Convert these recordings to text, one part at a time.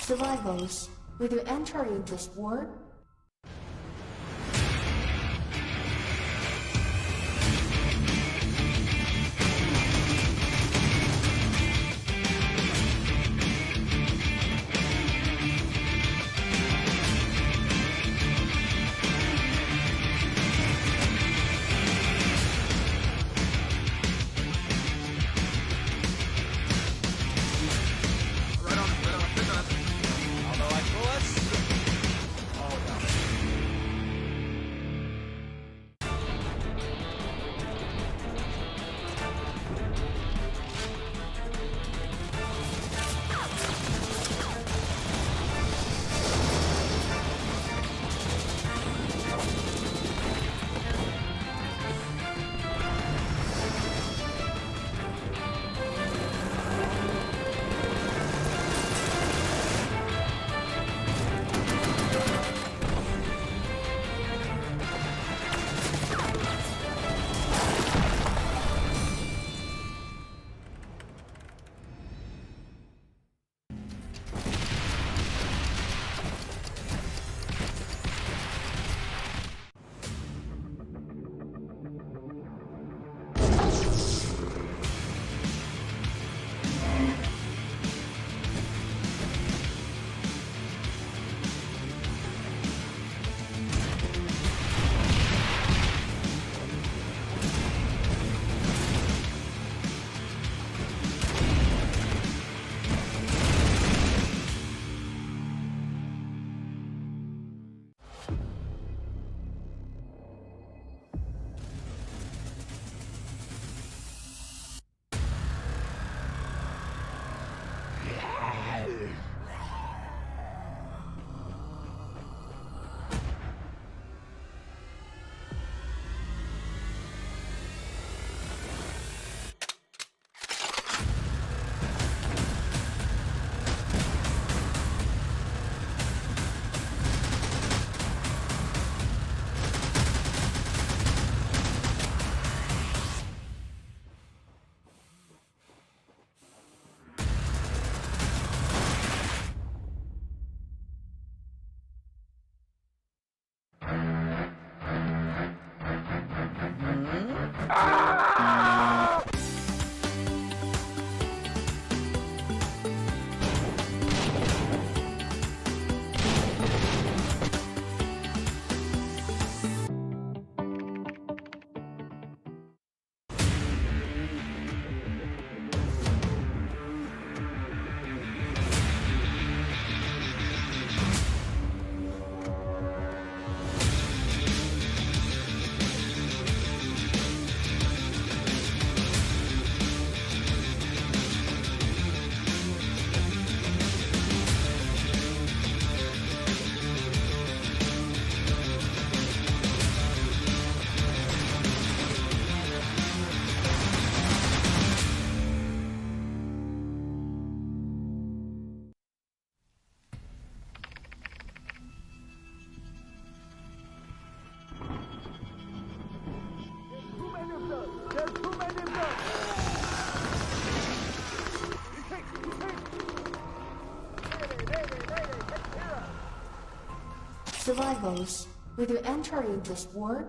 Survivors, will you enter in this war? Survivors, will you enter in this war?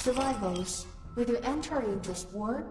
Survivors, will you enter in this war?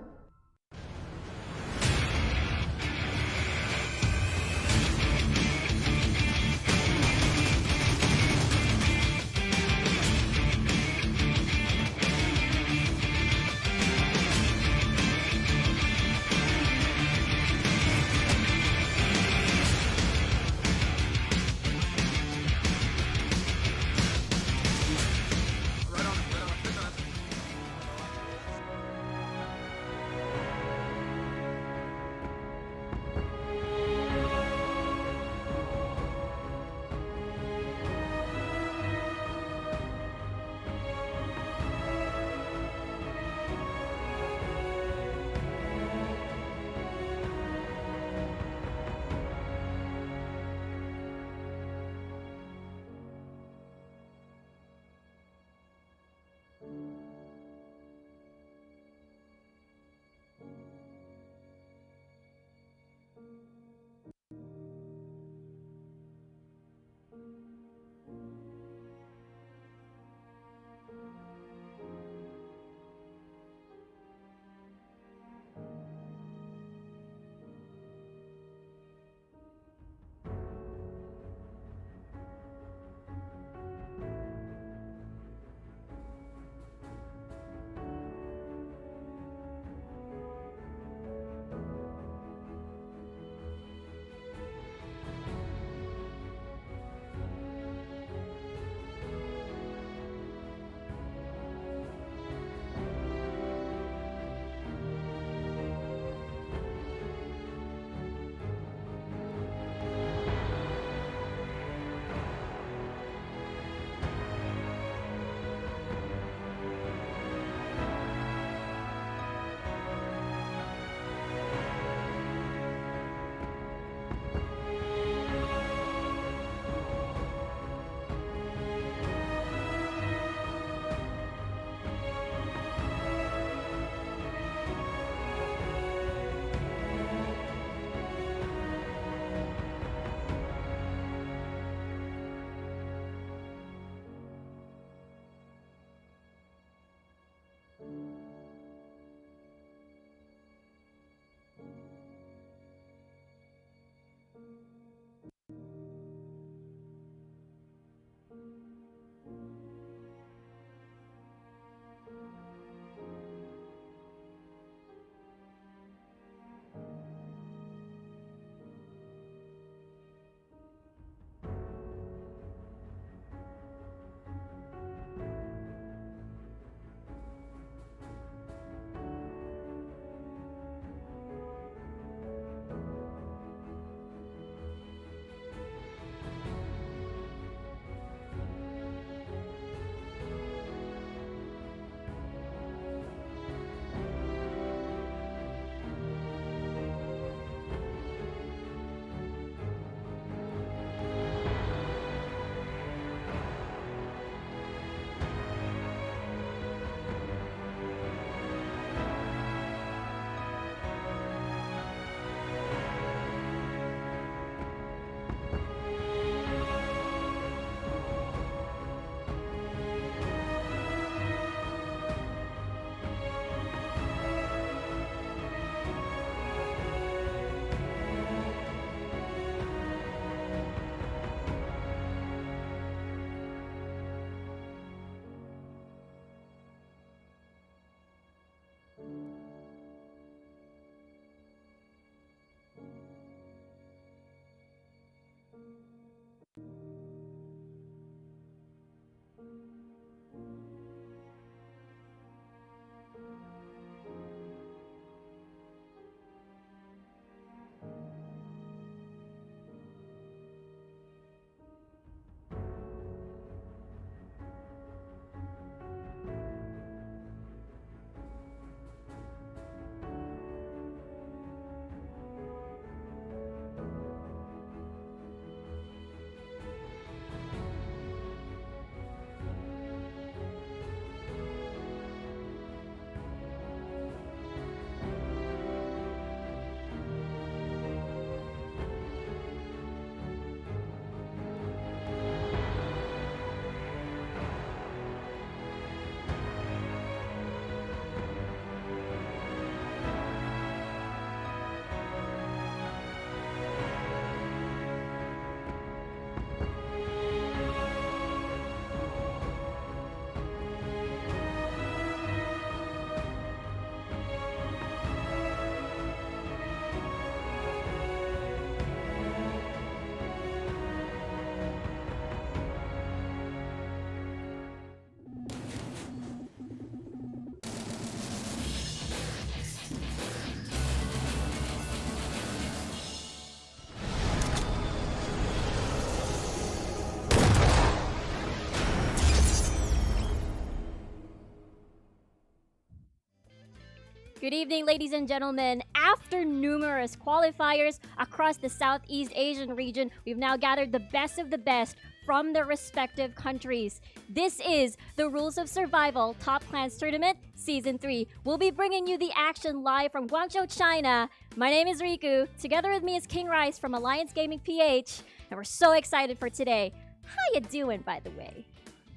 Good evening, ladies and gentlemen. After numerous qualifiers across the Southeast Asian region, we've now gathered the best of the best from their respective countries. This is the Rules of Survival Top Clans Tournament Season 3. We'll be bringing you the action live from Guangzhou, China. My name is Riku. Together with me is King Rice from Alliance Gaming PH. And we're so excited for today. How you doing, by the way?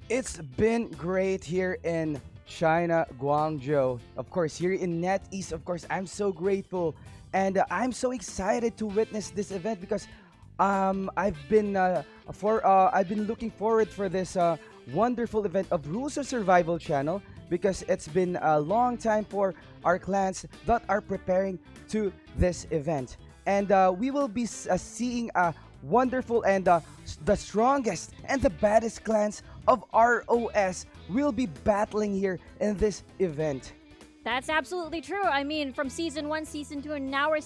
It's been great here in China, Guangzhou. Of course, here in Netease, of course, I'm so grateful and I'm so excited to witness this event because I've been looking forward for this wonderful event of Rules of Survival channel because it's been a long time for our clans that are preparing to this event. And we will be seeing a wonderful and the strongest and the baddest clans of ROS will be battling here in this event. That's absolutely true. I mean, from Season 1, Season 2, and now we're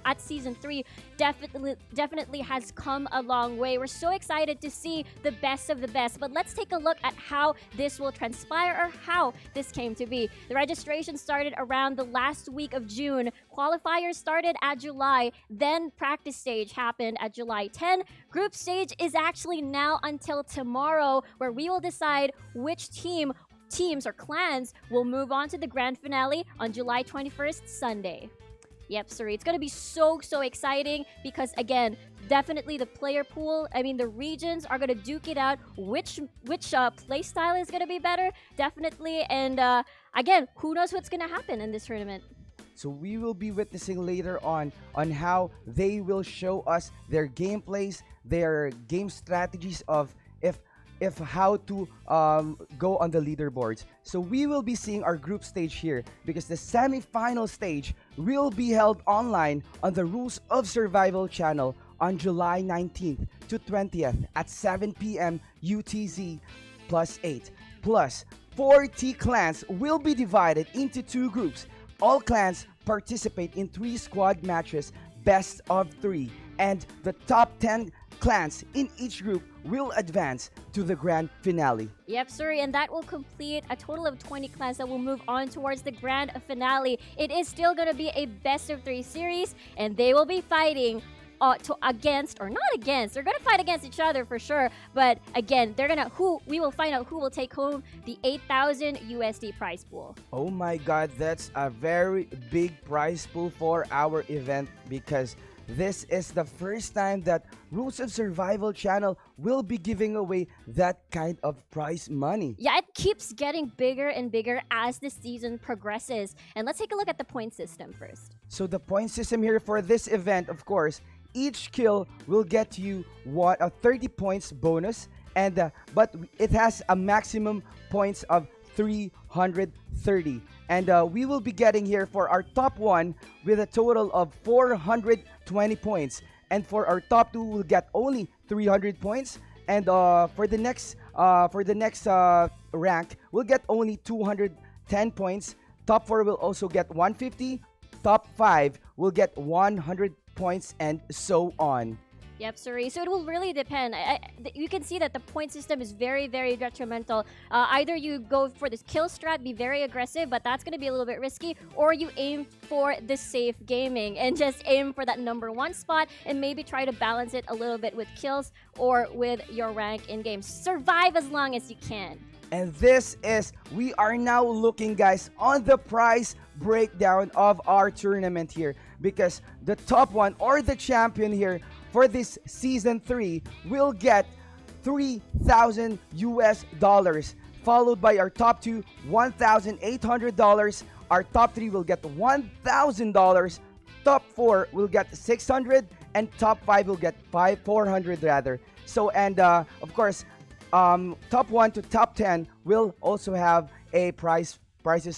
at Season 3, definitely has come a long way. We're so excited to see the best of the best. But let's take a look at how this will transpire or how this came to be. The registration started around the last week of June. Qualifiers started at July. Then practice stage happened at July 10. Group stage is actually now until tomorrow, where we will decide which teams or clans will move on to the grand finale on July 21st, Sunday. Yep, sorry. It's going to be so exciting because, again, definitely the player pool, the regions are going to duke it out. Which play style is going to be better? Definitely. And, again, who knows what's going to happen in this tournament? So we will be witnessing later on how they will show us their gameplays, their game strategies of if how to go on the leaderboards. So we will be seeing our group stage here because the semi-final stage will be held online on the Rules of Survival channel on July 19th to 20th at 7 p.m. UTC +8. Plus, 40 clans will be divided into 2 groups. All clans participate in 3 squad matches, best of 3, and the top 10 clans in each group will advance to the grand finale. Yep, sorry, and that will complete a total of 20 clans that will move on towards the grand finale. It is still going to be a best of 3 series, and they will be fighting they're going to fight against each other for sure, but again, we will find out who will take home the 8,000 USD prize pool. Oh my god, that's a very big prize pool for our event because this is the first time that Rules of Survival channel will be giving away that kind of prize money. Yeah, it keeps getting bigger and bigger as the season progresses. And let's take a look at the point system first. So the point system here for this event, of course, each kill will get you a 30 points bonus, and but it has a maximum points of 330. And we will be getting here for our top 1 with a total of 420 points. And for our top 2, we'll get only 300 points. And for the next rank, we'll get only 210 points. Top 4 will also get 150. Top 5 will get 100 points, and so on. Yep, sorry. So it will really depend. You can see that the point system is very detrimental. Either you go for this kill strat, be very aggressive, but that's going to be a little bit risky, or you aim for the safe gaming and just aim for that number 1 spot and maybe try to balance it a little bit with kills or with your rank in games. Survive as long as you can. And we are now looking, guys, on the prize breakdown of our tournament here because the top 1 or the champion here for this season 3 will get $3,000 US, followed by our top 2 $1,800. Our top 3 will get $1,000. Top 4 will get $600, and top 5 will get $400 rather. So of course, top 1 to top 10 will also have a prizes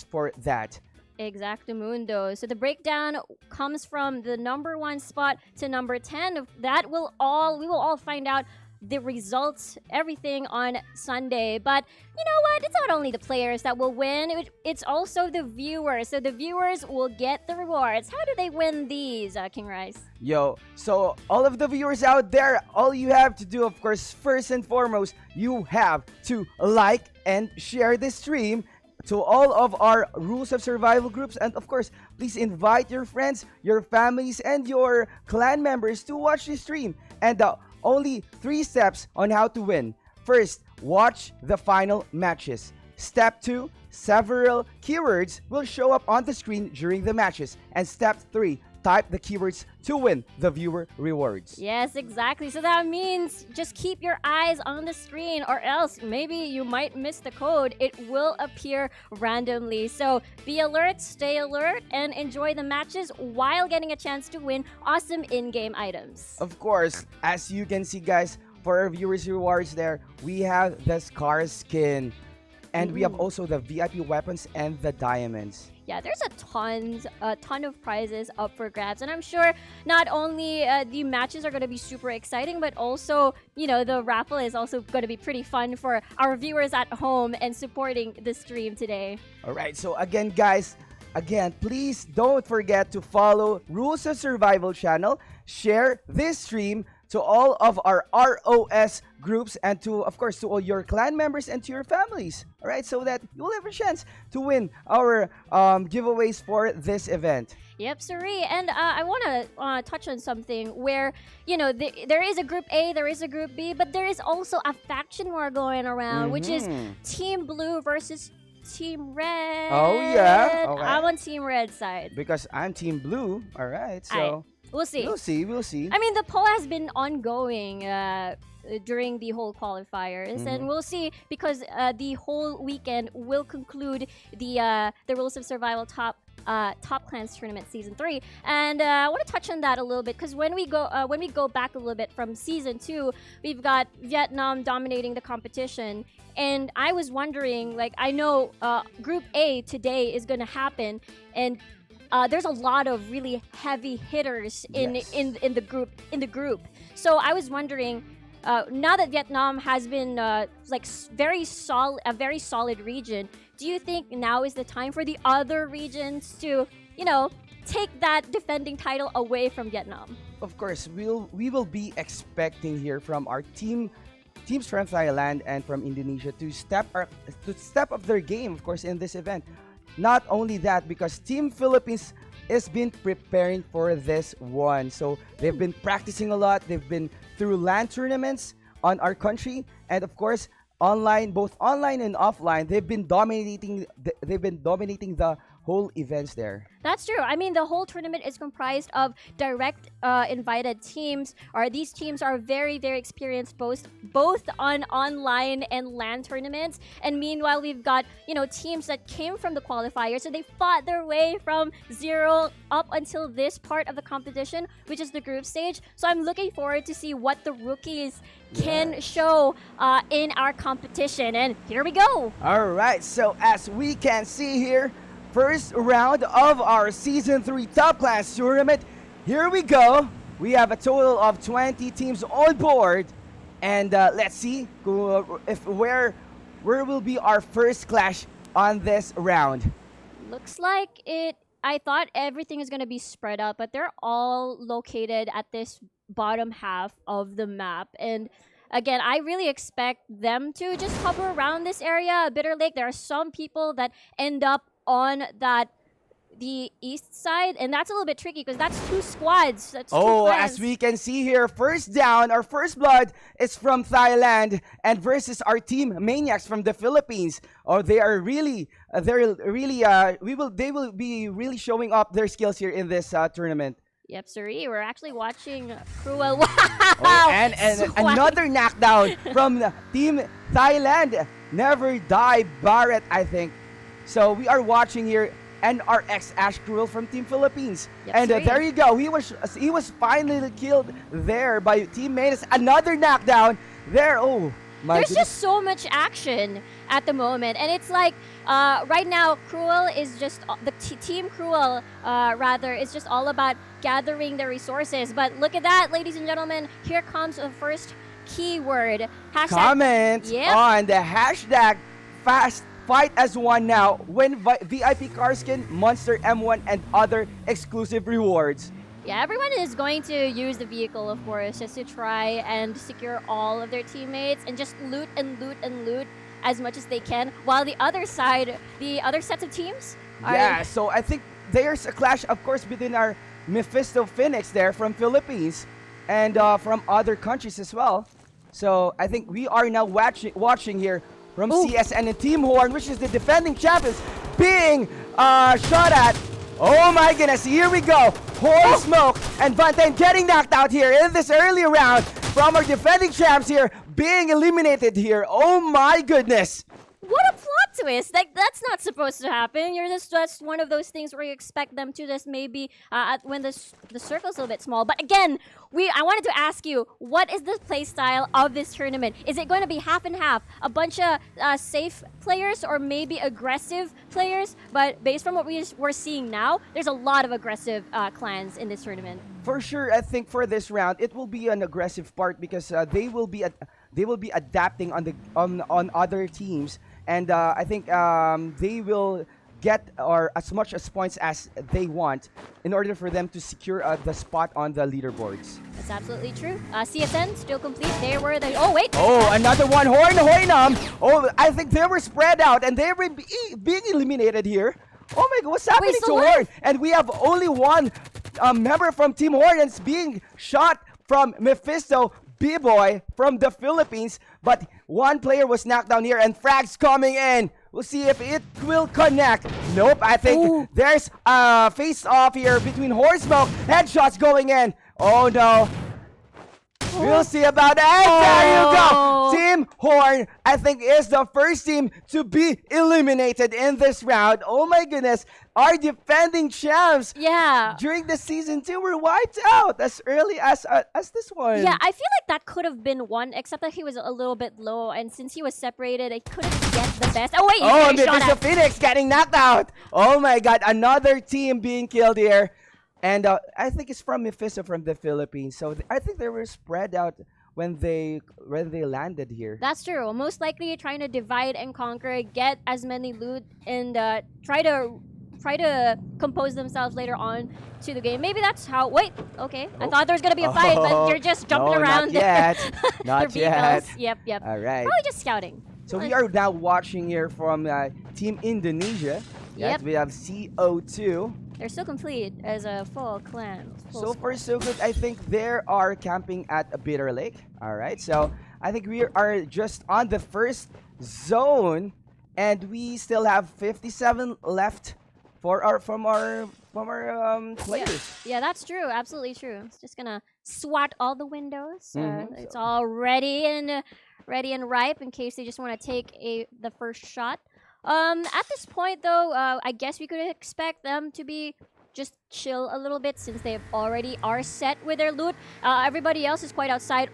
for that. Exactamundo. So the breakdown comes from the number 1 spot to number 10. We will all find out the results, everything on Sunday. But you know what? It's not only the players that will win, it's also the viewers. So the viewers will get the rewards. How do they win these, King Rice? So all of the viewers out there, all you have to do, of course, first and foremost, you have to like and share this stream to all of our rules of survival groups, and of course, please invite your friends, your families, and your clan members to watch this stream. And only 3 steps on how to win. First, watch the final matches. Step 2, several keywords will show up on the screen during the matches. And step 3, type the keywords to win the viewer rewards. Yes, exactly. So that means just keep your eyes on the screen, or else maybe you might miss the code. It will appear randomly. So be alert, stay alert, and enjoy the matches while getting a chance to win awesome in-game items. Of course, as you can see, guys, for our viewers rewards there, we have the Scar skin. And we have also the VIP weapons and the diamonds. Yeah, there's a ton of prizes up for grabs, and I'm sure not only the matches are going to be super exciting, but also, you know, the raffle is also going to be pretty fun for our viewers at home and supporting the stream today. All right, so again, guys, please don't forget to follow Rules of Survival channel, share this stream to all of our ROS groups, and to, of course, to all your clan members and to your families. All right, so that you'll have a chance to win our giveaways for this event. Yep, Suri. And I want to touch on something where, you know, there is a Group A, there is a Group B, but there is also a faction war going around, which is Team Blue versus Team Red. Oh, yeah. Okay. I'm on Team Red side. Because I'm Team Blue. All right, so... We'll see. We'll see. I mean, the poll has been ongoing during the whole qualifiers, and we'll see, because the whole weekend will conclude the Rules of Survival Top Clans Tournament Season 3. And I want to touch on that a little bit, because when we go back a little bit from Season 2, we've got Vietnam dominating the competition. And I was wondering, like, I know Group A today is going to happen, and there's a lot of really heavy hitters in the group. So I was wondering, now that Vietnam has been a very solid region, do you think now is the time for the other regions to, you know, take that defending title away from Vietnam? Of course, we will be expecting here from our teams from Thailand and from Indonesia to step up their game, of course, in this event. Not only that, because Team Philippines has been preparing for this one. So they've been practicing a lot. They've been through LAN tournaments on our country, and of course, online, both online and offline. They've been dominating the whole events there. That's true. I mean, the whole tournament is comprised of direct invited teams. These teams are very, very experienced both on online and LAN tournaments. And meanwhile, we've got, you know, teams that came from the qualifiers. So they fought their way from zero up until this part of the competition, which is the group stage. So I'm looking forward to see what the rookies can show in our competition. And here we go. All right. So as we can see here, first round of our Season 3 Top Clans Tournament. Here we go. We have a total of 20 teams on board. And let's see where will be our first clash on this round. Looks like it. I thought everything is going to be spread out, but they're all located at this bottom half of the map. And again, I really expect them to just hover around this area, Bitter Lake. There are some people that end up on the east side, and that's a little bit tricky because that's 2 squads. That's 2 clans. As we can see here, first down, our first blood is from Thailand and versus our team Maniacs from the Philippines. They will be really showing up their skills here in this tournament. Yep, Suri, we're actually watching Cruel. Wow! And another knockdown from the team Thailand. Never Die Barrett, I think. So we are watching here NRX Ash Cruel from Team Philippines. Yep, and there you go. He was finally killed there by Team Manus. Another knockdown there. Oh my There's goodness. just so much action at the moment, and it's like right now Cruel is just Team Cruel rather is just all about gathering the resources. But look at that, ladies and gentlemen. Here comes the first keyword. Comment on the hashtag fast fight as one now. Win VIP car skin, Monster M1, and other exclusive rewards. Yeah, everyone is going to use the vehicle, of course, just to try and secure all of their teammates and just loot and loot and loot as much as they can, while the other side, the other sets of teams are... Yeah, so I think there's a clash, of course, between our Mephisto Phoenix there from Philippines and from other countries as well. So I think we are now watching here from CSN and Team Horn, which is the defending champions, being shot at. Oh my goodness, here we go. Horn Smoke and Vantain getting knocked out here in this early round from our defending champs here, being eliminated here. Oh my goodness. What a plot twist! Like, that's not supposed to happen. You're just one of those things where you expect them to just maybe when the circle's a little bit small. But again, I wanted to ask you, what is the play style of this tournament? Is it going to be half and half, a bunch of safe players or maybe aggressive players? But based on what we're seeing now, there's a lot of aggressive clans in this tournament. For sure, I think for this round, it will be an aggressive part because they will be adapting on other teams. And I think they will get as much as points as they want in order for them to secure the spot on the leaderboards. That's absolutely true. CSN still complete. They were the... Oh, wait. Oh, another one. Hoinam. Oh, I think they were spread out and they were being eliminated here. Oh my God, what's happening to Horn? And we have only one member from Team Horn that's being shot from Mephisto B-Boy from the Philippines, but one player was knocked down here and frags coming in. We'll see if it will connect. Nope, I think there's a face-off here between Hornsmoke. Headshots going in. Oh no. We'll see about that. There you go. Team Horn, I think, is the first team to be eliminated in this round. Oh my goodness. Our defending champs during the season 2 were wiped out as early as this one. Yeah, I feel like that could have been one, except that he was a little bit low, and since he was separated, I couldn't get the best. Oh wait, oh, Mephisto Phoenix getting knocked out. Oh my God, another team being killed here. And I think it's from Mephisto from the Philippines. So I think they were spread out when they landed here. That's true. Most likely trying to divide and conquer, get as many loot, and try to compose themselves later on to the game. Maybe that's how... Wait, okay. I thought there was going to be a fight, but you're just jumping around. Not yet. Not yet. Yep. All right. Probably just scouting. So we are now watching here from Team Indonesia. Yep. We have CO2. They're still complete as a full clan. So far, so good. I think they are camping at a Bitter Lake. All right. So I think we are just on the first zone, and we still have 57 left from our players. Yeah, that's true. Absolutely true. It's just gonna swat all the windows. It's all ready and ripe in case they just want to take the first shot. At this point, though, I guess we could expect them to be just chill a little bit since they already are set with their loot. Everybody else is quite outside.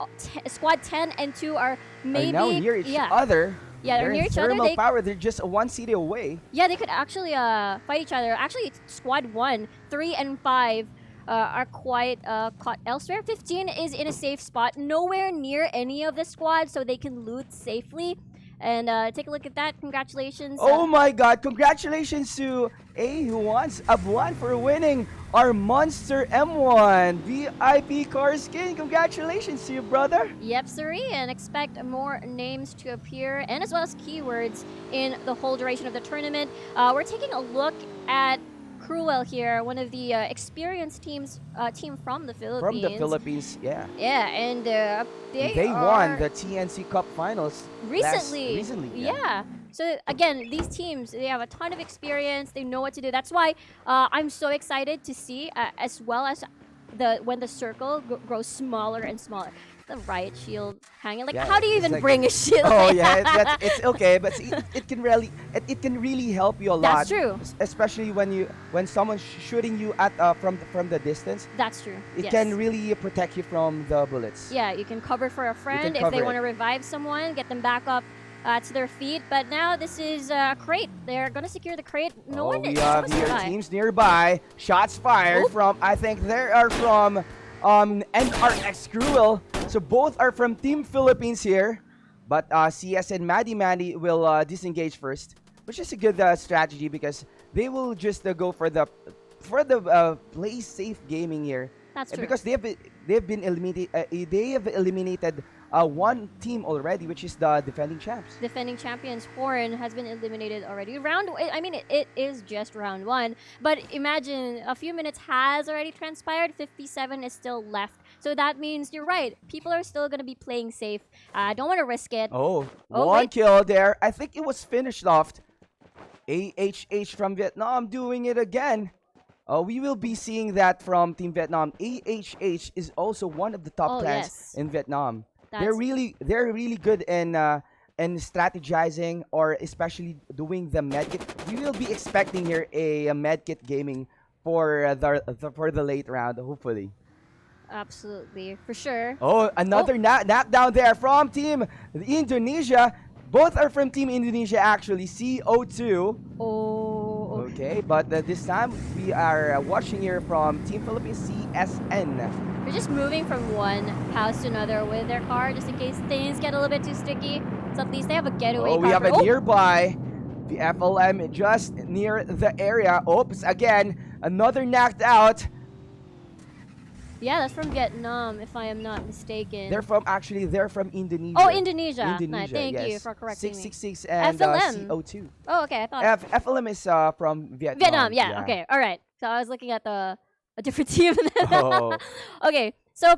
Squad 10 and 2 are maybe now near each other. Yeah, they're near each other. Thermal power, they're just one city away. Yeah, they could actually fight each other. Actually, Squad 1, 3, and 5 are quite caught elsewhere. 15 is in a safe spot, nowhere near any of the squads, so they can loot safely. And take a look at that. Congratulations. Oh my God. Congratulations to Abuan for winning our Monster M1 VIP car skin. Congratulations to you, brother. Yep, sirree. And expect more names to appear and as well as keywords in the whole duration of the tournament. We're taking a look at Cruel here, one of the experienced team from the Philippines. From the Philippines, yeah. Yeah, and they won the TNC Cup Finals recently. Yeah. So again, these teams, they have a ton of experience. They know what to do. That's why I'm so excited to see, as well as when the circle grows smaller and smaller. The riot shield hanging. Like, how do you even bring a shield? Oh yeah, it's okay, but it can really help you a lot. That's true. Especially when someone's shooting you at from the distance. That's true. It can really protect you from the bullets. Yeah, you can cover for a friend if they want to revive someone, get them back up to their feet. But now this is a crate. They're gonna secure the crate. We have here teams nearby. Shots fired from. I think they are from NRX Cruel. So both are from Team Philippines here, but CS and Maddie will disengage first, which is a good strategy because they will just go for the play safe gaming here That's true. because they've been eliminated. They have eliminated one team already, which is the defending champs. Defending champions Horn has been eliminated already. I mean, it is just round 1, but imagine a few minutes has already transpired. 57 is still left, so that means you're right. People are still gonna be playing safe. I don't want to risk it. Oh, Oh, one wait. kill there. I think it was finished off. AHH from Vietnam doing it again. We will be seeing that from Team Vietnam. AHH is also one of the top Oh, clans yes. in Vietnam. That's They're really good in strategizing, or especially doing the medkit. We will be expecting here a medkit gaming for the late round, hopefully. absolutely for sure. Oh, another knockdown there from Team Indonesia. Both are from Team Indonesia, actually. CO2. Oh, Okay, but this time we are watching here from Team Philippines, CSN. they're just moving from one house to another with their car, just in case things get a little bit too sticky. So at least they have a getaway Oh, car. we have a for- nearby. The FLM just near the area. Oops, again, another knocked out. Yeah, that's from Vietnam, if I am not mistaken. They're from Indonesia. Oh, Indonesia. Nice, Indonesia, thank you yes. for correcting me. 666 and FLM. CO2. Oh, okay, I thought FLM is from Vietnam. Vietnam. Yeah, okay, all right. So I was looking at a different team. Oh. Okay, so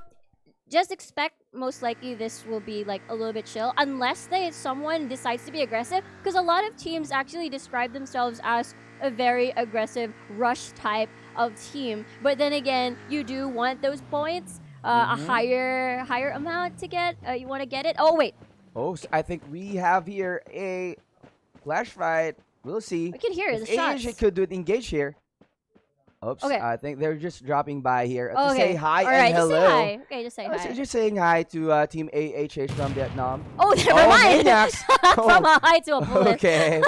just expect most likely this will be like a little bit chill, unless someone decides to be aggressive, because a lot of teams actually describe themselves as a very aggressive rush type of team. But then again, you do want those points, a higher amount to get. You want to get it. Oh wait, Oh, so I think we have here a flash fight. We'll see. I can hear the If shots. Asia could engage here. Oops. Okay. I think they're just dropping by here to Okay. say hi All and right, hello. just say hi. Okay, just say So hi. just saying hi to Team AHH from Vietnam. Oh, never mind. Maniacs. From a hi to a bullet. Okay.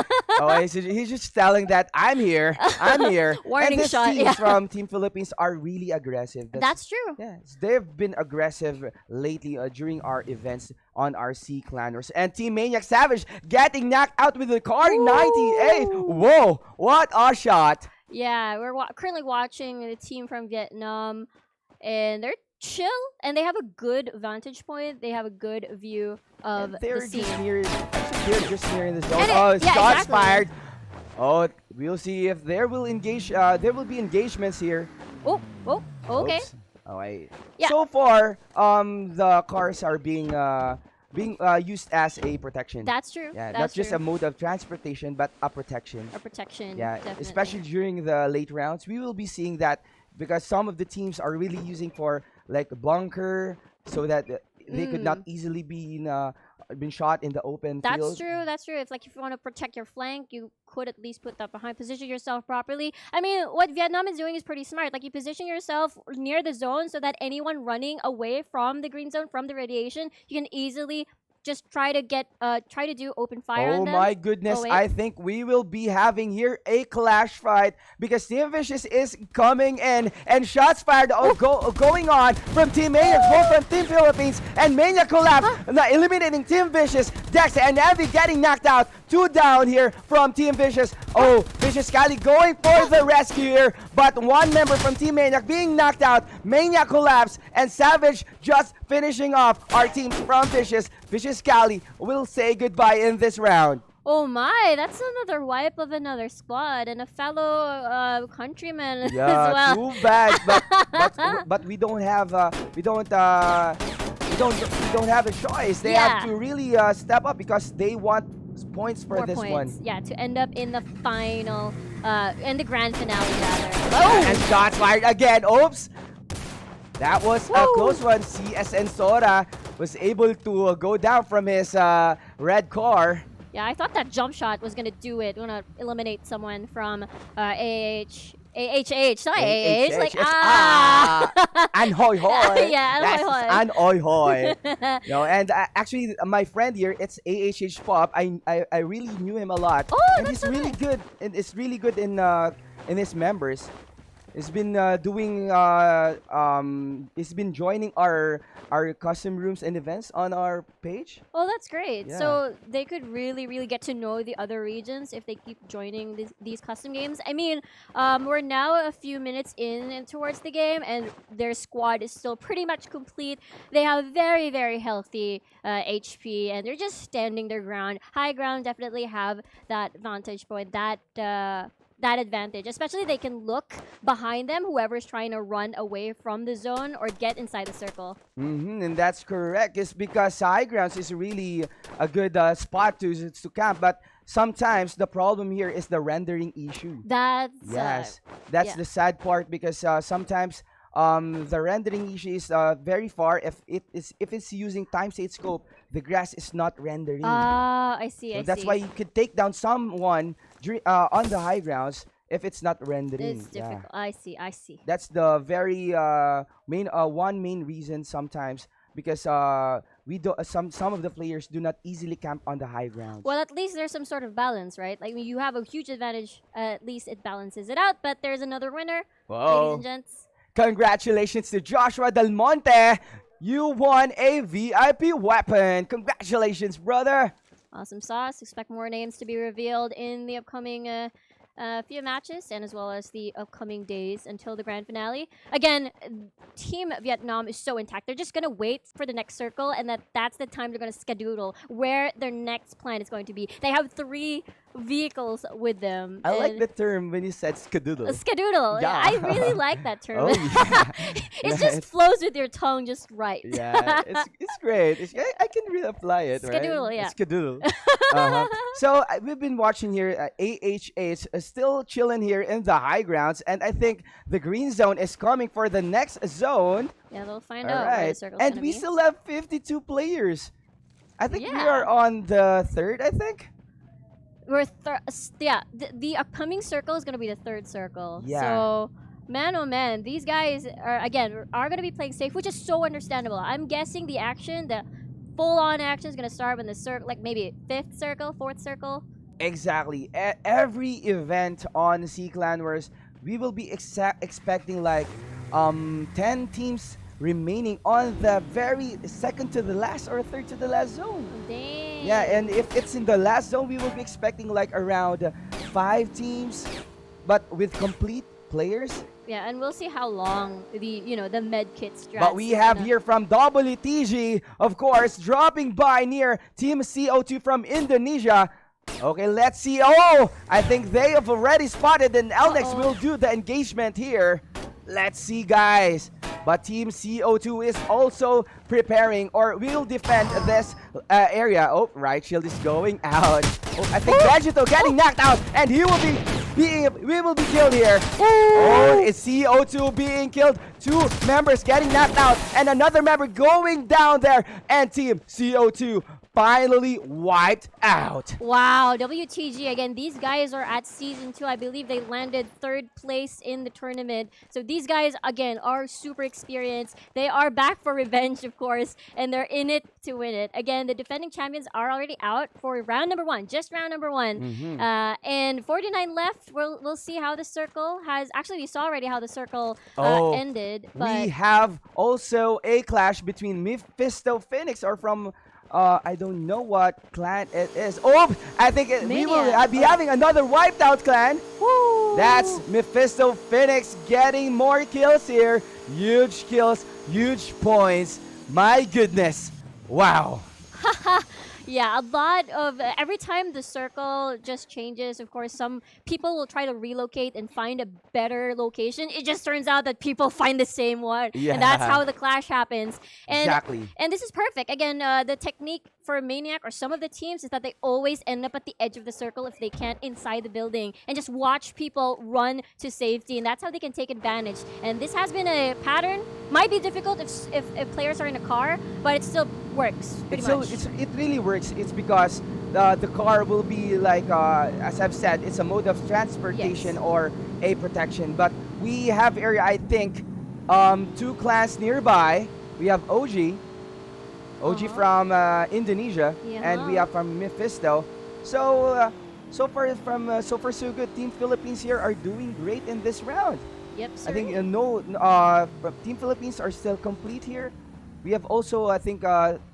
He's just telling that I'm here. I'm here. Warning and these shot, teams yeah. from Team Philippines are really aggressive. That's true. Yes, they've been aggressive lately during our events on our C Clanners. And Team Maniac Savage getting knocked out with the car 98. Whoa, what a shot. Yeah, we're currently watching the team from Vietnam, and they're chill, and they have a good vantage point. They have a good view of And they're the scene. just near. They're just near in the zone. And Oh, yeah, shots exactly. fired. Oh, we'll see if there will engage. There will be engagements here. Oh, okay. Oops. Oh, Yeah. So far, the cars are being used as a protection. That's true. Yeah, That's not just true. a mode of transportation, but a protection. A protection. Yeah, definitely. especially during the late rounds, we will be seeing that because some of the teams are really using for like a bunker, so that they could not easily be been shot in the open That's field. true. That's true. If you want to protect your flank, you could at least put that behind. Position yourself properly. I mean, what Vietnam is doing is pretty smart. Like you position yourself near the zone so that anyone running away from the green zone, from the radiation, you can easily just try to do open fire Oh on them. my goodness, Oh, wait. I think we will be having here a clash fight because Team Vicious is coming in and shots fired going on from Team Maniac, both from Team Philippines, and Maniac collapse, eliminating Team Vicious. Dex and Envy getting knocked out. 2 down here from Team Vicious. Oh, Vicious Kali going for the rescue here, but one member from Team Maniac being knocked out. Maniac collapse, and Savage just finishing off our teams from Vicious. Vicious Kali will say goodbye in this round. Oh my, that's another wipe of another squad and a fellow countryman as Yeah, well. too bad. But we don't have we don't have a choice. They have Yeah. to really step up because they want points for More this points. one. Yeah, to end up in the final, in the grand finale rather. And shots fired again. Oops. That was a Woo. close one. CSN Sora was able to go down from his red car. Yeah, I thought that jump shot was gonna do it. Gonna eliminate someone from AHH. Sorry, AH. Like An hoy hoy. Yeah, an That's hoy hoy. An hoy hoy. No, and actually, my friend here, it's AHH Pop. I really knew him a lot. Oh, and that's he's so really nice. good. And it's really good in his members. It's been it's been joining our custom rooms and events on our page. Oh, that's great. Yeah. So they could really, really get to know the other regions if they keep joining these custom games. I mean, we're now a few minutes in and towards the game, and their squad is still pretty much complete. They have very, very healthy HP, and they're just standing their ground. High ground definitely have that vantage point, that advantage. Especially they can look behind them, whoever's trying to run away from the zone or get inside the circle. And that's correct. It's because high grounds is really a good spot to camp, but sometimes the problem here is the rendering issue. That's Yes, yeah. the sad part because sometimes the rendering issue is very far. If it's using time state scope, the grass is not rendering. Ah, I see. So I that's see. why you could take down someone on the high grounds if it's not rendering. It's difficult. I see. I see. That's the very main reason sometimes because we do some of the players do not easily camp on the high grounds. Well, at least there's some sort of balance, right? Like when you have a huge advantage, at least it balances it out. But there's another winner, ladies and gents. Congratulations to Joshua Del Monte. You won a VIP weapon. Congratulations, brother. Awesome sauce. Expect more names to be revealed in the upcoming few matches and as well as the upcoming days until the grand finale. Again, Team Vietnam is so intact. They're just going to wait for the next circle, and that's the time they're going to schedule where their next plan is going to be. They have 3 vehicles with them. I like the term when you said skadoodle. A skadoodle. Yeah. I really like that term. Oh, yeah. It just flows with your tongue just right. Yeah, it's great. I can really apply it, right? Skadoodle, yeah. Skadoodle. So we've been watching here. AHH is still chilling here in the high grounds, and I think the green zone is coming for the next zone. Yeah, they'll find All out where the right, circle's and gonna we be. still have 52 players. I think we Yeah. are on the 3rd. I think. We're the upcoming circle is gonna be the 3rd circle. Yeah. So, man, oh man, these guys are gonna be playing safe, which is so understandable. I'm guessing the full-on action is gonna start when the circle, like maybe 5th circle, 4th circle. Exactly. Every event on C-Clan Wars, we will be expecting like 10 teams remaining on the very second to the last or third to the last zone. Dang. Yeah, and if it's in the last zone, we will be expecting like around 5 teams, but with complete players. Yeah, and we'll see how long the med kit strats. But we is have gonna- here from WTG, of course, dropping by near Team CO2 from Indonesia. Okay, let's see. Oh, I think they have already spotted, and Elnex will do the engagement here. Let's see, guys. But Team CO2 is also preparing or will defend this area. Oh, right shield is going out. Oh, I think Vegito getting knocked out, and we will be killed here. Oh, it's CO2 being killed. 2 members getting knocked out, and another member going down there. And Team CO2 finally wiped out. Wow, WTG again. These guys are at season 2. I believe they landed 3rd place in the tournament. So these guys again are super experienced. They are back for revenge, of course, and they're in it to win it. Again, the defending champions are already out for round number 1, just round number 1. And 49 left. We'll see how the circle has. Actually, we saw already how the circle ended. But We have also a clash between Mephisto Phoenix or from I don't know what clan it is. Oh, I think we will be having another wiped out clan. Woo! That's Mephisto Phoenix getting more kills here. Huge kills, huge points. My goodness. Wow. Yeah, a lot of every time the circle just changes, of course, some people will try to relocate and find a better location. It just turns out that people find the same one. Yeah. And that's how the clash happens. And, Exactly. And this is perfect. Again, the technique for Maniac or some of the teams is that they always end up at the edge of the circle if they can't inside the building and just watch people run to safety. And that's how they can take advantage. And this has been a pattern. Might be difficult if players are in a car, but it still works pretty much. It really works. It's because the car will be like, as I've said, it's a mode of transportation or a protection. But we have area, I think, 2 clans nearby. We have OG from Indonesia, and we have from Mephisto. So so far so good. Team Philippines here are doing great in this round. Yep, I think sir. Team Philippines are still complete here. We have also, I think,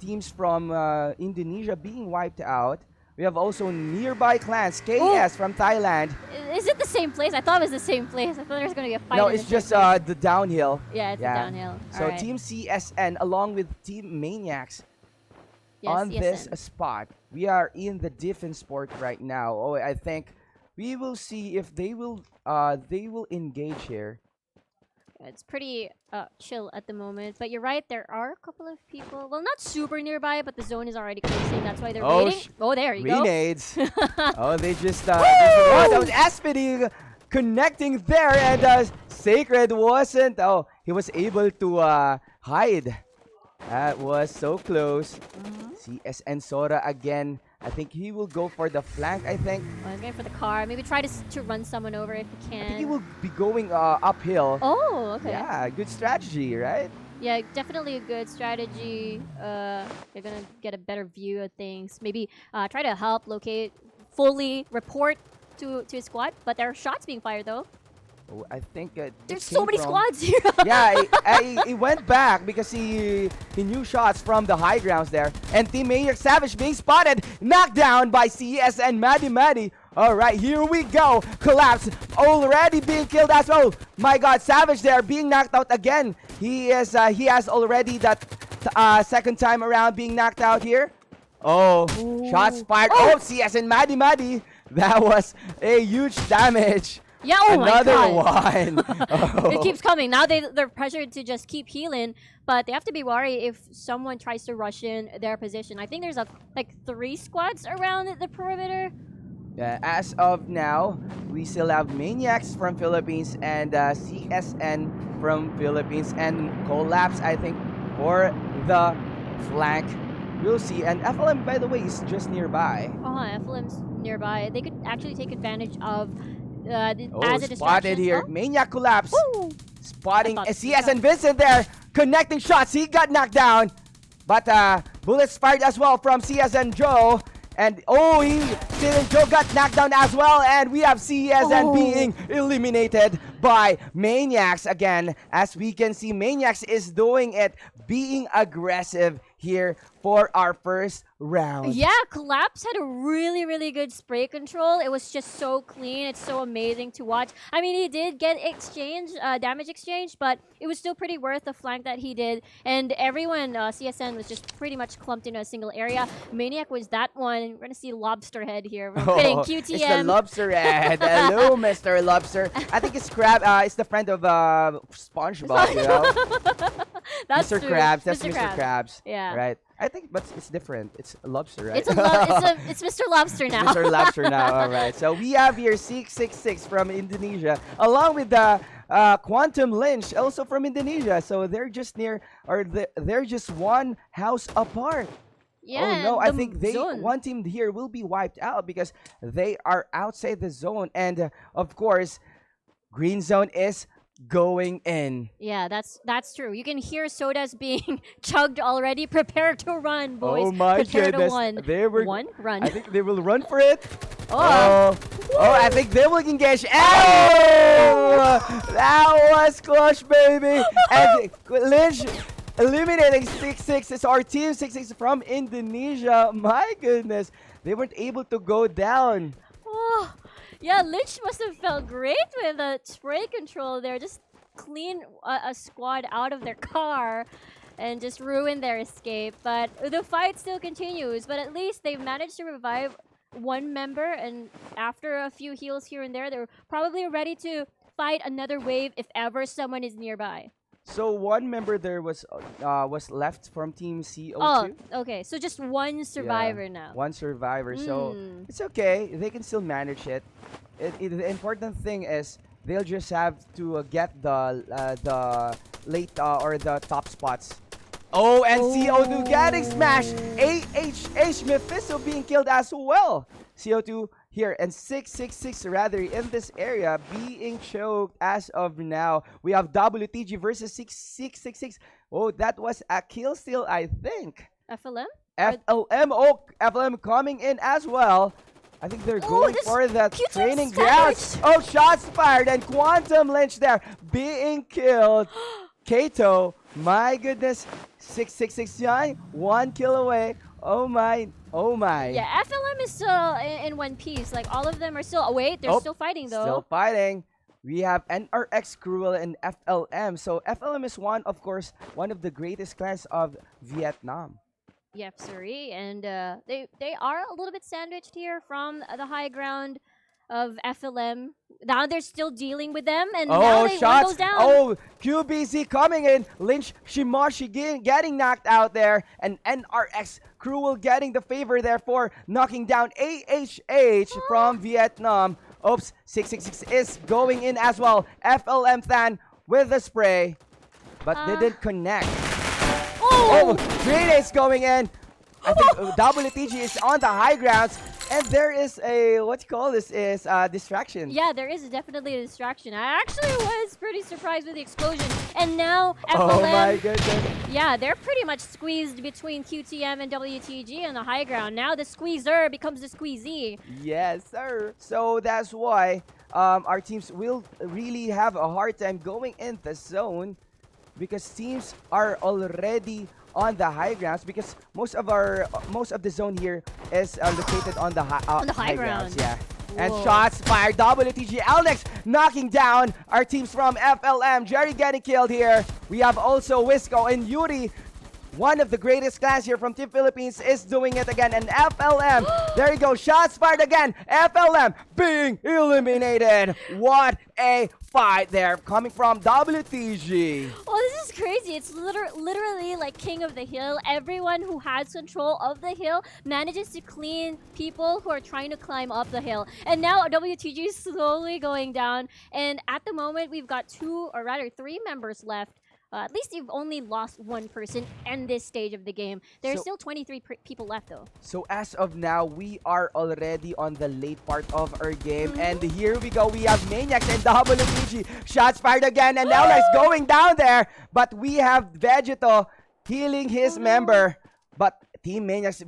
teams from Indonesia being wiped out. We have also nearby clans, Oh, KS from Thailand. is it the same place? I thought it was the same place. I thought there was going to be a fight No, in it's the same just place. the downhill. Yeah, it's a downhill. So Alright. Team CSN along with Team Maniacs Yes, on this CSN. spot. We are in the defense sport right now. Oh, I think we will see if they will engage here. It's pretty chill at the moment. But you're right, there are a couple of people. Well, not super nearby, but the zone is already closing. That's why they're waiting. Oh, there you go. Grenades. Oh, they just oh, that was Aspedy connecting there, and Sacred wasn't. Oh, he was able to hide. That was so close. CSN Sora again. I think he will go for the flank, I think. Oh, he's going for the car. Maybe try to run someone over if he can. I think he will be going uphill. Oh, okay. Yeah, good strategy, right? Yeah, definitely a good strategy. You're gonna get a better view of things. Maybe try to help locate, fully report to his squad. But there are shots being fired though. Oh, I think There's so many squads here. Yeah, he went back because he knew shots from the high grounds there. And Team Maniac Savage being spotted, knocked down by CS and Maddie. All right, here we go. Collapse already being killed as well. My God, Savage there being knocked out again. He has already that second time around being knocked out here. Oh, shots fired. Oh, CS and Maddie. That was a huge damage. Yeah, oh Another my God. one. Oh. It keeps coming. Now they're pressured to just keep healing, but they have to be worried if someone tries to rush in their position. I think there's like 3 squads around the perimeter. Yeah, as of now, we still have Maniacs from Philippines and CSN from Philippines and Collapse, I think, for the flank. We'll see. And FLM, by the way, is just nearby. Oh, FLM's nearby. They could actually take advantage of as a distraction. Spotted here. Oh. Maniac Collapse. Woo! Spotting I thought- CS and Vincent there. Connecting shots. He got knocked down. But bullets fired as well from CS and Joe. And Joe got knocked down as well. And we have CSN being eliminated by Maniacs again. As we can see, Maniacs is doing it, being aggressive here for our first round. Yeah, Collapse had a really, really good spray control. It was just so clean. It's so amazing to watch. I mean, he did get damage exchange, but it was still pretty worth the flank that he did. And everyone, CSN was just pretty much clumped in a single area. Maniac was that one. We're going to see Lobster Head here. We're putting QTM. It's the Lobster Head. Hello, Mr. Lobster. I think it's Crab. It's the friend of SpongeBob, you know? That's Mr. true. Krabs. That's Mr. Krabs. Yeah. Right. I think, but it's different. It's a lobster, right? It's Mr. Lobster now. Mr. Lobster now. All right. So we have here 666 from Indonesia, along with the Quantum Lynch, also from Indonesia. So they're just they're just one house apart. Yeah, oh no, I the think zone. one team here will be wiped out because they are outside the zone, and of course, green zone is going in. Yeah, that's true. You can hear sodas being chugged already. Prepare to run, boys. Oh my Prepare goodness. To run. I think they will run for it. Oh. I think they will engage. Oh, that was clutch, baby. And Lynch eliminating 6-6. It's our team 6-6 from Indonesia. My goodness, they weren't able to go down. Oh, yeah, Lynch must have felt great with the spray control there. Just clean a squad out of their car and just ruin their escape. But the fight still continues. But at least they've managed to revive one member. And after a few heals here and there, they're probably ready to fight another wave if ever someone is nearby. So one member there was left from Team CO2. Oh, okay. So just one survivor now. One survivor. So it's okay. They can still manage it. The important thing is they'll just have to get the late or the top spots. Oh, and CO2 getting smashed. AHH Mephisto being killed as well. CO2 here, and 666 rather in this area being choked as of now. We have WTG versus 6666. Oh, that was a kill steal, I think. FLM? FLM. Oh, FLM coming in as well. I think they're going for the QTM training savage. grounds. Oh, shots fired, and Quantum Lynch there being killed. Kato, my goodness, 6669, 1 kill away. Oh my, oh my. Yeah, FLM is still in one piece. Like all of them are still. Oh wait, they're Oh, still fighting though. Still fighting. We have NRX Cruel and FLM. So FLM is of course, one of the greatest clans of Vietnam. Yep, sorry, and they are a little bit sandwiched here from the high ground of FLM. Now they're still dealing with them, and now Oh, one shots! goes down. Oh, QBZ coming in. Lynch Shimoshi getting knocked out there, and NRX Cruel getting the favor there for knocking down AHH from Vietnam. Oops, 666 is going in as well. FLM fan with the spray, but didn't connect. Oh, Green is going in. I think WTG is on the high grounds. And there is a, what you call this, is distraction. Yeah, there is definitely a distraction. I actually was pretty surprised with the explosion. And now FLM, Oh my goodness. yeah, they're pretty much squeezed between QTM and WTG on the high ground. Now the squeezer becomes the squeezy. Yes, sir. So that's why our teams will really have a hard time going in the zone because teams are already on the high grounds because most of the zone here is located on the high grounds. Yeah. And Whoa. shots fired. WTG Alex knocking down our teams from FLM. Jerry getting killed here. We have also Wisco and Yuri. One of the greatest clans here from Team Philippines is doing it again. And FLM, there you go. Shots fired again. FLM being eliminated. What a fight there coming from WTG. Oh, this is crazy. It's literally like King of the Hill. Everyone who has control of the hill manages to clean people who are trying to climb up the hill. And now WTG is slowly going down. And at the moment, we've got 3 members left. At least you've only lost 1 person in this stage of the game. There's still 23 people left though. So as of now, we are already on the late part of our game. And here we go. We have Maniacs and WTG. Shots fired again. And now it's going down there. But we have Vegeto healing his member. But Team Maniacs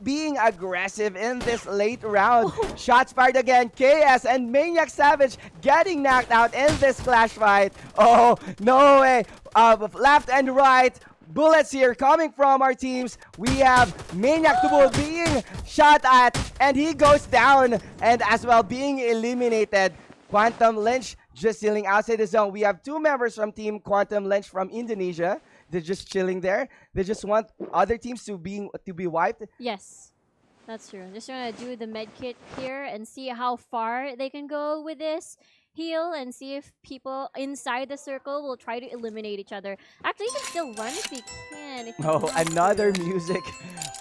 being aggressive in this late round. Shots fired again. KS and Maniac Savage getting knocked out in this clash fight. Oh, no way. Left and right. Bullets here coming from our teams. We have Maniac Tubul being shot at and he goes down and as well being eliminated. Quantum Lynch just chilling outside the zone. We have 2 members from Team Quantum Lynch from Indonesia. They're just chilling there. They just want other teams to be wiped. Yes, that's true. I'm just trying to do the med kit here and see how far they can go with this heal and see if people inside the circle will try to eliminate each other. Actually, you can still run if you can. If you Oh, want another to. music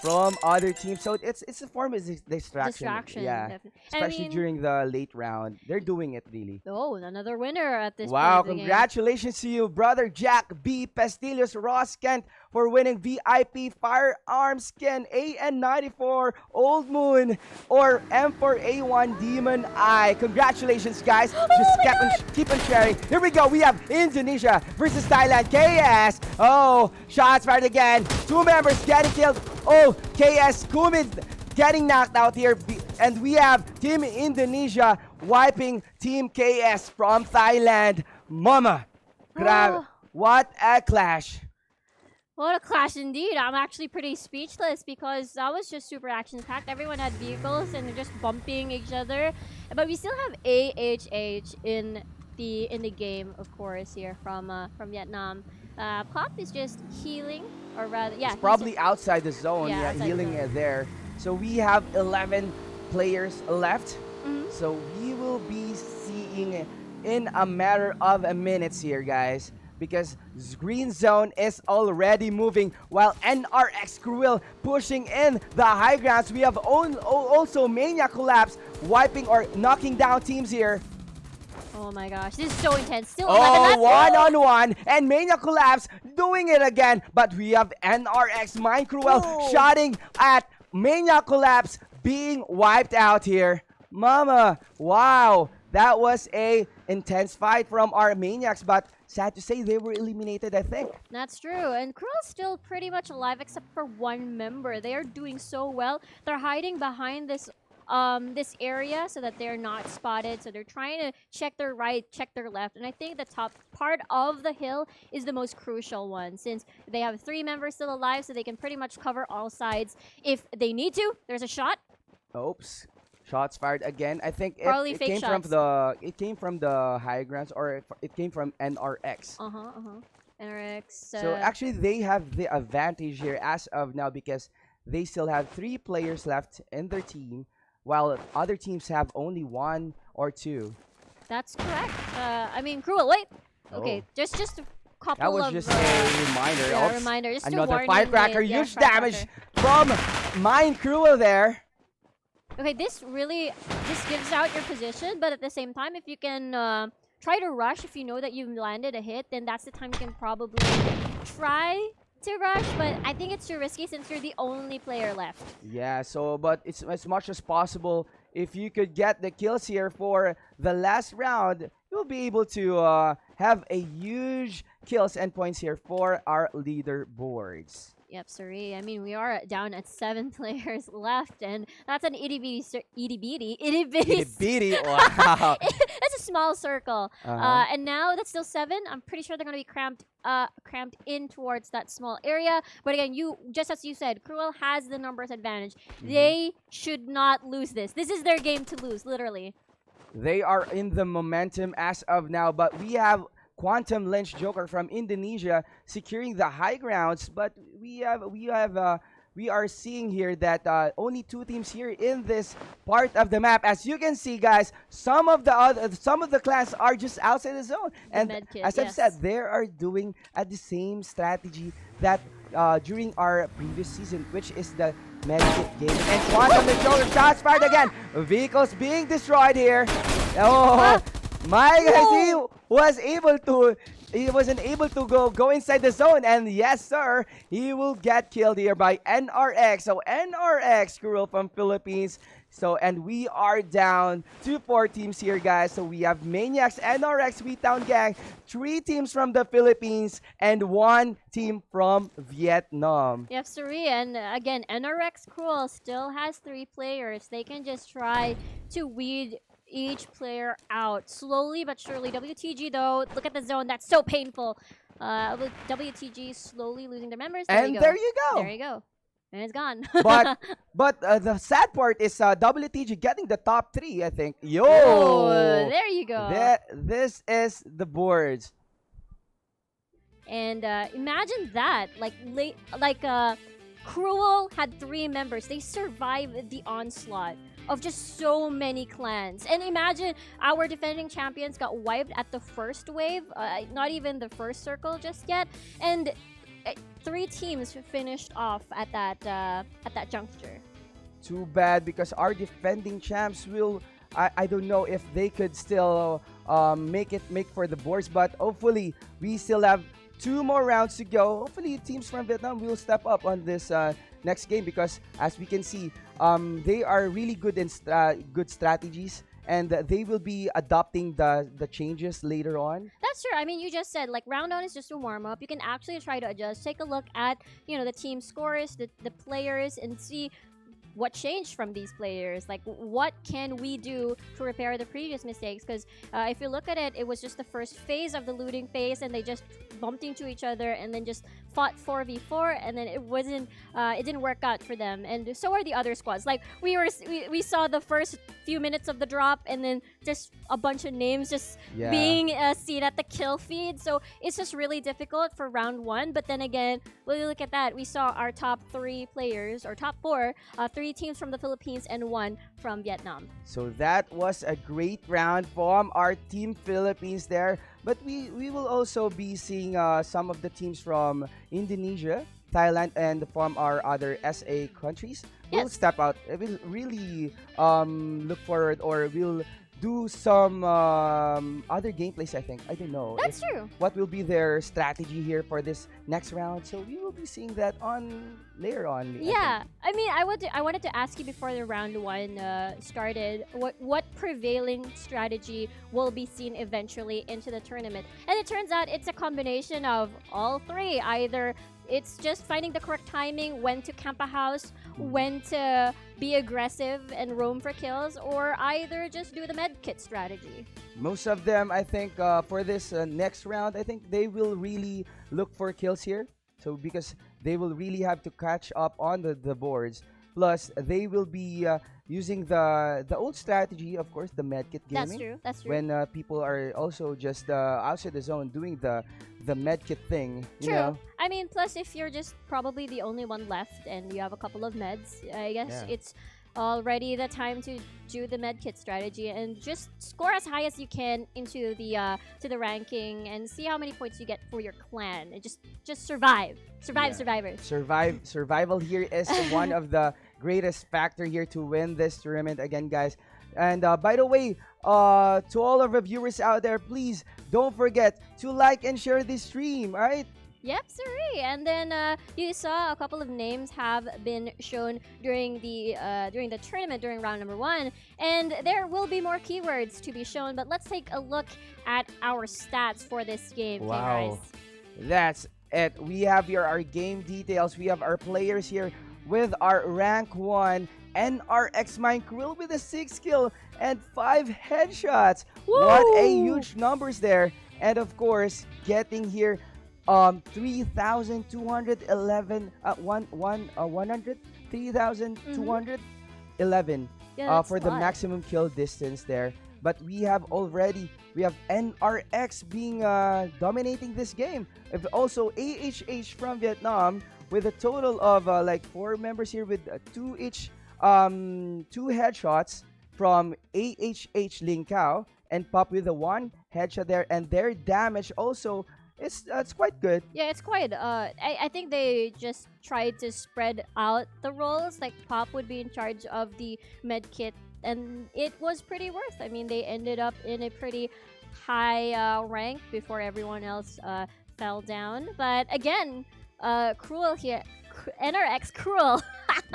from other teams. So it's a form of distraction. Yeah, Definitely. especially during the late round. They're doing it really. Oh, another winner at this Wow, point of the game. congratulations to you, brother Jack B. Pestillos Ross Kent, for winning VIP firearm skin AN94 Old Moon or M4A1 Demon Eye. Congratulations, guys. Just keep on sharing. Here we go. We have Indonesia versus Thailand. KS. Oh, shots fired again. 2 members getting killed. Oh, KS Kumid getting knocked out here. And we have Team Indonesia wiping Team KS from Thailand. Mama. Grab. What a clash. What a clash indeed. I'm actually pretty speechless because that was just super action-packed. Everyone had vehicles and they're just bumping each other. But we still have AHH in the game, of course, here from Vietnam. Pop is just healing, or rather, yeah. It's probably outside the zone. Yeah, Yeah, outside the healing zone. it there. So we have 11 players left. Mhm. So we will be seeing in a matter of minutes here, guys. Because green zone is already moving while NRX Cruel pushing in the high grounds. We have also Mania Collapse wiping or knocking down teams here. Oh my gosh, this is so intense. Still 11 Oh, left. one-on-one and Mania Collapse doing it again. But we have NRX Mind Cruel shotting at Mania Collapse being wiped out here. Mama, wow. That was a intense fight from our Maniacs, but sad to say they were eliminated, I think. That's true. And Cruel's still pretty much alive except for 1 member. They are doing so well. They're hiding behind this this area so that they're not spotted. So they're trying to check their right, check their left, and I think the top part of the hill is the most crucial one since they have 3 members still alive, so they can pretty much cover all sides if they need to. There's a shot. Oops. Shots fired again. I think Probably it fake came shots. from the high grounds, or it came from NRX. NRX. So actually they have the advantage here as of now because they still have 3 players left in their team, while other teams have only 1 or 2. That's correct. I mean, Cruel, wait. Okay, Oh. just a couple That was of... just a reminder. yeah, Oops. reminder. Just a Another warning firecracker. with- yeah, Huge damage firecracker. from Mind Cruel there. Okay, this gives out your position, but at the same time, if you can try to rush, if you know that you've landed a hit, then that's the time you can probably try to rush, but I think it's too risky since you're the only player left. Yeah, so but it's as much as possible. If you could get the kills here for the last round, you'll be able to have a huge kills and points here for our leaderboards. Yep, sorry. I mean, we are down at 7 players left, and that's an itty bitty. Beady, wow. That's a small circle. Uh-huh. And now that's still 7. I'm pretty sure they're gonna be cramped in towards that small area. But again, just as you said, Cruel has the numbers advantage. They should not lose this. This is their game to lose, literally. They are in the momentum as of now, but we have Quantum Lynch Joker from Indonesia securing the high grounds, but we are seeing here that only 2 teams here in this part of the map. As you can see, guys, some of the clans are just outside the zone, and medkit, as I've yes. said, they are doing the same strategy that during our previous season, which is the medkit game. And Quantum Lynch Joker shots fired again. Vehicles being destroyed here. Oh. My guys, he wasn't able to go inside the zone, and yes sir, he will get killed here by NRX. So NRX Cruel from Philippines. So and we are down to 4 teams here, guys. So we have Maniacs, NRX, We Town Gang, 3 teams from the Philippines, and 1 team from Vietnam. Yep, sorry. And again, NRX Cruel still has 3 players. They can just try to weed each player out slowly but surely. WTG though, look at the zone. That's so painful. With WTG slowly losing their members. And there you go. There you go. And it's gone. But the sad part is WTG getting the top 3, I think. Yo, oh, there you go. This is the boards. And imagine that, Cruel had 3 members. They survived the onslaught of just so many clans. And imagine our defending champions got wiped at the first wave, not even the first circle just yet. And 3 teams finished off at that juncture. Too bad, because our defending champs will. I don't know if they could still make for the boards, but hopefully we still have 2 more rounds to go. Hopefully teams from Vietnam will step up on this next game, because as we can see, they are really good in good strategies, and they will be adopting the changes later on. That's true. I mean, you just said round 1 is just a warm up. You can actually try to adjust, take a look at the team scores, the players, and see what changed from these players. Like, what can we do to repair the previous mistakes? Because if you look at it, it was just the first phase of the looting phase, and they just bumped into each other and then just fought 4v4, and then it didn't work out for them. And so are the other squads. Like, we saw the first few minutes of the drop, and then just a bunch of names just being seen at the kill feed. So it's just really difficult for round 1. But then again, when you look at that, we saw our top 3 players, or top 4, 3 teams from the Philippines and 1 from Vietnam. So that was a great round from our team Philippines there. But we will also be seeing some of the teams from Indonesia, Thailand, and from our other SA countries. Yes. Will step out. We'll really look forward, or we'll do some other gameplays, I think. I don't know. That's true. What will be their strategy here for this next round? So we will be seeing that later on. Yeah, I mean, I wanted to ask you before the round 1 started, what prevailing strategy will be seen eventually into the tournament? And it turns out it's a combination of all 3. Either it's just finding the correct timing, when to camp a house, when to be aggressive and roam for kills, or either just do the med kit strategy. Most of them, I think, for this next round, I think they will really look for kills here. So because they will really have to catch up on the boards. Plus, they will be using the old strategy, of course, the medkit gaming. That's true. That's true. When people are also just outside the zone doing the medkit thing. You True. know? I mean, plus if you're just probably the only one left and you have a couple of meds, I guess Yeah. it's already the time to do the medkit strategy and just score as high as you can into the to the ranking and see how many points you get for your clan and just survive. Yeah. Survivors. Survival here is one of the greatest factor here to win this tournament again, guys. And by the way, to all of our viewers out there, please don't forget to like and share this stream. All right. Yep, sorry. And then you saw a couple of names have been shown during the tournament during round number 1, and there will be more keywords to be shown. But let's take a look at our stats for this game. Wow. Guys. That's it. We have here our game details. We have our players here with our rank 1 NRX Mine Krill with a 6 kill and 5 headshots. What a Woo! huge numbers there. And of course, getting here 3,211 3,211 Yeah, that's for a the lot. maximum kill distance there. But we have NRX being dominating this game. Also AHH from Vietnam with a total of like 4 members here with 2 each, 2 headshots from AHH Ling Kao and Pop with a 1 headshot there, and their damage also it's quite good. Yeah, it's quite. I think they just tried to spread out the roles. Like Pop would be in charge of the med kit, and it was pretty worth. I mean, they ended up in a pretty high rank before everyone else fell down. But again, Cruel here, NRX Cruel.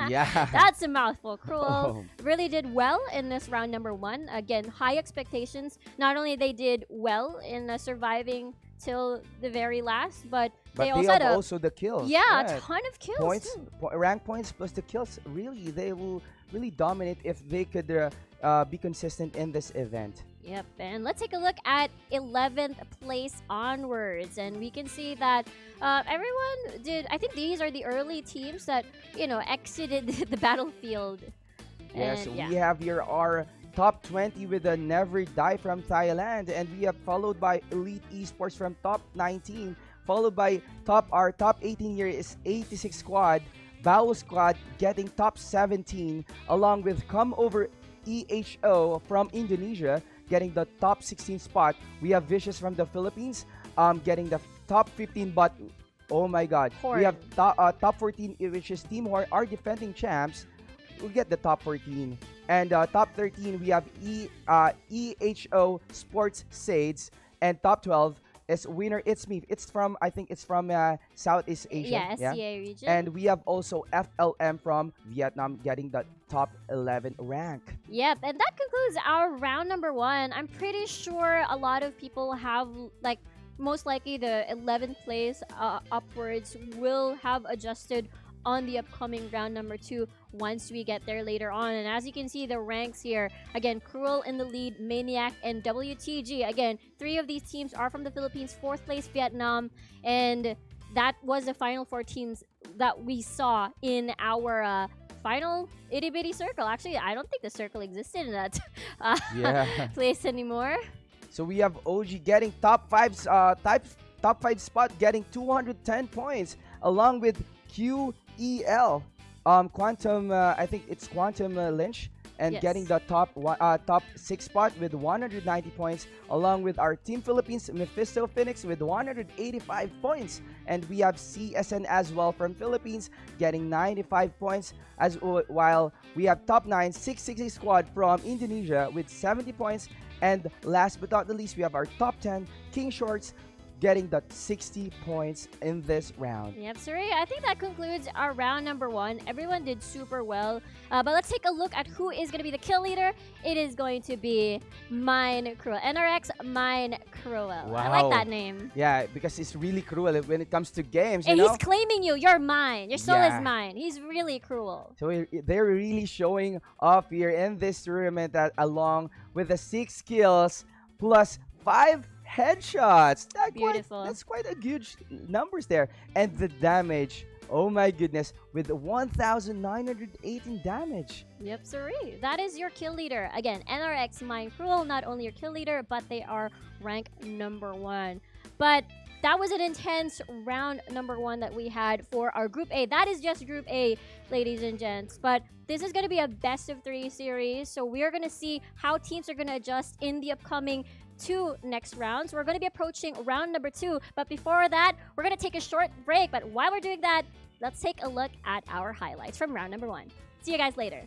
Yeah. That's a mouthful. Cruel Oh. really did well in this round number 1. Again, high expectations. Not only they did well in Oh. surviving till the very last, but But they they also had have a also the kills. yeah, right? a ton of kills Points, too. rank points plus the kills. Really, they will really dominate if they could be consistent in this event. Yep, and let's take a look at 11th place onwards, and we can see that everyone did. I think these are the early teams that exited the battlefield. Yes, And, yeah. we have here our top 20 with a Never Die from Thailand, and we have followed by Elite Esports from top 19, followed by our top 18 here is 86 Squad, Bao Squad getting top 17, along with Come Over EHO from Indonesia getting the top 16 spot. We have Vicious from the Philippines getting the top 15, but oh my god, Horn. we have top 14, which is Team Horn, our defending champs. We get the top 14. And top 13, we have EHO Sports Sades. And top 12 is winner It's Me. I think it's from Southeast Asia. Yeah, SCA region. And we have also FLM from Vietnam getting the top 11 rank. Yep, and that concludes our round number 1. I'm pretty sure a lot of people have, like, most likely the 11th place upwards will have adjusted on the upcoming round number 2 once we get there later on. And as you can see, the ranks here, again, Cruel in the lead, Maniac, and WTG. Again, 3 of these teams are from the Philippines, 4th place Vietnam, and that was the final 4 teams that we saw in our final itty bitty circle. Actually, I don't think the circle existed in that Yeah. place anymore. So we have OG getting top 5 spot, getting 210 points, along with QEL, Quantum. I think it's Quantum Lynch, and Yes. getting the top 6 spot with 190 points, along with our Team Philippines Mephisto Phoenix with 185 points, and we have CSN as well from Philippines getting 95 points, while we have top 9 660 Squad from Indonesia with 70 points, and last but not the least, we have our top 10 King Shorts getting that 60 points in this round. Yep, sorry. I think that concludes our round number 1. Everyone did super well. But let's take a look at who is going to be the kill leader. It is going to be Mine Cruel. NRX Mine Cruel. I like Wow. that name. Yeah, because it's really cruel when it comes to games, you And know? he's claiming you. You're mine. Your soul Yeah. is mine. He's really cruel. So they're really showing off here in this tournament that along with the 6 kills plus 5 headshots. Beautiful. That's quite a huge numbers there. And the damage, oh my goodness, with 1,918 damage. Yep, sorry. That is your kill leader. Again, NRX Mine Cruel, not only your kill leader, but they are rank number 1. But that was an intense round number 1 that we had for our Group A. That is just Group A, ladies and gents. But this is going to be a best of 3 series. So we are going to see how teams are going to adjust in the upcoming 2 next rounds. We're going to be approaching round number 2. But before that, we're going to take a short break. But while we're doing that, let's take a look at our highlights from round number 1. See you guys later.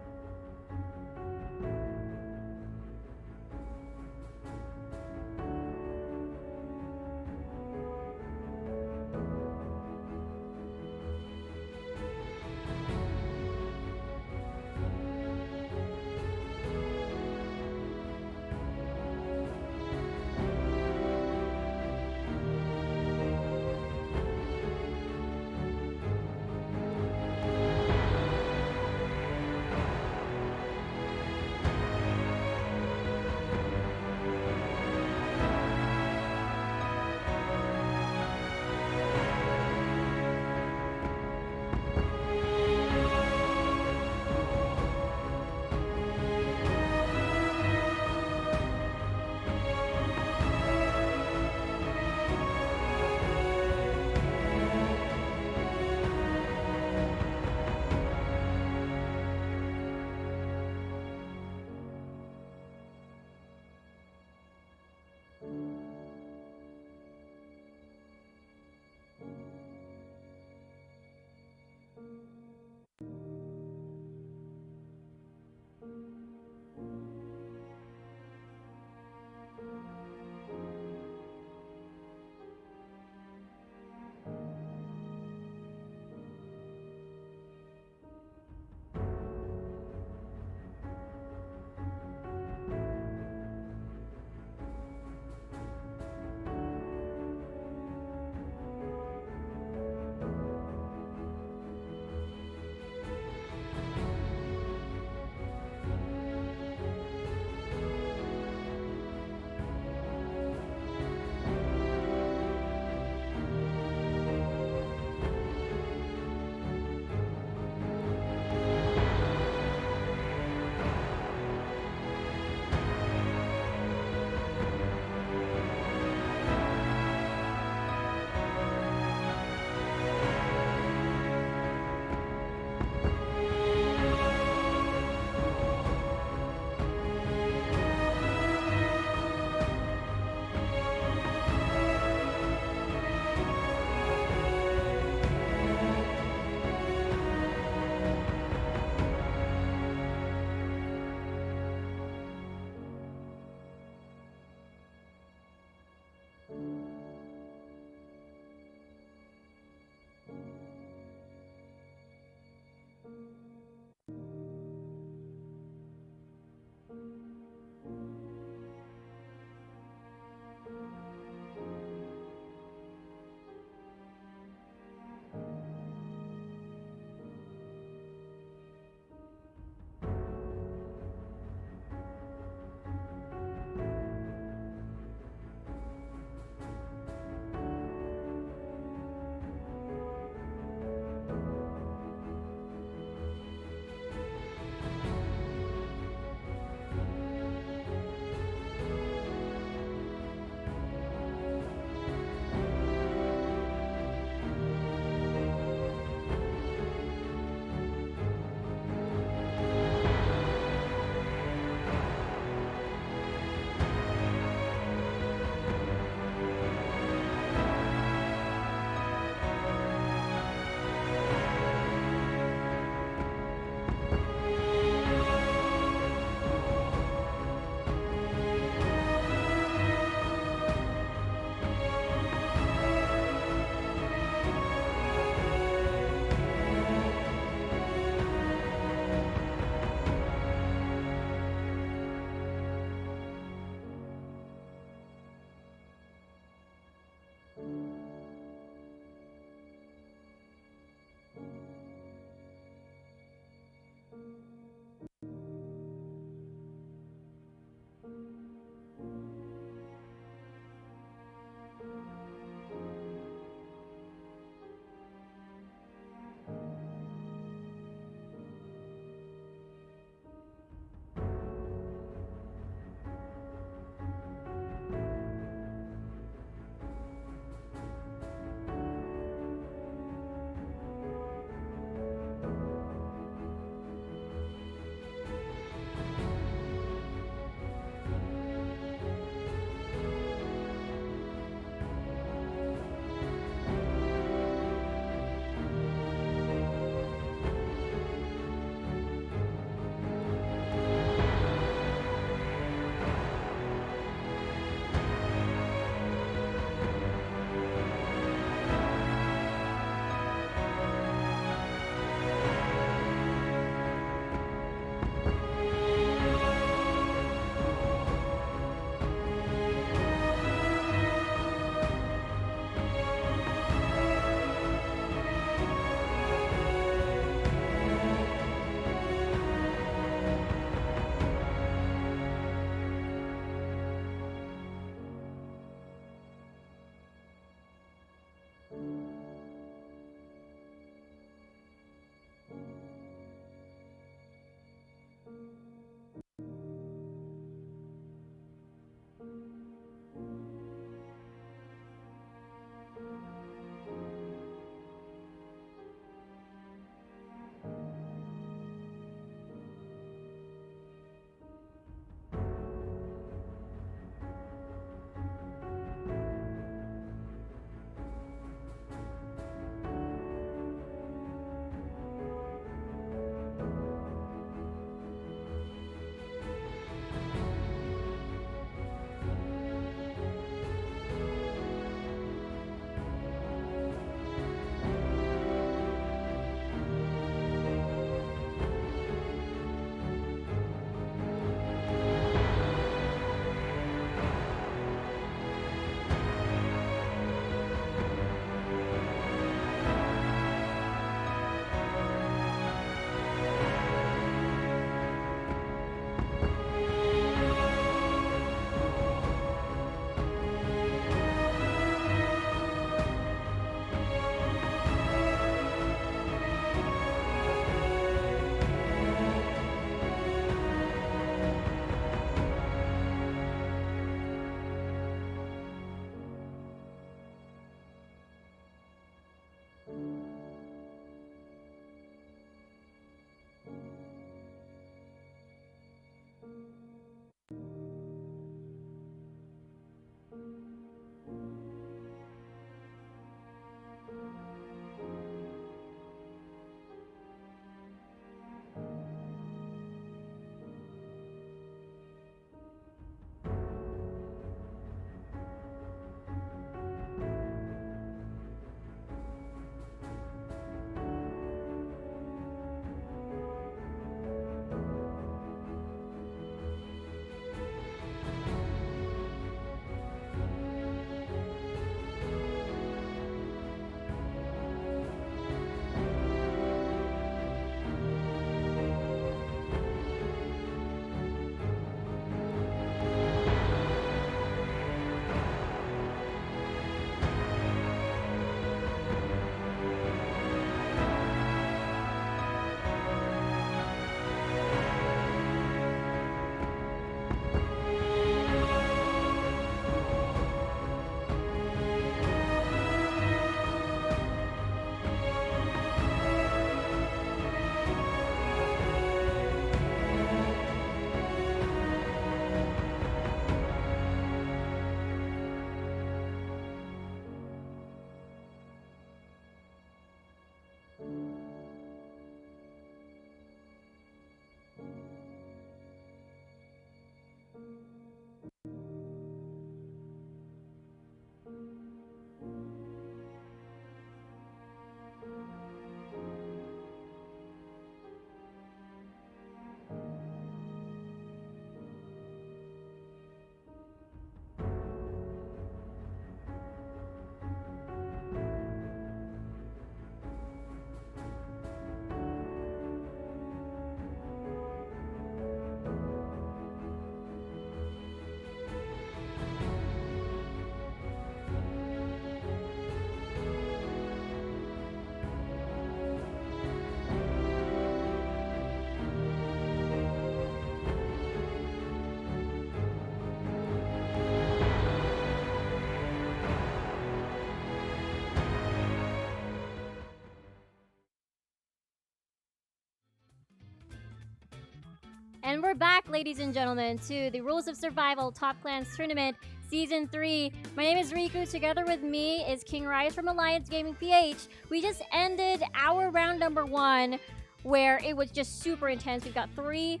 And we're back, ladies and gentlemen, to the Rules of Survival Top Clans Tournament Season 3. My name is Riku. Together with me is King Rise from Alliance Gaming PH. We just ended our round number 1 where it was just super intense. We've got 3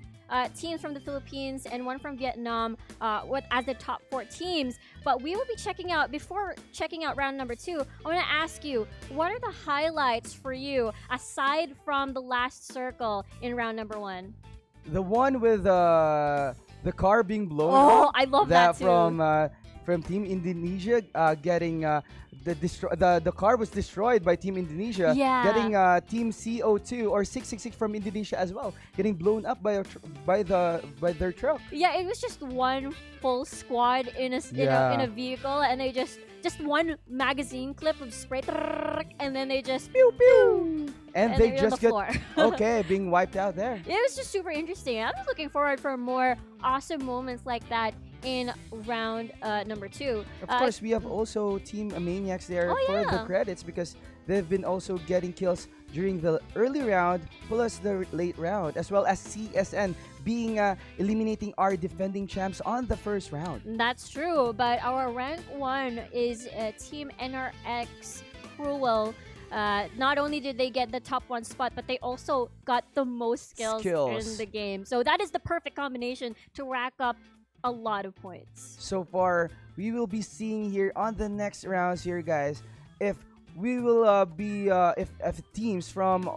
teams from the Philippines and 1 from Vietnam as the top 4 teams. But we will be checking out, before checking out round number 2, I want to ask you, what are the highlights for you aside from the last circle in round number 1? The one with the car being blown Oh, up, I love that too. from Team Indonesia, getting the car was destroyed by Team Indonesia. Yeah. Getting Team CO2 or 666 from Indonesia as well, getting blown up by their truck. Yeah, it was just one full squad in a vehicle, and they just one magazine clip of spray, and then they just pew pew, And they they're on just the get floor. okay, being wiped out there. It was just super interesting. I'm looking forward for more awesome moments like that in round number 2. Of course, we have also Team Maniacs there Oh, for the yeah. credits because they've been also getting kills during the early round plus the late round, as well as CSN being eliminating our defending champs on the first round. That's true, but our rank 1 is Team NRX Cruel. Not only did they get the top 1 spot, but they also got the most skills in the game. So that is the perfect combination to rack up a lot of points. So far, we will be seeing here on the next rounds here, guys, if we will if teams from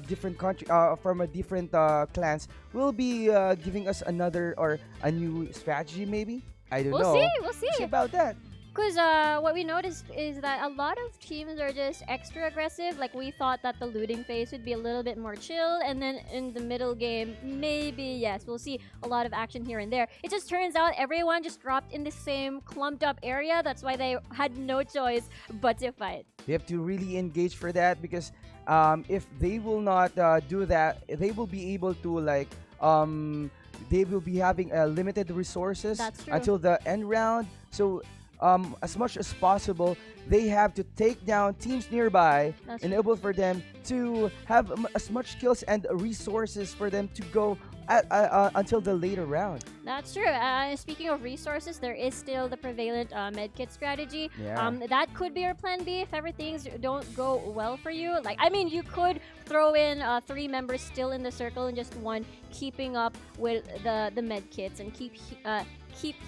different country from a different clans will be giving us another or a new strategy, maybe. I don't know. We'll see. See about that. Because what we noticed is that a lot of teams are just extra aggressive. Like, we thought that the looting phase would be a little bit more chill, and then in the middle game, maybe, yes, we'll see a lot of action here and there. It just turns out everyone just dropped in the same clumped up area. That's why they had no choice but to fight. They have to really engage for that because if they will not do that, they will be able to they will be having limited resources That's true. until the end round. So as much as possible, they have to take down teams nearby, That's enable for them to have as much kills and resources for them to go until the later round. That's true. Speaking of resources, there is still the prevalent medkit strategy. Yeah. That could be your plan B if everything's don't go well for you. Like, I mean, you could throw in 3 members still in the circle and just 1 keeping up with the medkits and keep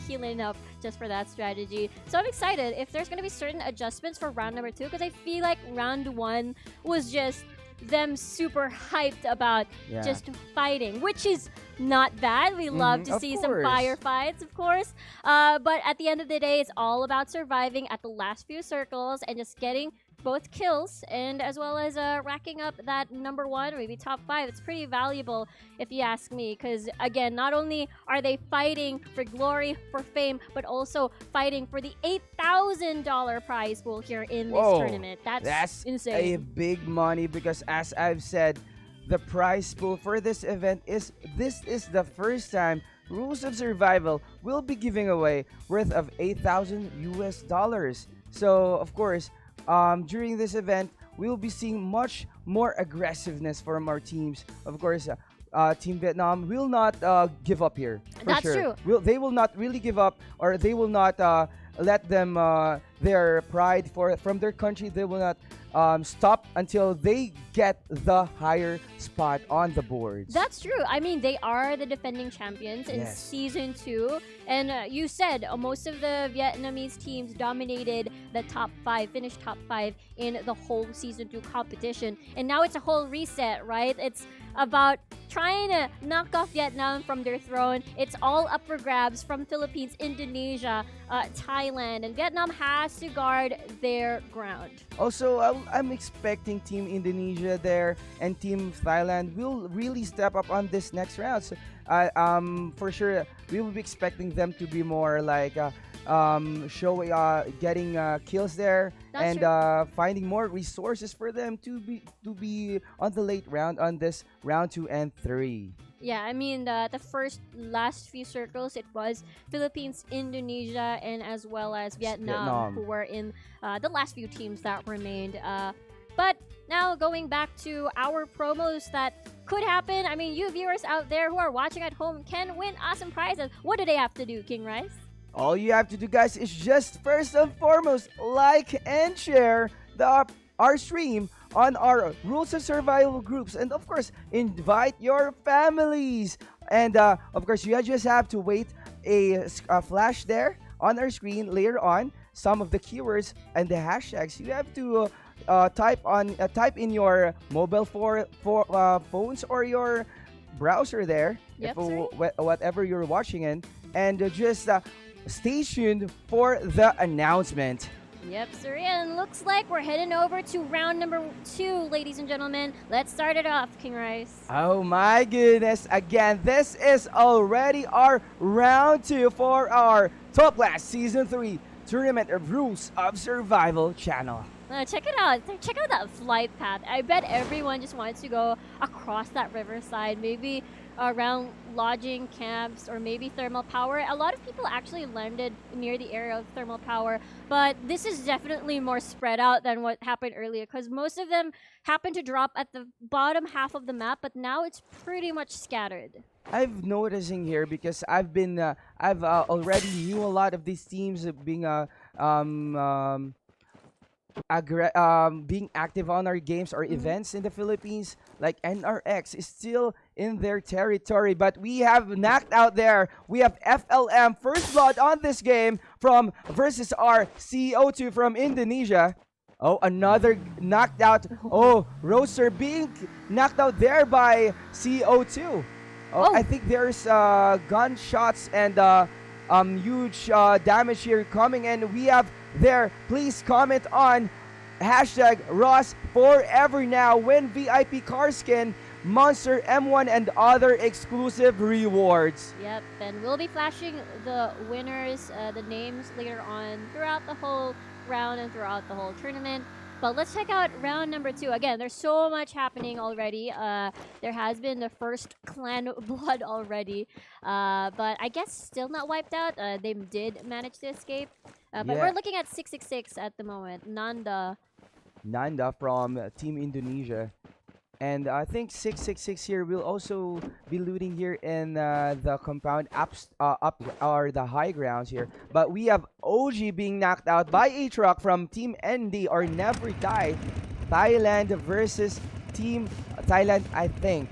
healing up just for that strategy. So I'm excited if there's going to be certain adjustments for round number 2, because I feel like round 1 was just them super hyped about just fighting, which is not bad. We love to see some firefights, of course. But at the end of the day, it's all about surviving at the last few circles and just getting both kills, and as well as racking up that number 1 or maybe top 5. It's pretty valuable if you ask me, because again, not only are they fighting for glory, for fame, but also fighting for the $8,000 prize pool here in this tournament. That's insane. A big money because, as I've said, the prize pool for this event is the first time Rules of Survival will be giving away worth of $8,000 US. So of course, during this event, we will be seeing much more aggressiveness from our teams. Of course, Team Vietnam will not give up here. That's true. They will not really give up, or they will not let them their pride from their country. They will not stop until they get the higher spot on the boards. That's true. I mean, they are the defending champions in Season 2. And you said most of the Vietnamese teams dominated the top 5, finished top 5 in the whole Season 2 competition. And now it's a whole reset, right? It's about trying to knock off Vietnam from their throne. It's all up for grabs from Philippines, Indonesia, Thailand, and Vietnam has to guard their ground. Also, I'm expecting Team Indonesia there and Team Thailand will really step up on this next round. So, for sure, we will be expecting them to be more like getting kills there. That's and finding more resources for them to be on the late round on this round 2 and 3. Yeah, I mean, the last few circles, it was Philippines, Indonesia, and as well as Vietnam. Who were in the last few teams that remained. But now going back to our promos that could happen. I mean, you viewers out there who are watching at home can win awesome prizes. What do they have to do, King Rice? All you have to do, guys, is just first and foremost like and share our stream on our Rules of Survival groups, and of course, invite your families. And of course, you just have to wait a flash there on our screen later on. Some of the keywords and the hashtags you have to type in your mobile phones or your browser there, Yep, whatever you're watching in, and just stay tuned for the announcement. Yep, sir. And looks like we're heading over to round number 2, ladies and gentlemen. Let's start it off, King Rice. Oh my goodness, again, this is already our round 2 for our Top Class Season 3 Tournament of Rules of Survival channel. Check it out. Check out that flight path. I bet everyone just wants to go across that riverside, maybe around lodging camps or maybe thermal power. A lot of people actually landed near the area of thermal power, but this is definitely more spread out than what happened earlier because most of them happened to drop at the bottom half of the map, but now it's pretty much scattered. I've noticing here because I've already knew a lot of these teams being being active on our games or events in the Philippines. Like NRX is still in their territory, but we have knocked out there. We have FLM first blood on this game from versus our CO2 from Indonesia. Oh, another knocked out. Oh, Roaster being knocked out there by CO2. Oh, I think there's gunshots and huge damage here coming, and we have there. Please comment on hashtag Ross forever now. Win VIP car skin, Monster M1, and other exclusive rewards. Yep, and we'll be flashing the winners, the names later on throughout the whole round and throughout the whole tournament. But let's check out round number 2. Again, there's so much happening already. There has been the first clan blood already. But I guess still not wiped out. They did manage to escape. But we're looking at 666 at the moment. Nanda from Team Indonesia. And I think 666 here will also be looting here in the compound up or the high grounds here. But we have OG being knocked out by a truck from Team ND or Never Die. Thailand versus Team Thailand, I think.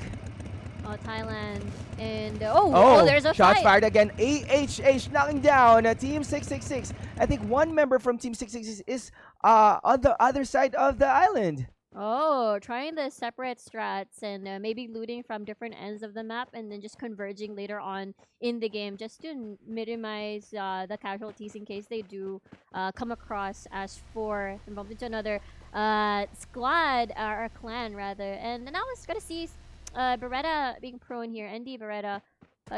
Oh, Thailand. And there's a shots fight. fired again. AHH knocking down Team 666. I think one member from Team 666 is on the other side of the island. Oh, trying the separate strats and maybe looting from different ends of the map and then just converging later on in the game just to minimize the casualties in case they do come across as 4 and bump into another squad or clan rather. And now we're going to see Beretta being prone here. ND Beretta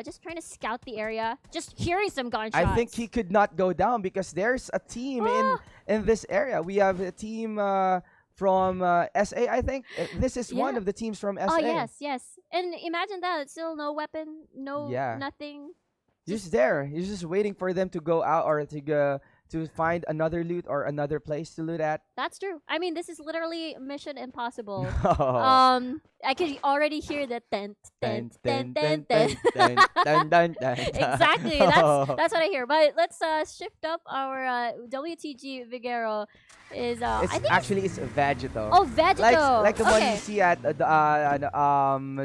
just trying to scout the area. Just hearing some gunshots. I think he could not go down because there's a team in this area. We have a team from SA, I think. This is one of the teams from SA. Oh, yes. And imagine that. Still no weapon, nothing. Just there. He's just waiting for them to go out or to find another loot or another place to loot at. That's true. I mean, this is literally Mission Impossible. Oh. I can already hear the tent. Exactly. That's what I hear. But let's shift up our WTG Viguero. Is It's Vegeto. Oh, Vegeto. Like the one you see at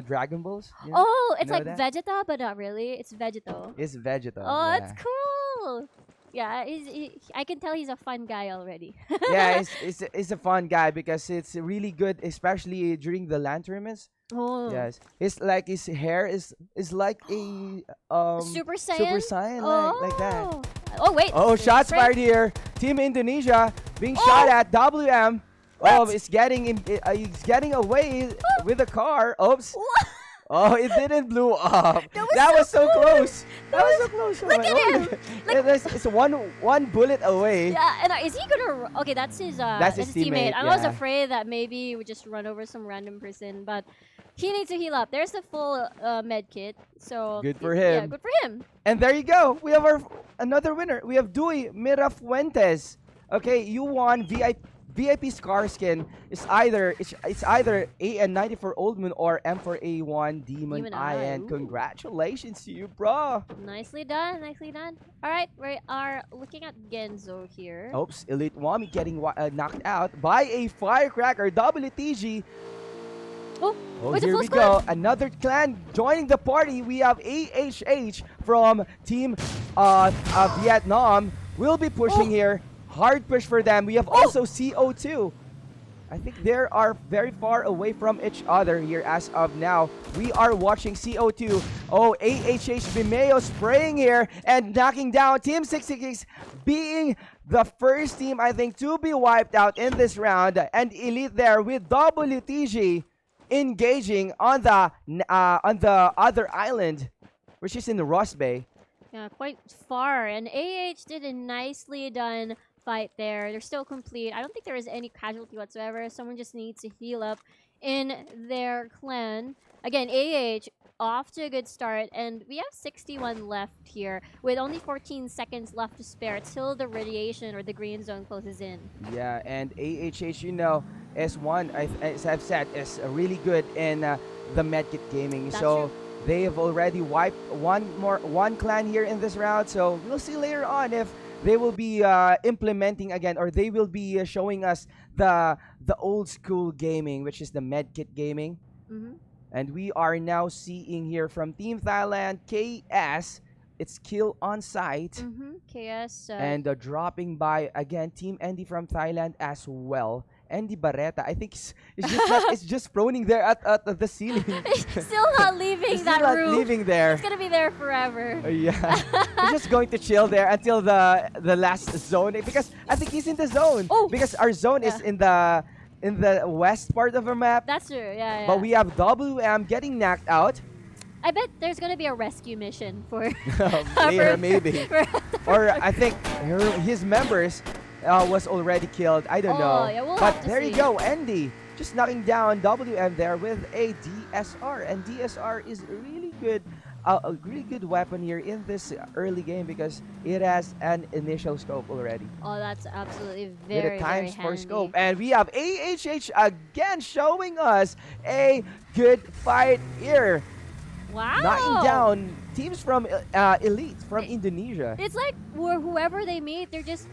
Dragon Balls. You know? Oh, it's like that? Vegeta, but not really. It's Vegeto. It's Vegeto. Oh, that's cool. Yeah, I can tell he's a fun guy already. Yeah, it's a fun guy because it's really good, especially during the LAN tournaments. Oh. Yes, it's like his hair is like a Super Saiyan. Super Saiyan like that. Oh wait. Oh, shots fired here. Team Indonesia being shot at. WM. Oh, it's he's getting away with the car. Oops. What? Oh, it didn't blow up. That was so close. That was so close. Look at him. It's one bullet away. Yeah, and is he gonna? Okay, that's his teammate. I was afraid that maybe he would just run over some random person, but he needs to heal up. There's the full med kit, so good for him. Yeah, good for him. And there you go. We have another winner. We have Dewey Mirafuentes. Okay, you won VIP Scar skin is either AN90 for Old Moon or M for A1 Demon Demon Eye. Eye, And ooh. congratulations to you, bro. Nicely done, nicely done. All right, we are looking at Genzo here. Oops, Elite Wami getting knocked out by a Firecracker. WTG. Oh, Oh, it's a here full we squad. go. Another clan joining the party. We have AHH from Team Vietnam. We'll be pushing here. Hard push for them. We have also CO2. I think they are very far away from each other here as of now. We are watching CO2. Oh, AHH Bimeo spraying here and knocking down Team 666, being the first team, I think, to be wiped out in this round. And Elite there with WTG engaging on the other island, which is in the Ross Bay. Yeah, quite far. And AH did a nicely done fight there. They're still complete. I don't think there is any casualty whatsoever. Someone just needs to heal up in their clan. Again, AH off to a good start, and we have 61 left here with only 14 seconds left to spare till the radiation or the green zone closes in. Yeah, and AHH, you know, is one, as I've said, is really good in the medkit gaming. That's so true. they have already wiped one clan here in this round. So we'll see later on if they will be implementing again, or they will be showing us the old school gaming, which is the medkit gaming. Mm-hmm. And we are now seeing here from Team Thailand, KS. It's kill on site. Mm-hmm. KS. And dropping by again Team Andy from Thailand as well. Andy Barreta, I think it's just proning there at the ceiling. Still not leaving Still that not room. leaving there. It's gonna be there forever. Yeah, he's just going to chill there until the last zone, because I think he's in the zone. Oh! Because our zone is in the west part of our map. That's true. Yeah. But we have WM getting knocked out. I bet there's gonna be a rescue mission for Later, maybe. for- Or I think his members was already killed. I don't know. Yeah, we'll But have to there you see. go, Andy. Just knocking down WM there with a DSR. And DSR is really good. A really good weapon here in this early game because it has an initial scope already. Oh, that's absolutely With very, a very times handy. 4 scope. And we have AHH again showing us a good fight here. Wow. Knocking down teams from Elite from Indonesia. It's like whoever they meet, they're just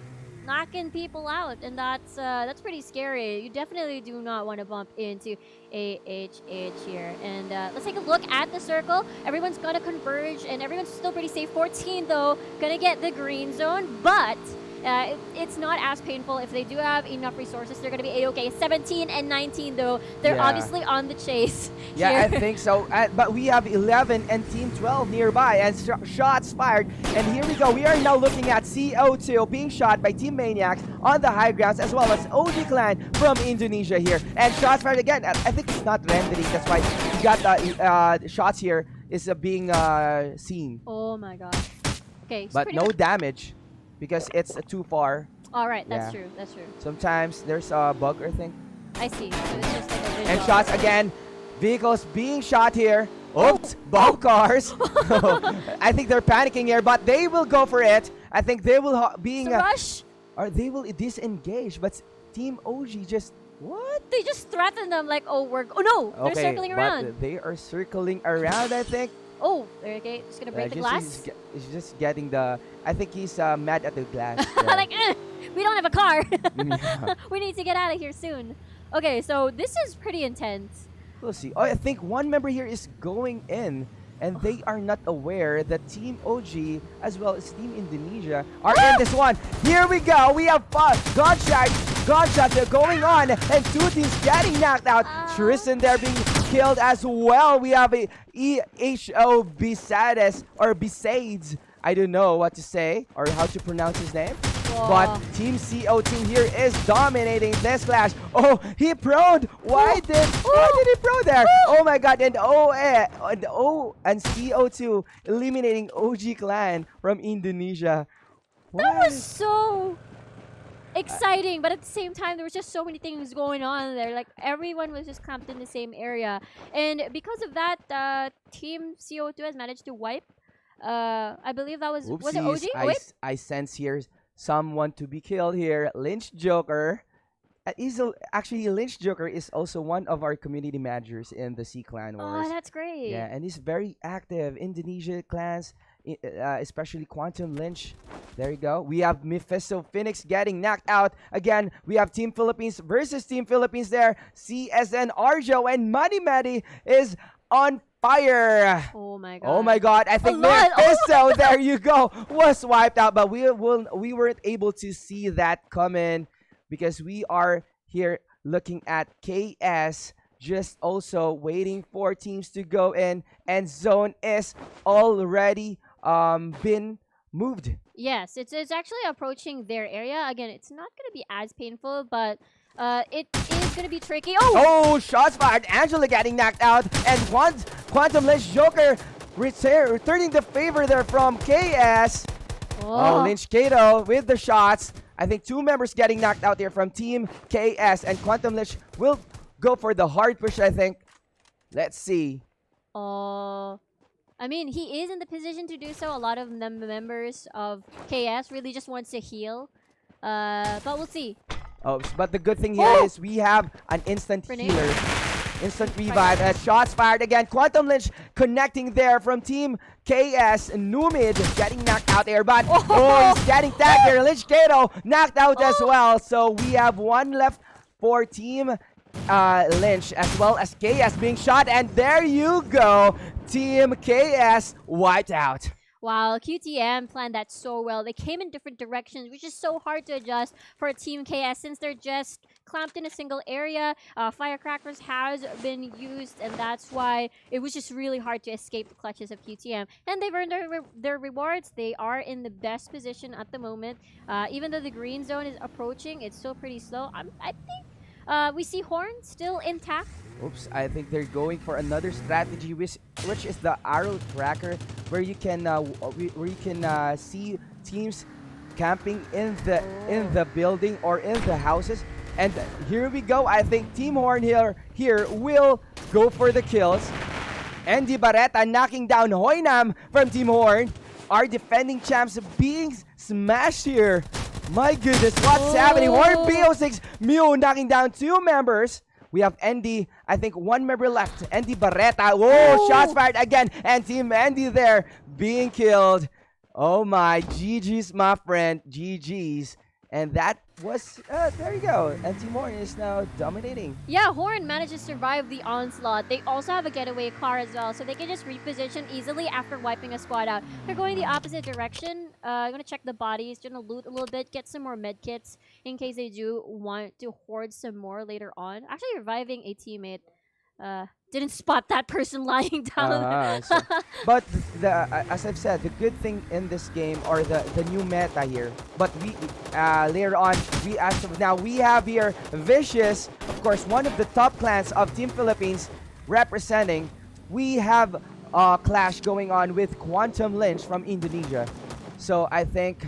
knocking people out, and that's pretty scary. You definitely do not want to bump into AHH here. And let's take a look at the circle. Everyone's gonna converge, and everyone's still pretty safe. 14 though, gonna get the green zone, but it's not as painful if they do have enough resources. They're gonna be a-okay. 17 and 19 though, they're Yeah. obviously on the chase. Yeah, here. I think so. But we have 11 and Team 12 nearby, and shots fired. And here we go. We are now looking at CO2 being shot by Team Maniacs on the high grounds, as well as OG Clan from Indonesia here. And shots fired again. I think it's not rendering. That's why you got the shots here is being seen. Oh my god. Okay, so But pretty no much- damage because it's too far. All right, that's Yeah. true. That's true. Sometimes there's a bug, I think. I see. So it's just like a And visual. shots again. Vehicles being shot here. Oops, bomb cars. I think they're panicking here, but they will go for it. I think they will being It's a rush. or they will disengage. But Team OG just what? They just threaten them like, oh, oh no, they're Okay, circling but around. they are circling around. I think. Oh, they're okay. Just gonna break the glass. He's just getting the. I think he's mad at the glass. there. Like, we don't have a car. Yeah. We need to get out of here soon. Okay, so this is pretty intense. We'll see. Oh, I think one member here is going in, and they are not aware that Team OG as well as Team Indonesia are in this one. Here we go. We have gunshots are going on, and two teams getting knocked out. Tristan there being killed as well. We have a EHO Bisades or Bisades. I don't know what to say or how to pronounce his name. But Whoa. Team CO team here is dominating this clash. Oh, he proned. Why did he pro there? Oh my god. And and CO2 eliminating OG Clan from Indonesia. That was so exciting, but at the same time, there was just so many things going on there. Like, everyone was just camped in the same area. And because of that, Team CO2 has managed to wipe. I believe that was it OG? I sense here someone to be killed here. Lynch Joker. Actually, Lynch Joker is also one of our community managers in the C Clan Oh, Wars. that's great. Yeah, and he's very active. Indonesia clans, especially Quantum Lynch. There you go. We have Mephisto Phoenix getting knocked out. Again, we have Team Philippines versus Team Philippines there. CSN Arjo and Money Matty is on fire. Oh my god. Oh my god, I think lot. Mephisto, there you go, was wiped out, but we weren't able to see that coming because we are here looking at KS just also waiting for teams to go in, and zone is already been moved. Yes, it's actually approaching their area. Again, it's not going to be as painful, but it is going to be tricky. Oh, shots fired. Angela getting knocked out, and Quantum Lynch Joker returning the favor there from KS. Oh, Lynch Kato with the shots. I think 2 members getting knocked out there from Team KS, and Quantum Lynch will go for the hard push, I think. Let's see. I mean, he is in the position to do so. A lot of the members of KS really just wants to heal. But we'll see. Oh, but the good thing here is we have an instant healer. Instant revive. Shots fired again. Quantum Lynch connecting there from Team KS. Numid getting knocked out there, but he's getting tagged there. Lynch Kato knocked out as well. So we have 1 left for Team Lynch as well as KS being shot, and there you go. Team KS wiped out. Wow, QTM planned that so well. They came in different directions, which is so hard to adjust for Team KS since they're just clamped in a single area. Firecrackers has been used, and that's why it was just really hard to escape the clutches of QTM. And they've earned their rewards. They are in the best position at the moment. Even though the green zone is approaching, it's still pretty slow. I think we see Horn still intact. Oops, I think they're going for another strategy, which is the arrow tracker, where you can see teams camping in the building or in the houses. And here we go. I think Team Horn here will go for the kills. Andy Barreta knocking down Hoynam from Team Horn. Our defending champs being smashed here. My goodness, what's happening? Horn BO6 Mew knocking down 2 members. We have Andy, I think 1 member left. Andy Barreta. Whoa, shots fired again. And Team Andy there being killed. Oh my, GG's, my friend. GG's. And that was, there you go. And Team Horn is now dominating. Yeah, Horn managed to survive the onslaught. They also have a getaway car as well, so they can just reposition easily after wiping a squad out. They're going the opposite direction. I'm going to check the bodies, going to loot a little bit, get some more med kits in case they do want to hoard some more later on. Actually reviving a teammate. Didn't spot that person lying down. But as I've said, the good thing in this game or the new meta here. But we later on, as of now, we have here Vicious, of course, one of the top clans of Team Philippines representing. We have a clash going on with Quantum Lynch from Indonesia. So I think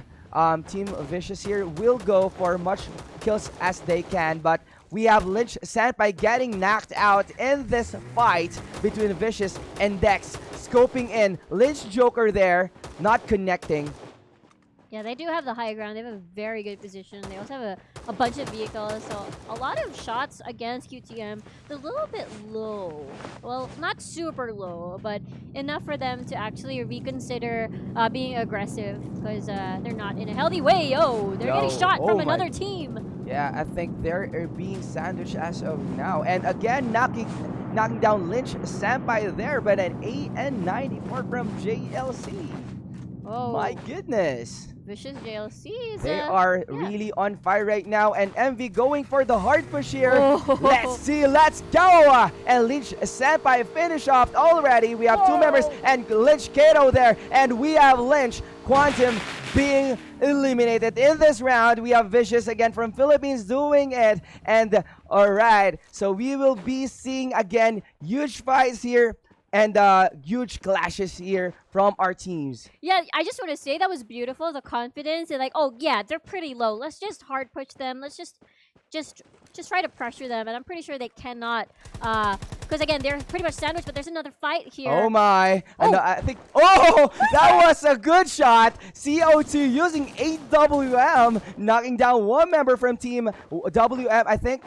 Team Vicious here will go for much kills as they can, but we have Lynch Senpai getting knocked out in this fight between Vicious and Dex. Scoping in. Lynch Joker there, not connecting. Yeah, they do have the high ground. They have a very good position. They also have a bunch of vehicles. So a lot of shots against QTM. They're a little bit low. Well, not super low, but enough for them to actually reconsider being aggressive because they're not in a healthy way. They're getting shot from another team. Yeah, I think they're being sandwiched as of now. And again, knocking down Lynch Senpai there, but an AN94 from JLC. Oh my goodness. Vicious JLCs. They are really on fire right now. And MV going for the hard push here. Let's see, let's go. And Lynch Senpai finish off already. We have 2 members and Lynch Kato there. And we have Lynch Quantum being eliminated in this round. We have Vicious again from Philippines doing it. And alright, so we will be seeing again huge fights here and huge clashes here from our teams. Yeah, I just want to say that was beautiful. The confidence. They're like, oh yeah, they're pretty low. Let's just hard push them. Let's just just try to pressure them, and I'm pretty sure they cannot. Because again, they're pretty much sandwiched, but there's another fight here. Oh my! Oh. And I think that was a good shot. CO2 using AWM, knocking down one member from Team WM. I think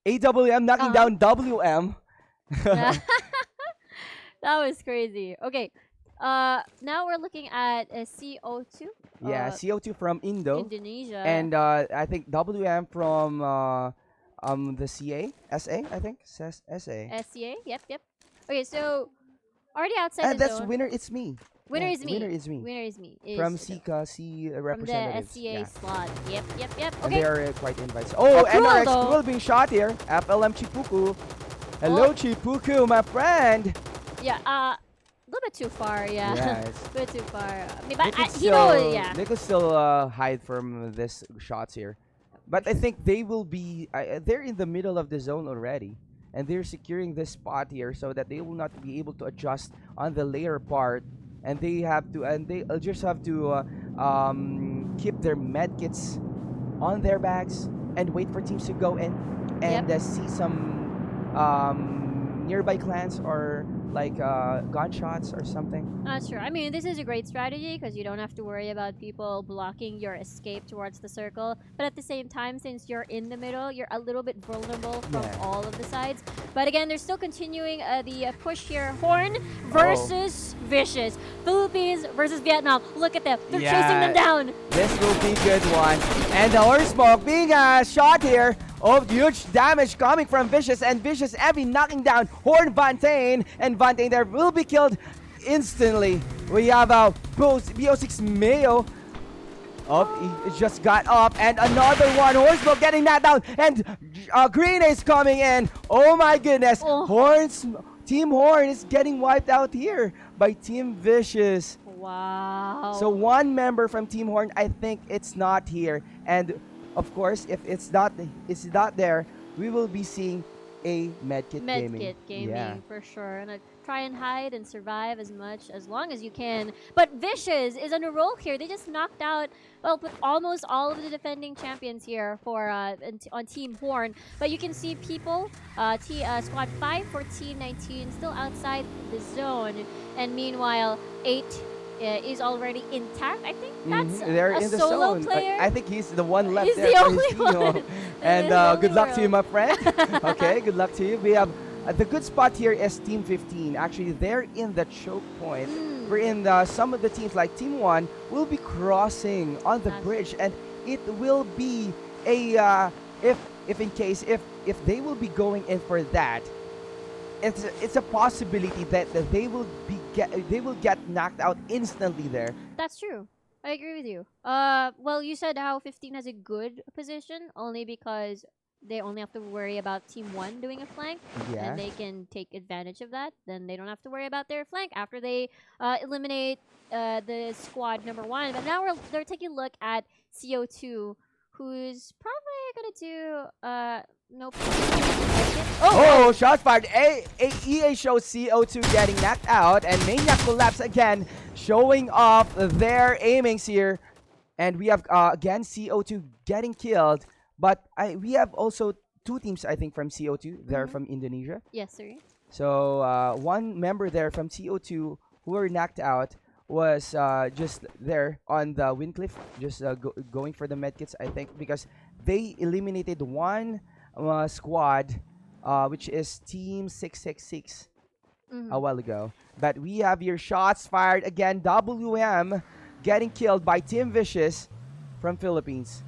AWM knocking down WM. That was crazy. Okay, now we're looking at CO2. Yeah, CO2 from Indonesia. and I think WM from the SA, I think SA. SCA. Yep. Okay, so already outside And the that's zone. winner. It's me. Winner Yeah, is me. Winner is me. Winner is me. From Is Sika, C from the representatives. SCA Yeah. slot. Yep. And Okay. they are quite invites. Oh, Cruel NRX though. will being shot here. FLM Chipuku. Hello, Oh. Chipuku, my friend. Yeah. A little bit too far. Yeah. Yeah, it's- a bit too far. I mean, They but could he knows. Yeah. They could still hide from this shots here, but I think they will be. They're in the middle of the zone already, and they're securing this spot here so that they will not be able to adjust on the layer part, and they have to. And they just have to keep their medkits on their bags and wait for teams to go in and see some nearby clans or like gunshots or something. Sure. I mean, this is a great strategy because you don't have to worry about people blocking your escape towards the circle. But at the same time, since you're in the middle, you're a little bit vulnerable from Yeah. all of the sides. But again, they're still continuing the push here. Horn versus Vicious. Philippines versus Vietnam. Look at them. They're chasing them down. This will be a good one. And the horse smoke being shot here. Oh, huge damage coming from Vicious, and Vicious Evie knocking down Horn Vantain, and Vantain there will be killed instantly. We have BO6 Mayo. Oh, he just got up, and another one. Horn smoke getting that down, and Green is coming in. Oh my goodness. Oh. Team Horn is getting wiped out here by Team Vicious. Wow. So one member from Team Horn, I think it's not here, and of course, if it's not there, we will be seeing a medkit gaming. Yeah. For sure. And try and hide and survive as long as you can. But Vicious is on a roll here. They just knocked out almost all of the defending champions here for on Team Horn. But you can see people, squad 5, 14, 19 still outside the zone, and meanwhile 8 is already intact. I think that's They're a in the solo zone. player. I think he's the one left He's there. the only Cristino. one. And He is the good only luck to you, one. my friend. Okay, good luck to you. We have the good spot here is Team 15. Actually, they're in the choke point. We're in some of the teams like Team 1 will be crossing on the bridge, and it will be a if in case if they will be going in for that. It's a possibility that they will get knocked out instantly there. That's true. I agree with you. Well, you said how 15 has a good position only because they only have to worry about Team 1 doing a flank, Yeah. and they can take advantage of that. Then they don't have to worry about their flank after they eliminate the squad number 1. But now they're taking a look at CO2, who's probably gonna do nope. Oh, shots fired. EA shows CO2 getting knocked out, and Maniac collapse again, showing off their aimings here. And we have again CO2 getting killed, but we have also 2 teams, I think, from CO2. They're from Indonesia. Yes, sir. So one member there from CO2 who were knocked out was just there on the wind cliff, just going for the medkits, I think, because they eliminated one squad, which is Team 666 a while ago. But we have your shots fired again. WM getting killed by Team Vicious from Philippines.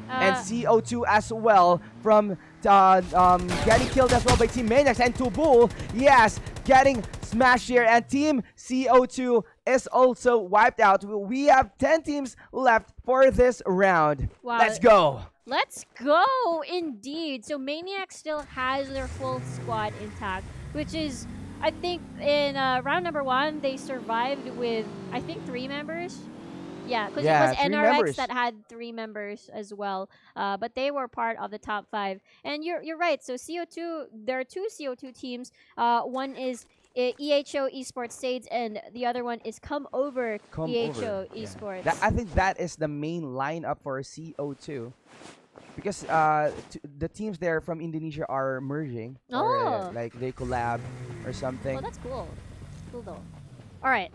And CO2 as well from getting killed as well by Team Maniacs, and Tubul, yes, getting smashed here, and Team CO2 is also wiped out. We have 10 teams left for this round. Wow. Let's go. Let's go, indeed. So Maniac still has their full squad intact, which is, I think, in round number 1, they survived with, I think, 3 members. Yeah, because it was 3 NRX members. that had 3 members as well. But they were part of the top 5. And you're right. So CO2, there are 2 CO2 teams. One is EHO Esports Stage, and the other one is Come Over EHO Esports. I think that is the main lineup for CO2. because the teams there from Indonesia are merging, or Oh. like they collab or something. Oh, that's cool. Cool though. All right.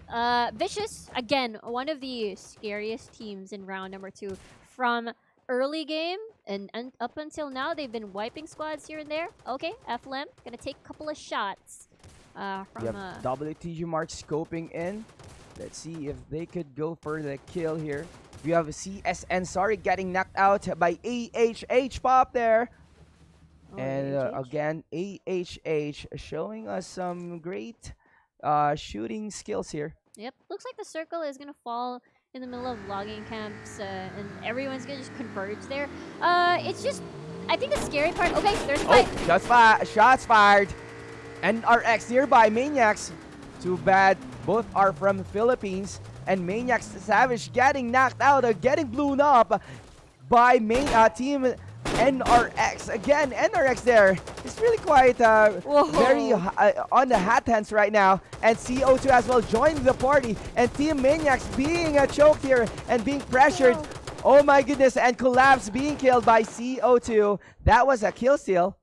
Vicious again, one of the scariest teams in round number 2 from early game and up until now. They've been wiping squads here and there. Okay, FLM gonna take a couple of shots. We From have WTG Mark scoping in. Let's see if they could go for the kill here. We have CSN, sorry, getting knocked out by AHH Pop there. And again, AHH showing us some great shooting skills here. Yep. Looks like the circle is gonna fall in the middle of logging camps, and everyone's gonna just converge there. It's just, I think the scary part. Okay, there's a fight. Shots fired. NRX nearby, Maniacs. Too bad, both are from Philippines. And Maniacs Savage getting knocked out, getting blown up by Team NRX. Again, NRX there. It's really quite very on the hot hands right now. And CO2 as well joining the party. And Team Maniacs being choked here and being pressured. Oh my goodness, and Collapse being killed by CO2. That was a kill steal.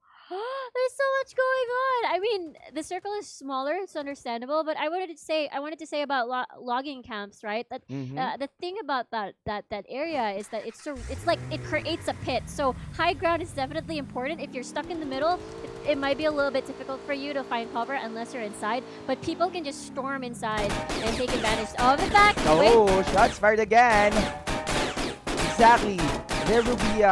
There's so much going on. I mean, the circle is smaller; it's understandable. But I wanted to say about logging camps, right? That the thing about that area is that it's like it creates a pit. So high ground is definitely important. If you're stuck in the middle, it might be a little bit difficult for you to find cover unless you're inside. But people can just storm inside and take advantage of the fact. Oh, shots fired again. Exactly. There will be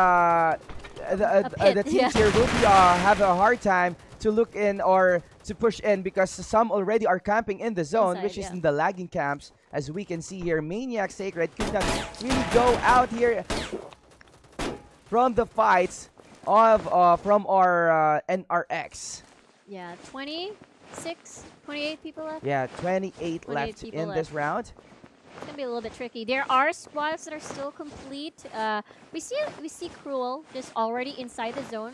the teams here will be have a hard time to look in or to push in because some already are camping in the zone, which is in the lagging camps. As we can see here, Maniac Sacred could not really go out here from the fights of from our NRX. Yeah, 28 people left. Yeah, 28 left in this round. It's gonna be a little bit tricky. There are squads that are still complete. We see Cruel just already inside the zone.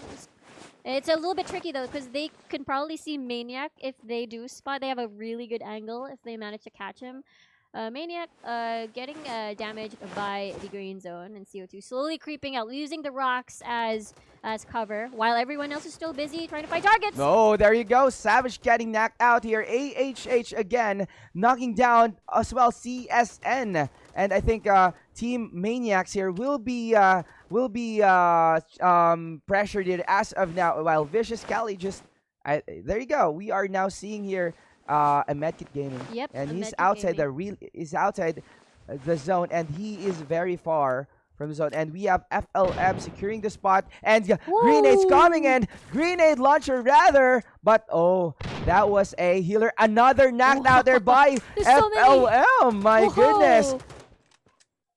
It's a little bit tricky though because they can probably see Maniac if they do spot. They have a really good angle if they manage to catch him. Maniac getting damaged by the green zone, and CO2 slowly creeping out, using the rocks as cover, while everyone else is still busy trying to find targets. Oh, there you go. Savage getting knocked out here. AHH again knocking down as well CSN, and I think Team Maniacs here will be pressured here as of now. While Vicious Cali just there you go. We are now seeing here a Medkit Gaming. Yep, and he's outside the zone, and he is very far from the zone. And we have FLM securing the spot, and grenades coming in, grenade launcher rather. But oh, that was a healer. Another knocked out there by FLM. My goodness.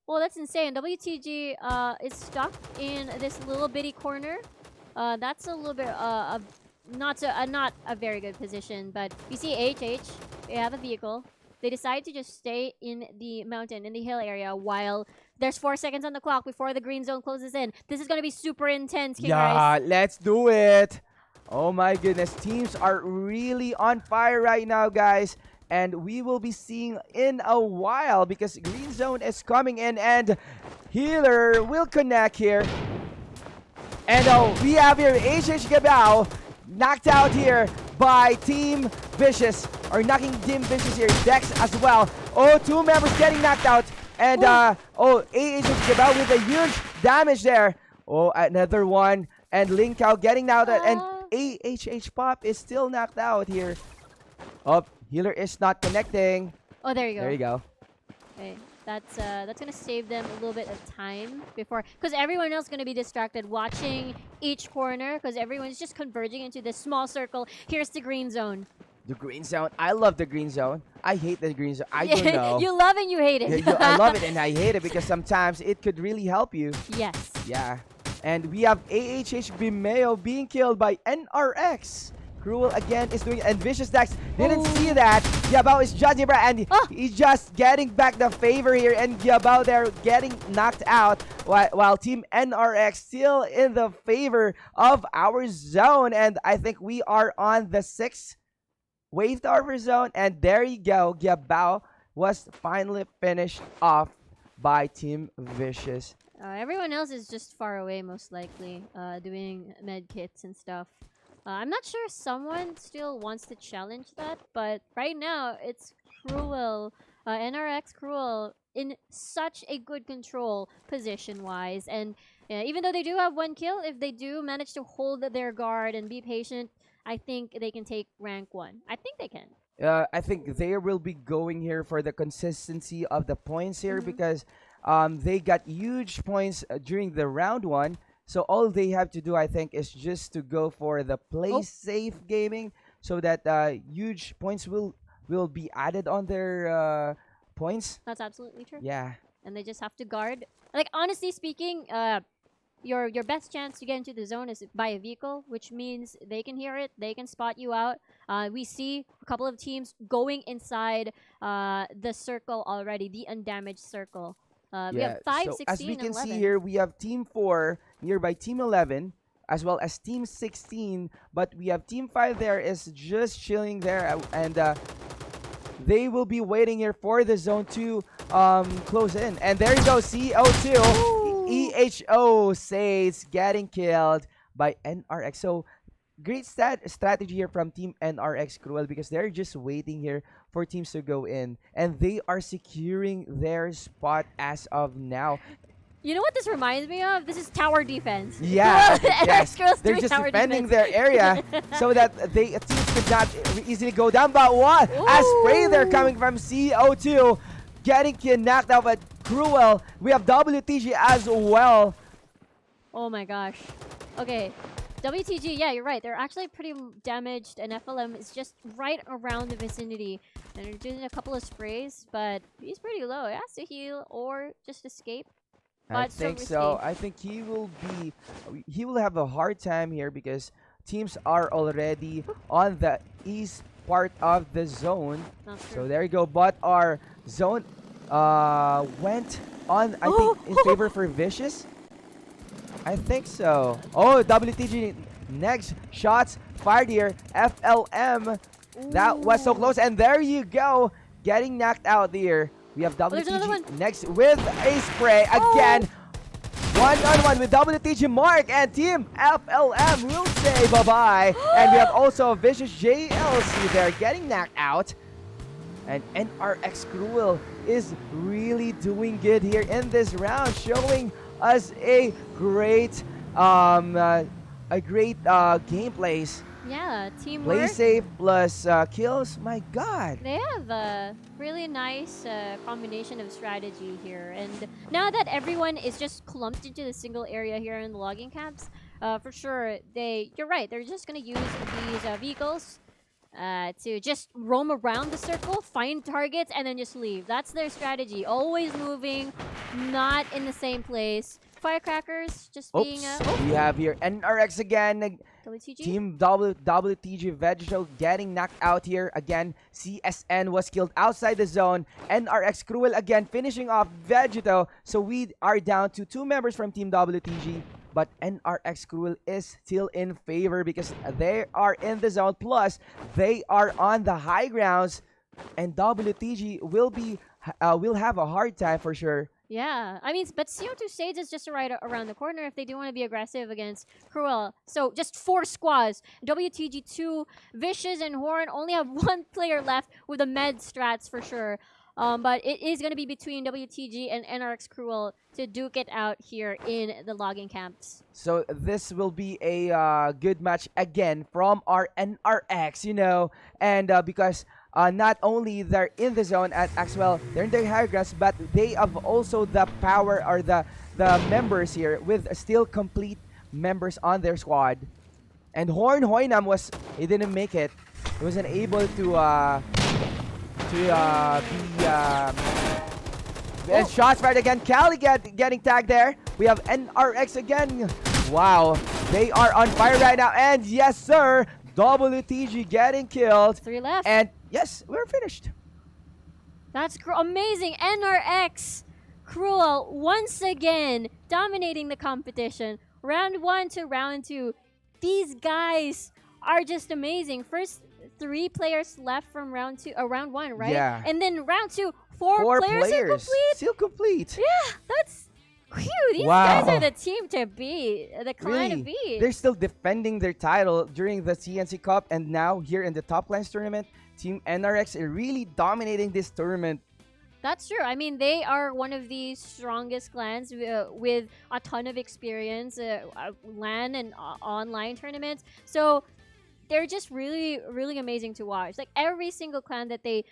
Well, that's insane. WTG is stuck in this little bitty corner. That's a little bit not a very good position, but you see AHH, they have a vehicle. They decide to just stay in the mountain, in the hill area, while there's 4 seconds on the clock before the green zone closes in. This is going to be super intense, King Rice. Let's do it. Oh my goodness, teams are really on fire right now, guys. And we will be seeing in a while because green zone is coming in and healer will connect here. And we have here HH Gabao knocked out here by Team Vicious, or knocking Team Vicious here. Dex as well. Oh, 2 members getting knocked out. And AH Gabao with a huge damage there. Oh, another one. And Linkao getting knocked out. And AHH Pop is still knocked out here. Oh, healer is not connecting. Oh, there you go. There you go. Okay. That's gonna save them a little bit of time before, because everyone else is gonna be distracted watching each corner, because everyone's just converging into this small circle. Here's the green zone. The green zone. I love the green zone. I hate the green zone. I don't know. You love and you hate it. I love it and I hate it because sometimes it could really help you. Yes. Yeah. And we have AHH Bimeo being killed by NRX. Cruel again is doing, and Vicious Dex didn't see that. Yabao is judging, and he's just getting back the favor here, and Yabao there getting knocked out, while Team NRX still in the favor of our zone. And I think we are on the 6th wave tower zone, and there you go. Yabao was finally finished off by Team Vicious Everyone else is just far away, most likely, doing med kits and stuff. I'm not sure someone still wants to challenge that, but right now it's Cruel, NRX Cruel in such a good control position-wise. And even though they do have one kill, if they do manage to hold their guard and be patient, I think they can take rank 1. I think they can. I think they will be going here for the consistency of the points here Mhm. because they got huge points during the round 1. So all they have to do, I think, is just to go for the play Oh. safe gaming so that huge points will be added on their points. That's absolutely true. Yeah. And they just have to guard. Like, honestly speaking, your best chance to get into the zone is by a vehicle, which means they can hear it, they can spot you out. We see a couple of teams going inside the circle already, the undamaged circle. We have 5, So 16, as we and can 11. see here, we have Team 4 nearby Team 11 as well as Team 16, but we have Team 5 there is just chilling there and they will be waiting here for the zone to close in. And there you go, CO2. EHO says getting killed by NRX. So great strategy here from Team NRX Cruel because they're just waiting here for teams to go in. And they are securing their spot as of now. You know what this reminds me of? This is tower defense. Yeah, yes. Girls They're doing just tower defending defense. their area so that teams could not easily go down. But what? A spray there coming from CO2. Getting knocked out by Cruel. We have WTG as well. Oh my gosh. Okay. WTG, yeah, you're right. They're actually pretty damaged, and FLM is just right around the vicinity. And they're doing a couple of sprays, but he's pretty low. He has to heal or just escape. I But so think so. risky. I think he will have a hard time here because teams are already on the east part of the zone. Not So true. there you go. But our zone went on, I think, in favor for Vicious. I think so. Oh, WTG next shots fired here. FLM. That was so Ooh. close. And there you go. Getting knocked out there. We have there's another one. WTG next with a spray again. One-on-one with WTG Mark and Team FLM will say bye-bye. And we have also Vicious JLC there getting knocked out. And NRX Cruel is really doing good here in this round, showing us a great gameplays. Yeah, Play teamwork. safe plus kills. My God. They have a really nice combination of strategy here. And now that everyone is just clumped into the single area here in the logging camps, for sure, you're right, they're just going to use these vehicles to just roam around the circle, find targets, and then just leave. That's their strategy. Always moving, not in the same place. Firecrackers just being We have here NRX again. WTG. Team WTG Vegeto getting knocked out here again. CSN was killed outside the zone. NRX Cruel again finishing off Vegeto. So we are down to 2 members from Team WTG. But NRX Cruel is still in favor because they are in the zone. Plus, they are on the high grounds. And WTG will have a hard time for sure. Yeah, I mean, but CO2 Sage is just right around the corner if they do want to be aggressive against Cruel. So just 4 squads. WTG2, Vicious, and Horn only have 1 player left with the med strats for sure. But it is going to be between WTG and NRX Cruel to duke it out here in the logging camps. So this will be a good match again from our NRX, and because not only they're in the zone as well, they're in the high grounds, but they have also the power or the members here with still complete members on their squad. And Horn Hoynam he didn't make it. He wasn't able to be and shots fired again. Cali getting tagged there. We have NRX again. Wow, they are on fire right now. And yes, sir, WTG getting killed. 3 left. And yes, we're finished. That's amazing. NRX Cruel once again dominating the competition. Round 1 to round 2. These guys are just amazing. First 3 players left from round 1, right? Yeah. And then round 2, 4 players. Still complete. Still complete. Yeah, that's Whew, these guys Wow. are the team to beat, the clan to Really? beat. They're still defending their title during the CNC Cup, and now here in the Top Clans tournament, Team NRX is really dominating this tournament. That's true. I mean, they are one of the strongest clans with a ton of experience, LAN and online tournaments. So they're just really, really amazing to watch. Like every single clan that they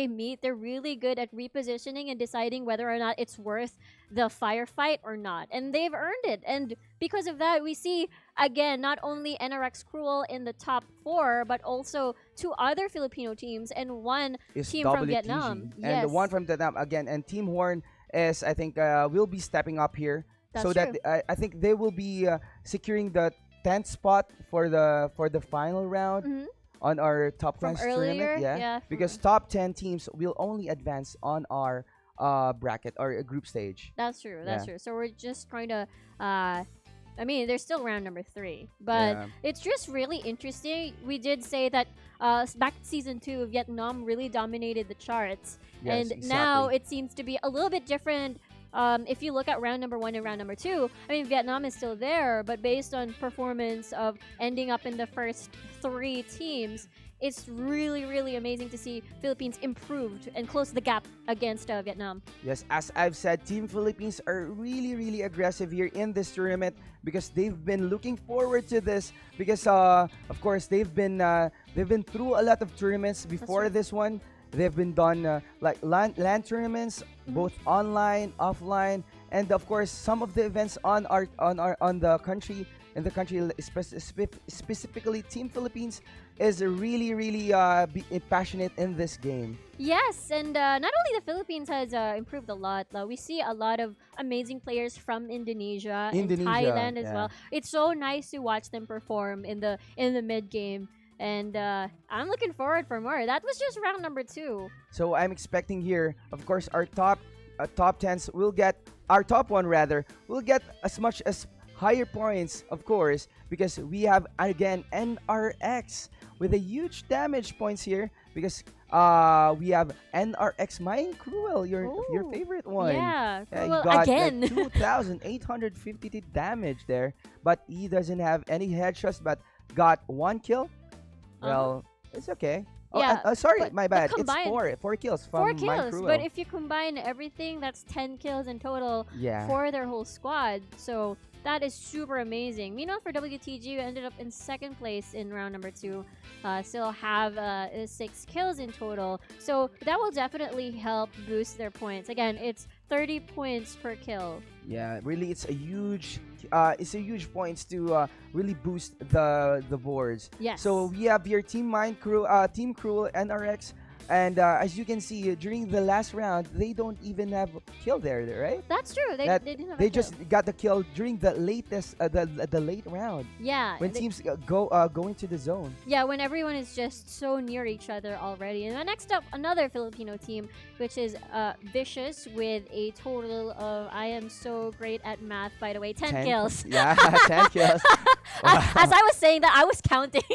meet, they're really good at repositioning and deciding whether or not it's worth the firefight or not. And they've earned it. And because of that, we see, again, not only NRX Cruel in the top 4, but also 2 other Filipino teams and 1 Is team from WTG. Vietnam. And the Yes. one from Vietnam again, and Team Horn is, I think, will be stepping up here. That's so true. that I think they will be securing the 10th spot for the final round Mhm. on our Top From Clans earlier, tournament. yeah, Because top 10 teams will only advance on our bracket or group stage. That's true. That's Yeah. true. So we're just trying to. I mean, there's still round number 3, but Yeah. it's just really interesting. We did say that back season 2, Vietnam really dominated the charts, Yes, and now exactly. it seems to be a little bit different. If you look at round number 1 and round number 2, I mean, Vietnam is still there, but based on performance of ending up in the first 3 teams, it's really, really amazing to see Philippines improved and close the gap against Vietnam. Yes, as I've said, Team Philippines are really, really aggressive here in this tournament because they've been looking forward to this. Because, of course, they've been through a lot of tournaments before right. this one. They've been done like land tournaments, both online, offline, and of course some of the events on the country. In the country, specifically Team Philippines is really, really passionate in this game. Yes, and not only the Philippines has improved a lot. We see a lot of amazing players from Indonesia, and Indonesia, Thailand as yeah. well. It's so nice to watch them perform in the mid game, and I'm looking forward for more. That was just round number 2. So I'm expecting here, of course, our top 10s will get our top one rather will get as much as higher points, of course, because we have again NRX with a huge damage points here because we have NRX Mine Cruel, your Ooh, favorite one. Yeah, Yeah, he well, got again. 2,850 damage there, but he doesn't have any headshots, but got 1 kill. Well, it's okay. Oh, Yeah, sorry, but my the bad. It's combined- 4 kills from 4 Mine kills, Cruel. but if you combine everything, that's 10 kills in total Yeah. for their whole squad. So that is super amazing. Meanwhile, for WTG, we ended up in 2nd place in round number 2. Still have 6 kills in total. So that will definitely help boost their points. Again, it's 30 points per kill. Yeah, really, it's a huge points to really boost the boards. Yes. So we have here Team Cruel, NRX, and as you can see during the last round, they don't even have kill there, right? That's true. They didn't have a They kill. just got the kill during the latest the late round Yeah. when they- teams go into the zone. Yeah, when everyone is just so near each other already. And then next up, another Filipino team, which is Vicious, with a total of, I am so great at math, by the way, 10 kills. Yeah, 10 kills. As I was saying that, I was counting.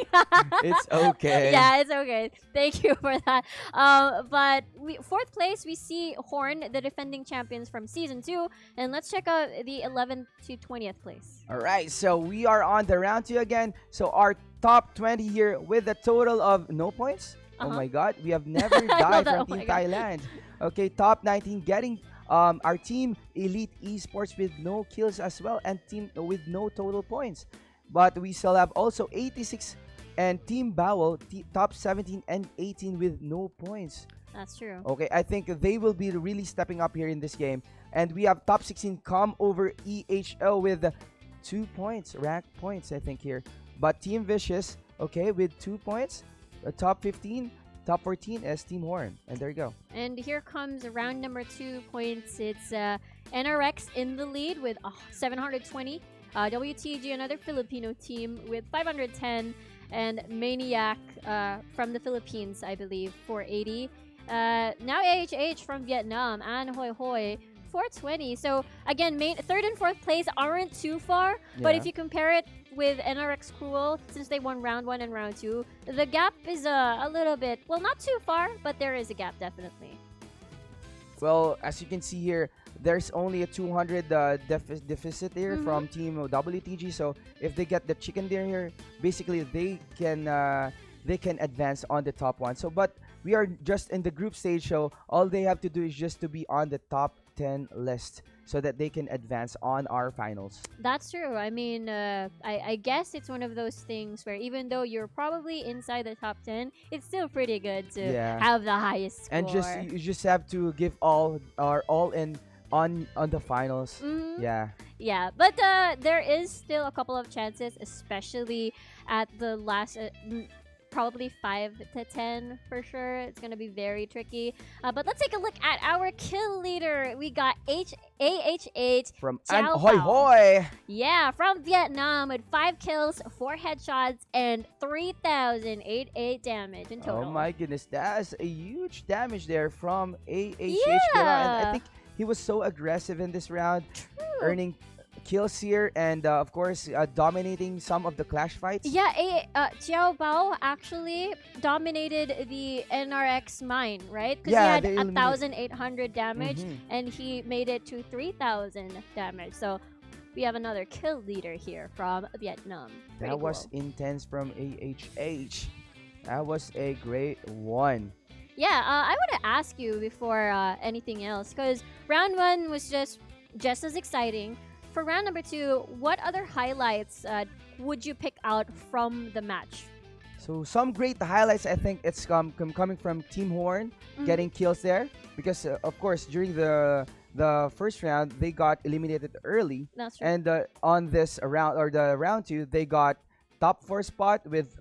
It's okay. Yeah, it's okay. Thank you for that. But 4th place, we see Horn, the defending champions from season 2. And let's check out the 11th to 20th place. All right, so we are on the round 2 again. So our top 20 here with a total of no points. Oh Uh-huh. my God, we have never I died love that. from Oh Team my God. Thailand. Okay, top 19 getting our team Elite Esports with no kills as well, and team with no total points. But we still have also 86 and Team Bowel top 17 and 18 with no points. That's true. Okay, I think they will be really stepping up here in this game. And we have top 16 come over EHL with 2 points, ranked points, I think here. But Team Vicious, okay, with 2 points. Top 15, top 14 is Team Horn. And there you go. And here comes round number 2 points. It's NRX in the lead with 720. WTG, another Filipino team, with 510. And Maniac from the Philippines, I believe, 480. Now AHH from Vietnam, An Hoi Hoi, 420. So again, 3rd and 4th place aren't too far. But Yeah. if you compare it with NRX Cruel, since they won round 1 and round 2, the gap is a little bit, well, not too far, but there is a gap definitely. Well, as you can see here, there's only a 200 deficit here from Team WTG. So if they get the chicken dinner here, basically they can advance on the top one. So, but we are just in the group stage, so all they have to do is just to be on the top 10 list so that they can advance on our finals. That's true. I mean, I guess it's one of those things where even though you're probably inside the top 10, it's still pretty good to Yeah. have the highest score. And just you just have to give all in on the finals. Mhm. Yeah. Yeah, but there is still a couple of chances, especially at the last, probably 5 to 10 for sure. It's gonna be very tricky. But let's take a look at our kill leader. We got AH8 From Jiao Hoi Bao. Hoi. Yeah, from Vietnam with 5 kills, 4 headshots, and 3,088 damage in total. Oh my goodness, that's a huge damage there from AH. Yeah. And I think he was so aggressive in this round, True. earning kills here and of course dominating some of the clash fights. Yeah, Jiao Bao actually dominated the NRX mine, right? Because Yeah, he they had eliminated- 1,800 damage, Mhm. and he made it to 3,000 damage. So we have another kill leader here from Vietnam. Pretty That was cool. intense from AH. That was a great one. Yeah, I want to ask you before anything else, because round 1 was just as exciting. For round number 2, what other highlights would you pick out from the match? So some great highlights, I think it's coming from Team Horn Mhm. getting kills there because of course during the first round they got eliminated early, That's true. and on this round or the round 2 they got top 4 spot with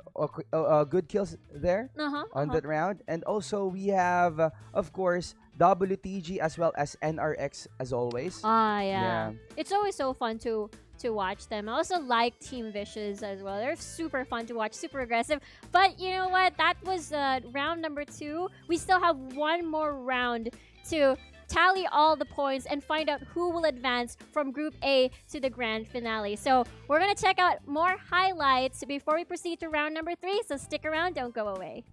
good kills there on that round. And also we have of course WTG as well as NRX as always. Ah, yeah. Yeah. It's always so fun to watch them. I also like Team Vicious as well. They're super fun to watch, super aggressive. But you know what? That was round number 2. We still have one more round to tally all the points and find out who will advance from Group A to the grand finale. So we're going to check out more highlights before we proceed to round number 3. So stick around, don't go away.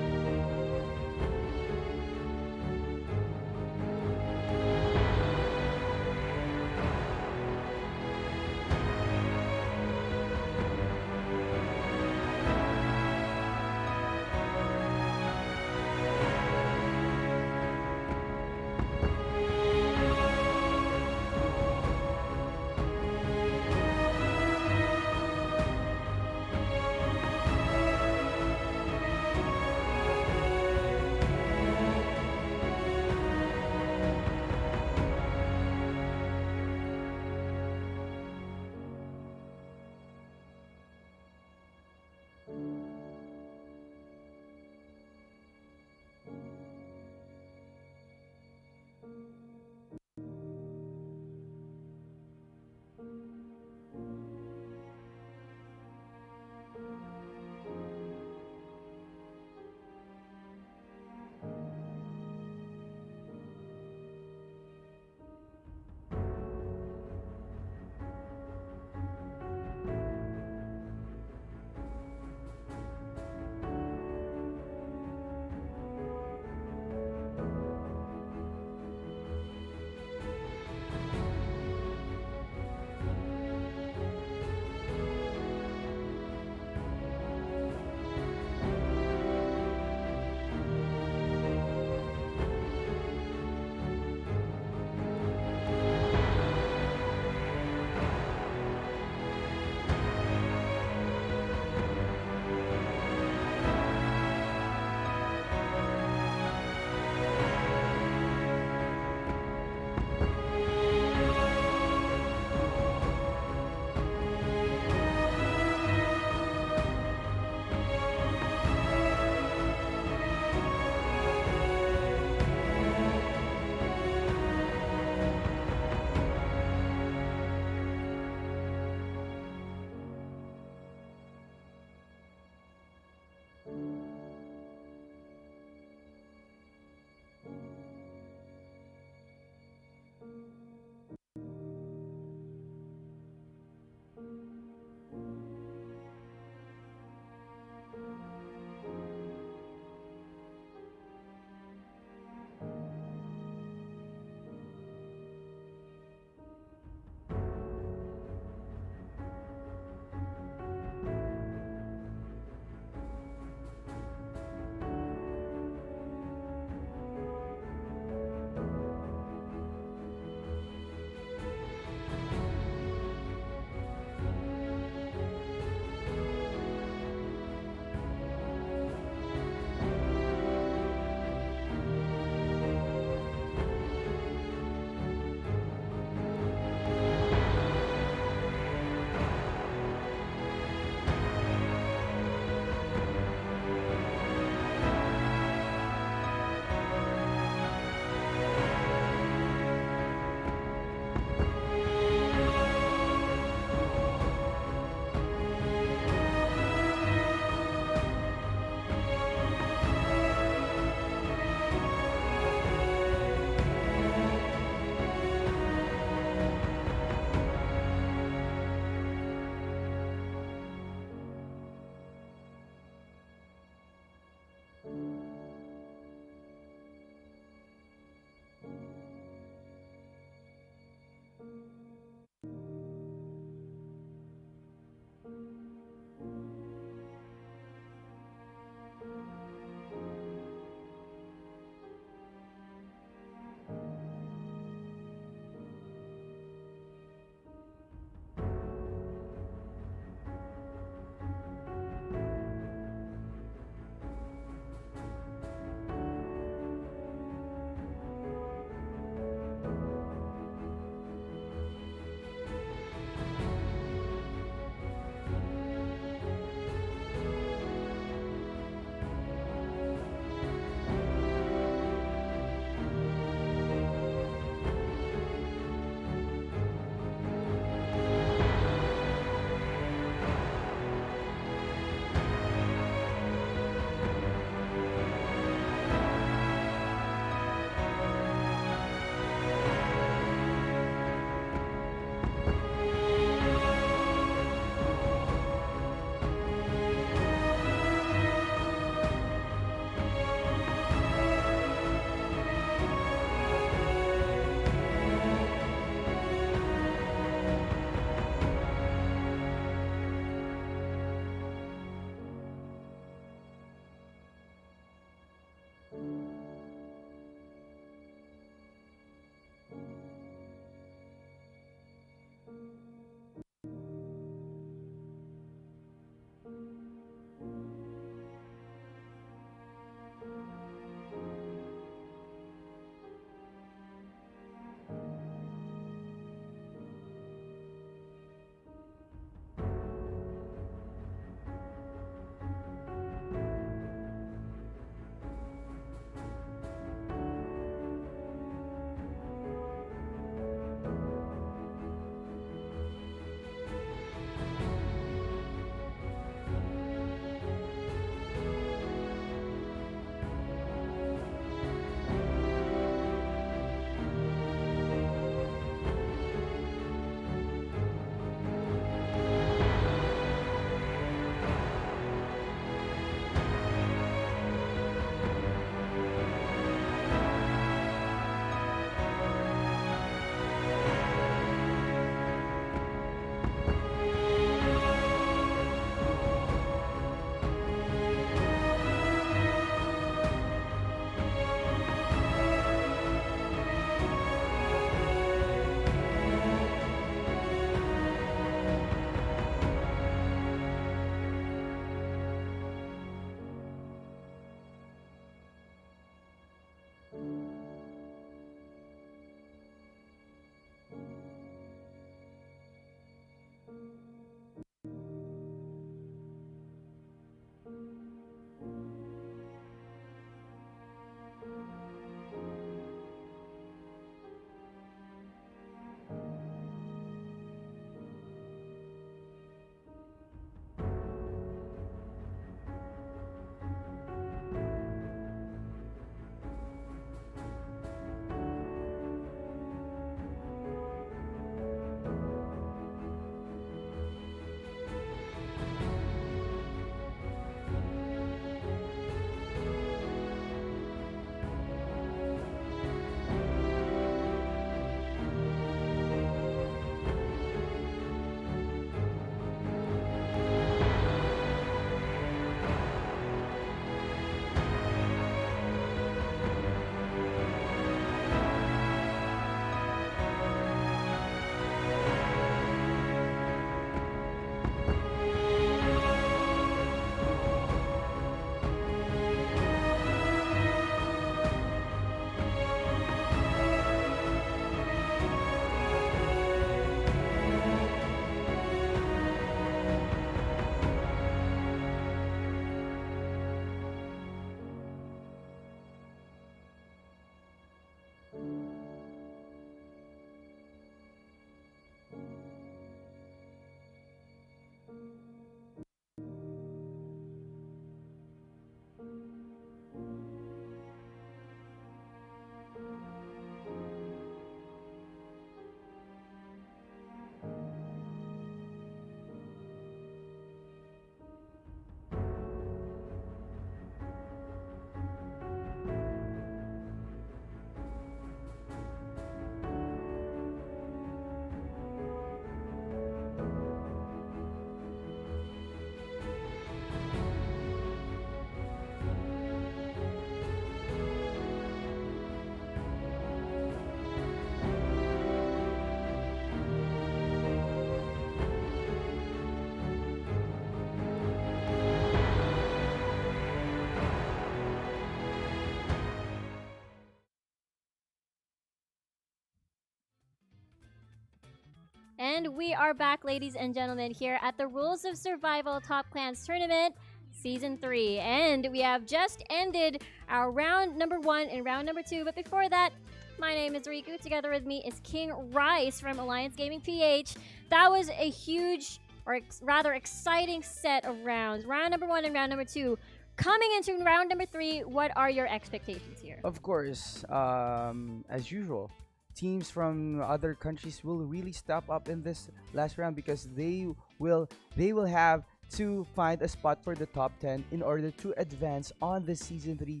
And we are back, ladies and gentlemen, here at the Rules of Survival Top Clans Tournament Season 3. And we have just ended our round number 1 and round number 2. But before that, my name is Riku. Together with me is King Rice from Alliance Gaming PH. That was a huge, or rather exciting set of rounds. Round number 1 and round number 2. Coming into round number 3, what are your expectations here? Of course, as usual, teams from other countries will really step up in this last round because they will have to find a spot for the top 10 in order to advance on the season 3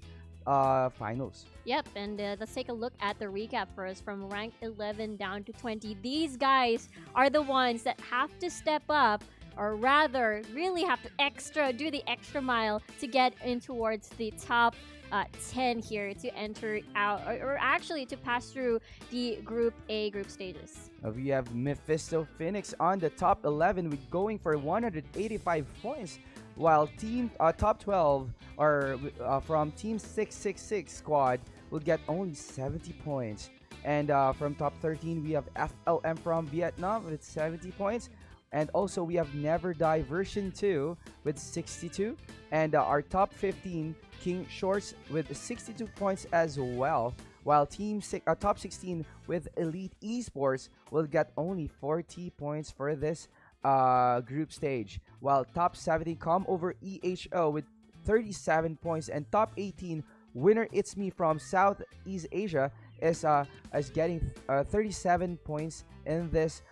finals. Yep, and let's take a look at the recap first from rank 11 down to 20. These guys are the ones that have to step up, or rather really have to do the extra mile to get in towards the top 10 here to enter out, or actually to pass through the Group A group stages. We have Mephisto Phoenix on the top 11 with going for 185 points, while team top 12 or from Team 666 squad will get only 70 points. And from top 13 we have FLM from Vietnam with 70 points. And also we have Never Die version 2 with 62. And our top 15 King Shorts with 62 points as well. While top 16 with Elite Esports will get only 40 points for this group stage. While top 17 come over EHO with 37 points. And top 18 winner It's Me from Southeast Asia is getting 37 points in this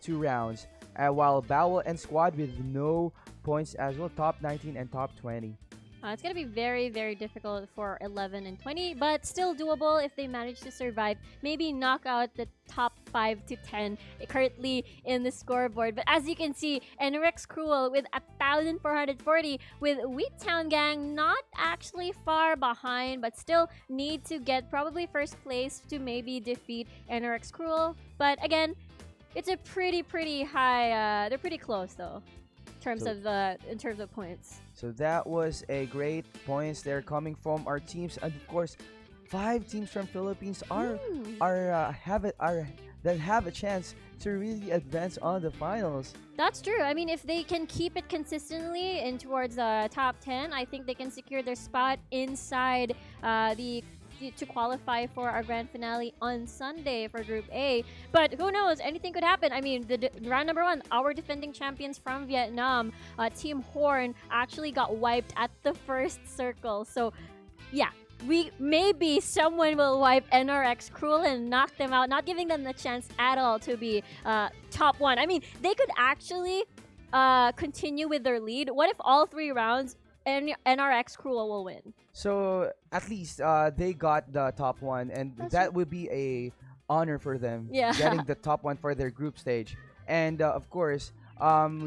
2 rounds. While Bowel and Squad with no points as well, top 19 and top 20. It's going to be very, very difficult for 11 and 20, but still doable if they manage to survive. Maybe knock out the top 5 to 10 currently in the scoreboard. But as you can see, NRX Cruel with 1,440, with Wheat Town Gang not actually far behind, but still need to get probably first place to maybe defeat NRX Cruel. But again, it's a pretty high. They're pretty close though, in terms of points. So that was a great points there coming from our teams, and of course, 5 teams from Philippines are Hmm. that have a chance to really advance on the finals. That's true. I mean, if they can keep it consistently in towards the top 10, I think they can secure their spot inside the to qualify for our grand finale on Sunday for Group A. But who knows? Anything could happen. I mean, round number 1, our defending champions from Vietnam, Team Horn, actually got wiped at the first circle. So, yeah. Maybe someone will wipe NRX Cruel and knock them out, not giving them the chance at all to be top 1. I mean, they could actually continue with their lead. What if all 3 rounds NRX Cruel will win? So at least they got the top 1, and That's that would be a honor for them, Yeah. getting the top 1 for their group stage. And of course,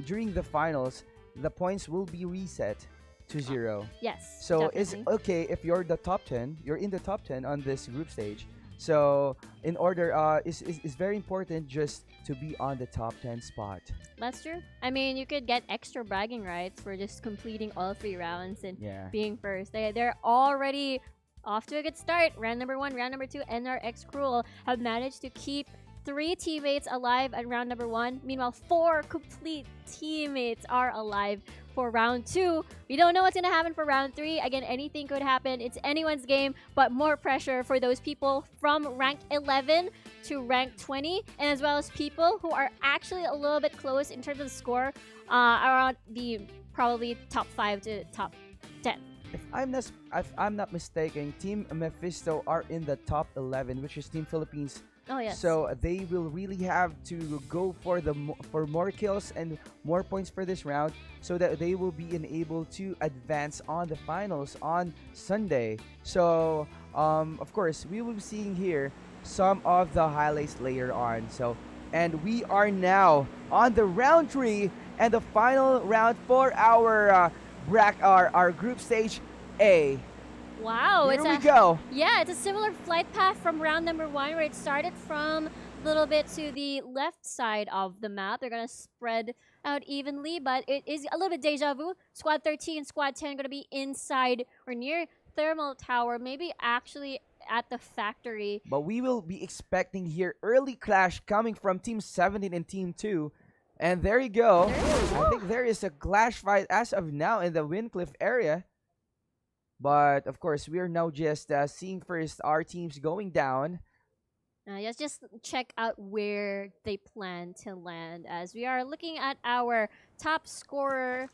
during the finals, the points will be reset to 0. Yes. So it's definitely. okay if you're the top 10, you're in the top 10 on this group stage. So in order, it's very important just to be on the top 10 spot. That's true. I mean, you could get extra bragging rights for just completing all 3 rounds and Yeah. being first. They're already off to a good start. Round number 1, round number 2, NRX Cruel have managed to keep 3 teammates alive at round number 1. Meanwhile, 4 complete teammates are alive for round 2. We don't know what's gonna happen for round 3. Again, anything could happen. It's anyone's game, but more pressure for those people from rank 11 to rank 20, and as well as people who are actually a little bit close in terms of score, around the probably top 5 to top 10. If I'm not mistaken, Team Mephisto are in the top 11, which is Team Philippines. Oh yes. So they will really have to go for for more kills and more points for this round, so that they will be able to advance on the finals on Sunday. So of course, we will be seeing here some of the highlights later on. So, and we are now on the round 3 and the final round for our our group stage A. wow, Here it's we a go. Yeah, it's a similar flight path from round number 1, where it started from a little bit to the left side of the map. They're gonna spread out evenly, but it is a little bit deja vu. Squad 13 and Squad 10 gonna be inside or near thermal tower, maybe actually at the factory. But we will be expecting here early clash coming from Team 17 and Team 2. And there you go. There you go. I think there is a clash fight as of now in the Windcliff area. But of course, we are now just seeing first our teams going down. Let's just check out where they plan to land, as we are looking at our top scorers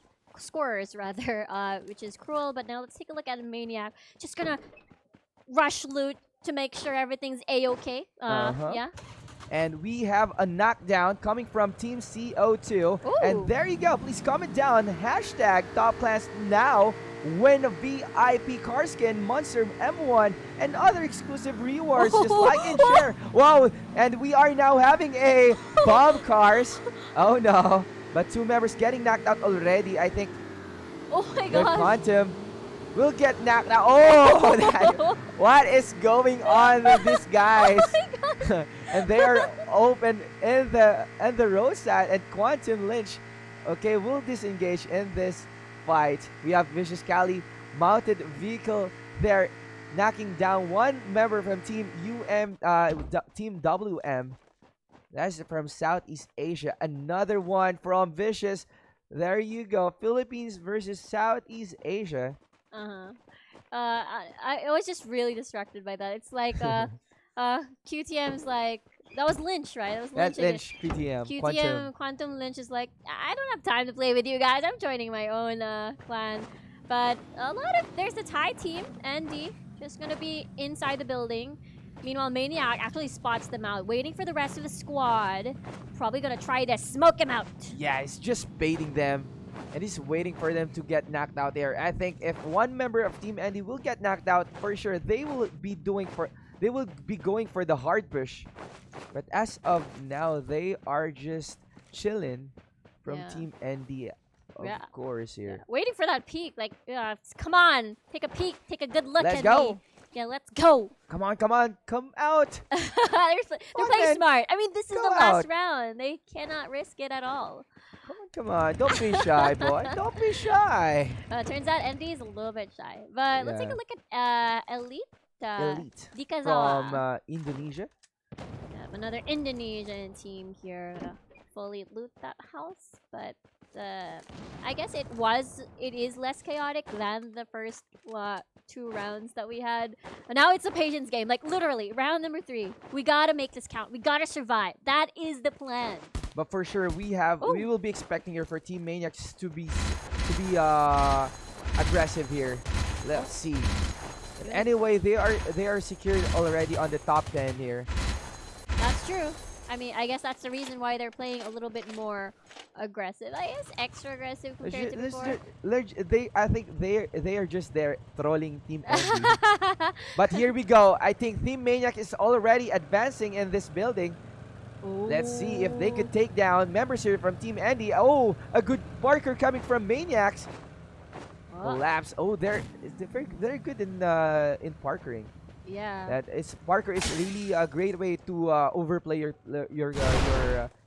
rather, which is Cruel. But now let's take a look at Maniac. Just gonna rush loot to make sure everything's a-okay. Yeah. And we have a knockdown coming from Team CO2. Ooh. And there you go. Please comment down. Hashtag TOPCLANS now. Win a VIP car skin, Monster M1, and other exclusive rewards. Just like and share. Wow. And we are now having a bomb cars. Oh no. But 2 members getting knocked out already. I think Oh my the gosh. Quantum will get knocked out. Oh, what is going on with these guys? And they are open in the roadside, and Quantum Lynch, okay, will disengage in this fight. We have Vicious Cali mounted vehicle there, knocking down 1 member from Team Team WM. That's from Southeast Asia. Another one from Vicious. There you go. Philippines versus Southeast Asia. I was just really distracted by that. It's like QTM's like, that was Lynch, right? That was Lynch. That's Lynch, QTM, QTM Quantum Lynch is like, I don't have time to play with you guys. I'm joining my own clan. But there's the Thai team, ND, just gonna be inside the building. Meanwhile, Maniac actually spots them out, waiting for the rest of the squad. Probably gonna try to smoke him out. Yeah, he's just baiting them. And he's waiting for them to get knocked out there. I think if 1 member of Team Andy will get knocked out, for sure they will be going for the hard push. But as of now, they are just chilling from Yeah. Team Andy, of Yeah. course here. Yeah, waiting for that peek. Like, come on, take a peek, take a good look Let's at go. me. Yeah, let's go. Come on, come out. They're on, playing man. smart. I mean, this is Go the last out. round. They cannot risk it at all. Come on. Don't be shy, boy. Don't be shy. Turns out ND is a little bit shy. But let's take Yeah. a look at Elite Elite Dikazawa. from Indonesia. Another Indonesian team here. Gonna fully loot that house, but I guess it is less chaotic than the first 2 rounds that we had. And now it's a patience game. Like literally, round number 3. We gotta make this count. We gotta survive. That is the plan. But for sure, we will be expecting here for Team Maniacs to be aggressive here. Let's see. Anyway, they are secured already on the top 10 here. That's true. I mean, I guess that's the reason why they're playing a little bit more aggressive. I guess extra aggressive compared to before. I think they are just there trolling Team Envy. But here we go. I think Team Maniac is already advancing in this building. Ooh. Let's see if they could take down members here from Team Andy. Oh, a good Parker coming from Maniacs. Collapse. Oh, they're very good in parkering. Yeah. Parker is really a great way to overplay your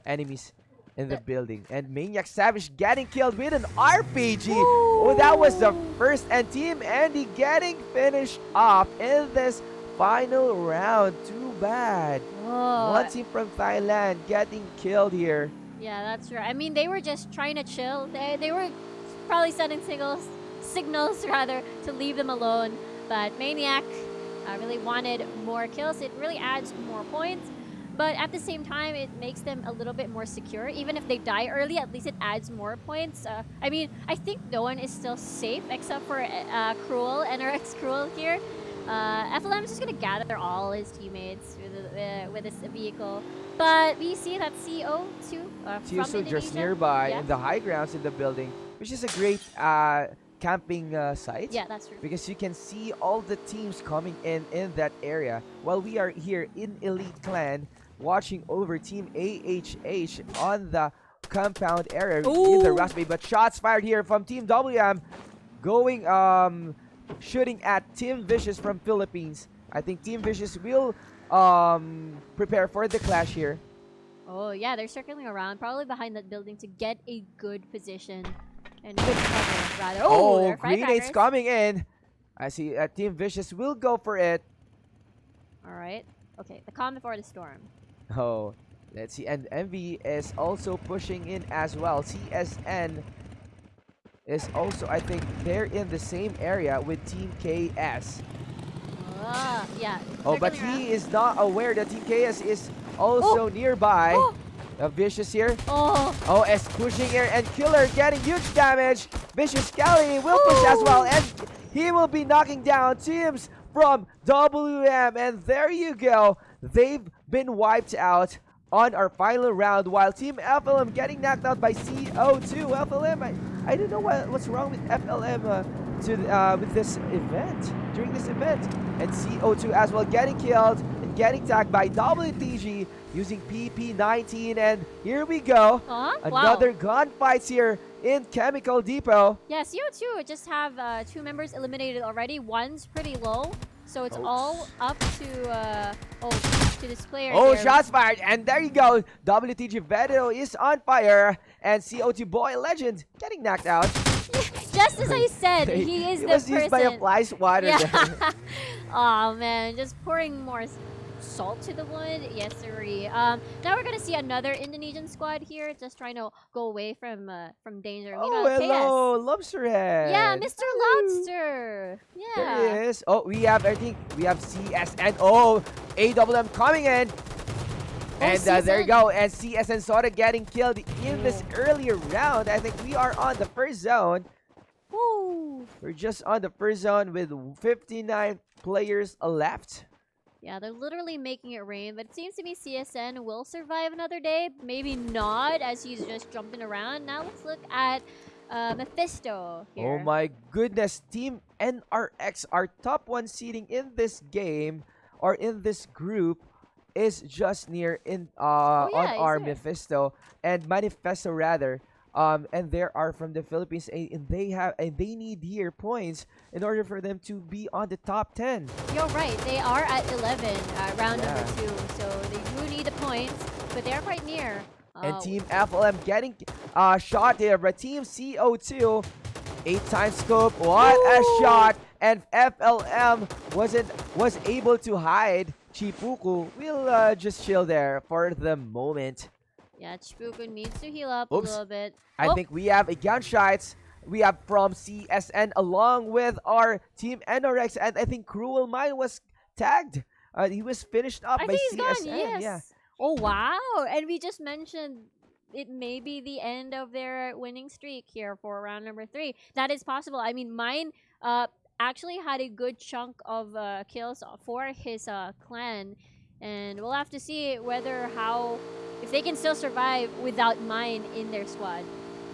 enemies in the building. And Maniac Savage getting killed with an RPG. Ooh. Oh, that was the first. And Team Andy getting finished off in this final round. Too bad. Oh. One team from Thailand getting killed here. Yeah, that's right. I mean, they were just trying to chill. They were probably sending signals rather to leave them alone. But Maniac really wanted more kills. It really adds more points. But at the same time, it makes them a little bit more secure. Even if they die early, at least it adds more points. I mean, I think no one is still safe except for Cruel, NRX Cruel here. FLM is just going to gather all his teammates with this vehicle. But we see that CO2 from Indonesia. Just nearby Yeah. in the high grounds in the building, which is a great camping site. Yeah, that's true. Because you can see all the teams coming in that area while we are here in Elite Clan watching over Team AHH on the compound area in the Rust Bay. But shots fired here from Team WM going shooting at Team Vicious from Philippines. I think Team Vicious will prepare for the clash here. Oh yeah, they're circling around, probably behind that building to get a good position. And good cover, rather. Oh, grenades coming in. I see Team Vicious will go for it. Alright. Okay, the calm before the storm. Oh, let's see. And Envy is also pushing in as well. CSN is also, I think, they're in the same area with Team KS. Yeah. Oh, but he is not aware that Team KS is also nearby. Vicious here. Oh, is pushing here, and Killer getting huge damage. Vicious Scally will push as well, and he will be knocking down teams from WM. And there you go. They've been wiped out on our final round, while Team FLM getting knocked out by CO2. FLM, I don't know what's wrong with FLM with this event, during this event. And CO2 as well getting killed and getting tagged by WTG using PP19. And here we go. Another gunfights here in Chemical Depot. Yeah, CO2 just have 2 members eliminated already. One's pretty low. So it's all up to this player. Oh, here. shots fired, and there you go. WTG Vedo is on fire, and CO2 Boy Legend getting knocked out. Just as I said, he is the person. He was used by a fly swatter. Yeah. Oh man, just pouring more salt to the wound. Yes, sirree. Now we're gonna see another Indonesian squad here, just trying to go away from danger. Oh, hello, KS. Lobster Head. Yeah, Mr. Lobster. Yeah. There he is. Oh, I think we have CSN. Oh, AWM coming in. And there you go. And CSN Soda getting killed in this earlier round. I think we are on the first zone. Woo. We're just on the first zone with 59 players left. Yeah, they're literally making it rain, but it seems to me CSN will survive another day. Maybe not, as he's just jumping around. Now let's look at Mephisto here. Oh my goodness, Team NRX, our top 1 seeding in this game, or in this group, is just near on our Mephisto, and Manifesto rather. And they are from the Philippines, and they need here points in order for them to be on the top 10. You're right. They are at 11, round number 2, so they do need the points, but they're quite near. And Team FLM getting shot there, but Team CO2, 8 times scope. What a shot! and FLM was able to hide Chipuku. We'll just chill there for the moment. Yeah, Chibuku needs to heal up a Oops. little bit. I think we have a gunshots. We have from CSN along with our team NRX, and I think Cruel Mind was tagged. He was finished up I by think he's CSN. gone. Yes. Yeah. Oh wow! And we just mentioned it may be the end of their winning streak here for round number 3. That is possible. I mean, mine actually had a good chunk of kills for his clan, and we'll have to see whether if they can still survive without mine in their squad.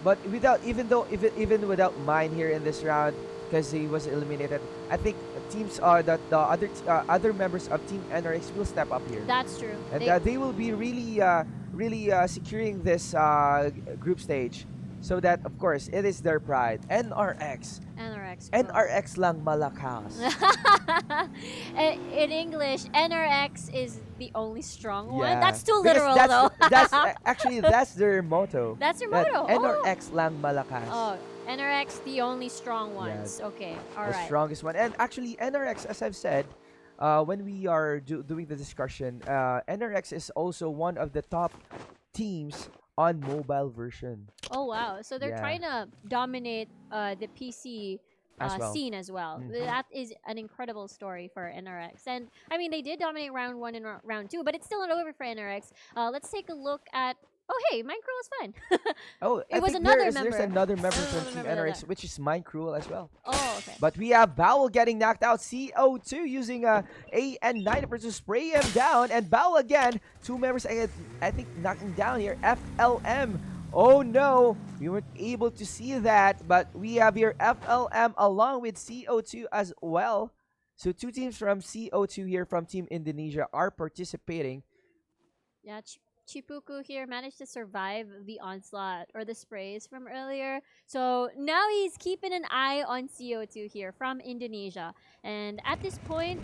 But even without mine here in this round, because he was eliminated, I think teams that the other members of Team NRX will step up here, That's true. and they will be really securing this group stage, so that of course it is their pride. NRX, NRX. NRX lang malakas. In English, NRX is the only strong one. Yeah. That's too Because literal, that's, though. that's actually that's their motto. That's your That motto. NRX lang malakas. Oh, NRX, the only strong ones. Okay, all The right. strongest one. And actually, NRX, as I've said, when we are doing the discussion, NRX is also one of the top teams on mobile version Oh, wow. So they're Yeah. trying to dominate the PC as well. scene as well. Mhm. That is an incredible story for NRX. And I mean, they did dominate round 1 and round 2, but it's still not over for NRX. Let's take a look at. Oh, hey, Minecraft was fine. Oh, It I was think another there's member. another member Another from Team member NRX, that- which is Mind Cruel as well. Oh, okay. But we have Bowel getting knocked out. CO2 using a AN9 to spray him down. And Bowel again. 2 members, I think, knocking down here. FLM. Oh no, we weren't able to see that. But we have here FLM along with CO2 as well. So 2 teams from CO2 here from Team Indonesia are participating. Yeah, Chipuku here managed to survive the onslaught or the sprays from earlier. So now he's keeping an eye on CO2 here from Indonesia. And at this point,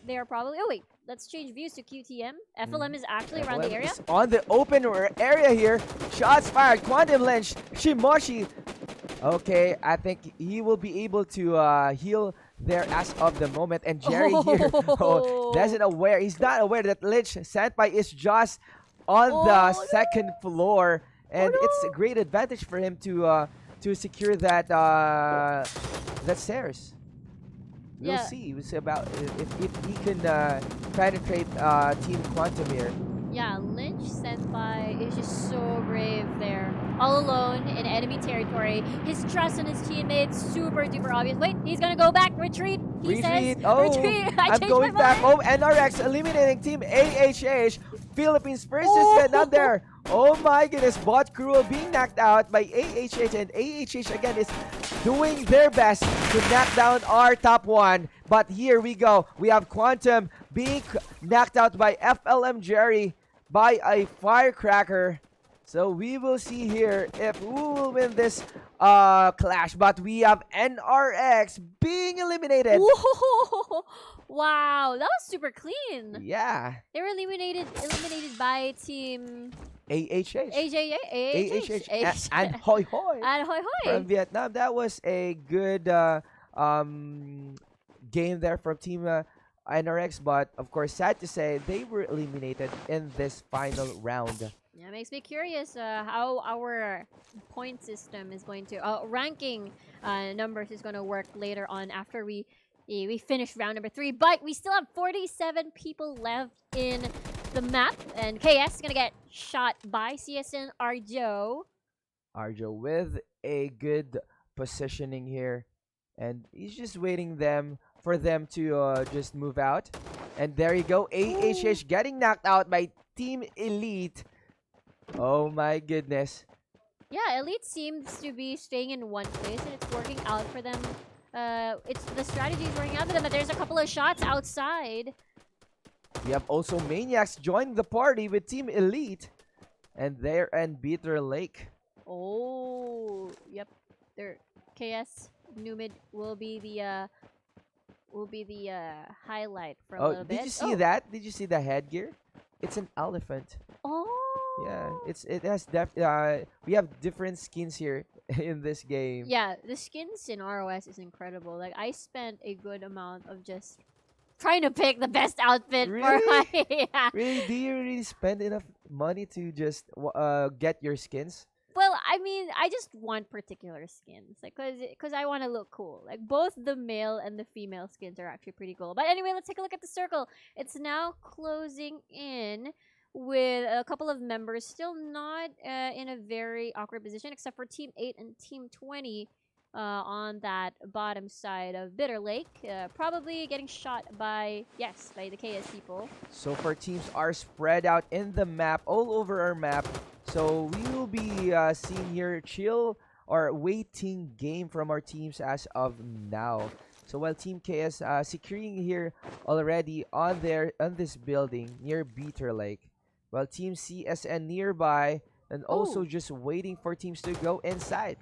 they are probably... Oh, wait. Let's change views to QTM. FLM is actually around the FLM area. is on the open area here. Shots fired. Quantum Lynch. Shimoshi. Okay, I think he will be able to heal there as of the moment. And Jerry here doesn't aware. He's not aware that Lynch Senpai is just on the second floor. And it's a great advantage for him to secure that that stairs. We'll Yeah. see. We'll see about if he can penetrate Team Quantum here. Yeah, Lynch Senpai is just so brave there. All alone in enemy territory. His trust in his teammates super duper obvious. Wait, he's gonna go back. Retreat. He says. Oh, Retreat. I I'm changed going my back. mind. Oh, NRX eliminating Team AHH. Philippines versus Vietnam there. Oh my goodness. Bot Cruel being knocked out by AHH. And AHH again is doing their best to knock down our top 1. But here we go. We have Quantum being knocked out by FLM Jerry by a firecracker. So we will see here if who will win this clash. But we have NRX being eliminated. Whoa! Wow, that was super clean. Yeah. They were eliminated by team AHH. AHH And Hoi Hoi and Hoi Hoi. from Vietnam. That was a good game there from Team NRX. But of course, sad to say, they were eliminated in this final round. Yeah, it makes me curious how our point system is going to ranking numbers is going to work later on after we finish round number 3. But we still have 47 people left in the map, and KS is going to get shot by CSN Arjo. Arjo with a good positioning here, and he's just waiting for them to just move out. And there you go, AHH getting knocked out by Team Elite. Oh my goodness. Yeah, Elite seems to be staying in one place, and it's working out for them. It's the strategy is working out for them, but there's a couple of shots outside. We have also Maniacs joining the party with Team Elite, and they're in Bitter Lake. Oh, yep. Their KS Numid will be the highlight for a Oh, little bit. did you see that? Did you see the headgear? It's an elephant. Oh, Yeah, it has we have different skins here in this game. Yeah, the skins in ROS is incredible. Like I spent a good amount of just trying to pick the best outfit for my Really? yeah. Really? Do you really spend enough money to just get your skins? Well, I mean, I just want particular skins, like, cause I want to look cool. Like both the male and the female skins are actually pretty cool. But anyway, let's take a look at the circle. It's now closing in with a couple of members still not in a very awkward position, except for Team 8 and Team 20 on that bottom side of Bitter Lake. Probably getting shot by the KS people. So far, teams are spread out in the map, all over our map. So we will be seeing here chill or waiting game from our teams as of now. So while Team KS securing here already on this building near Bitter Lake, while Team CSN nearby and also Ooh. just waiting for teams to go inside.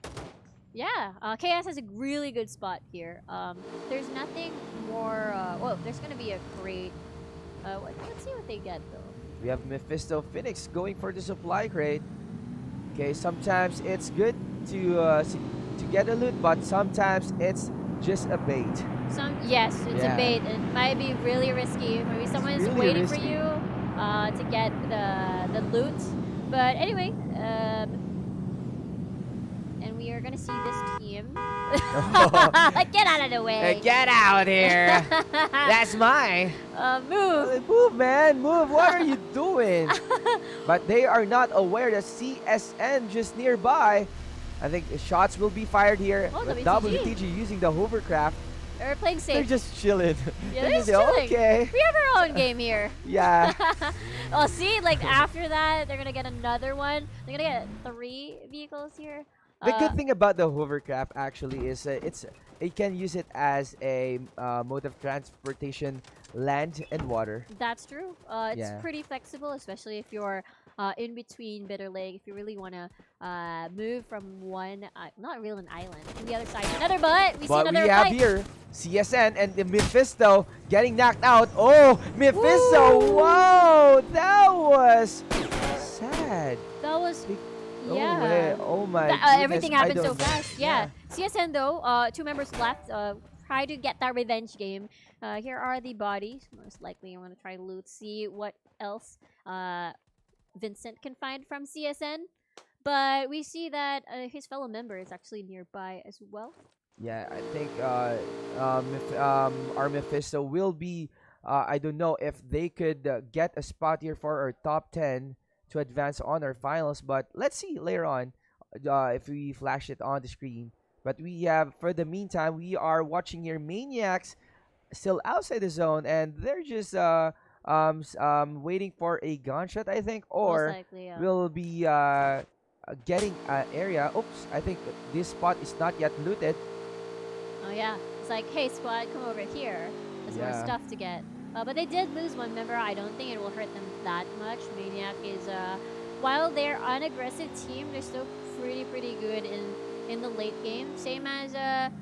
Yeah, KS has a really good spot here. There's nothing more. Well, there's gonna be a crate. Let's see what they get though. We have Mephisto Phoenix going for the supply crate. Okay, sometimes it's good to get a loot, but sometimes it's just a bait. Yes, it's Yeah. a bait. It might be really risky. Maybe someone's really waiting for risky. you to get the loot. But anyway, and we are gonna see this team. Get out of the way. Get out here! That's mine. Move. Move, man, move. What are you doing? But they are not aware that CSN just nearby. I think shots will be fired here. Oh, With WTG. WTG using the hovercraft. They're playing They're safe. just chilling. Yeah, they're just say, chilling. okay. We have our own game here. Yeah. Well, see, like after that, they're gonna get another one. They're gonna get 3 vehicles here. The good thing about the hovercraft actually is it can use it as a mode of transportation, land and water. That's true. It's Yeah. pretty flexible, especially if you're in between Bitter Lake. If you really want to move from one, not really an island, to the other side. Another butt. We see But another we have fight. here CSN and the Mephisto getting knocked out. Oh, Mephisto! Woo! Whoa, that was sad. That was. No Yeah. way. Oh my Everything goodness, I happened so don't know. fast. Yeah. CSN though, 2 members left. Try to get that revenge game. Here are the bodies. Most likely, I'm gonna try to loot. See what else Vincent can find from CSN. But we see that his fellow member is actually nearby as well. Yeah, I think our Mephisto will be. I don't know if they could get a spot here for our top 10 to advance on our finals, but let's see later on if we flash it on the screen. But we have, for the meantime, we are watching here Maniacs still outside the zone, and they're just waiting for a gunshot, I think, Most or likely, yeah. will be getting an area. Oops, I think this spot is not yet looted. Oh yeah, it's like, hey squad, come over here. There's more Yeah. stuff to get. But they did lose one member. I don't think it will hurt them that much. Maniac is, while they're an aggressive team, they're still pretty good in the late game. Same as,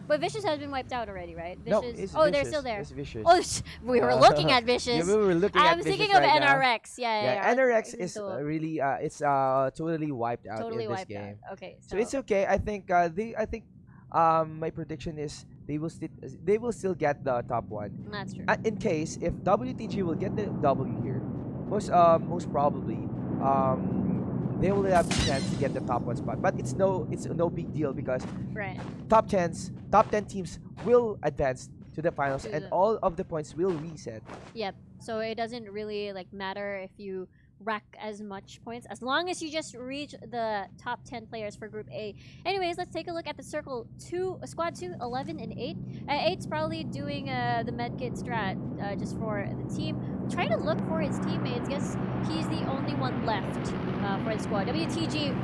but Vicious has been wiped out already, right? No, Vicious. it's They're Vicious. still there. It's Vicious. Oh, we were looking at Yeah, Vicious. we were looking I at was Vicious thinking of right now. NRX. Yeah. NRX is still really totally wiped out totally in this wiped game. out. Okay, So it's okay. I think my prediction is they will still get the top one. That's true. In case if WTG will get the W here, most probably they will have the chance to get the top 1 spot. But it's no big deal because Right. top 10 teams will advance to the finals To and the- all of the points will reset. Yep. So it doesn't really like matter if you rack as much points as long as you just reach the top 10 players for Group A. Anyways, let's take a look at the circle. Squad 2, 11 and 8. 8's probably doing the medkit strat just for the team. Trying to look for his teammates. Guess he's the only one left for the squad. WTG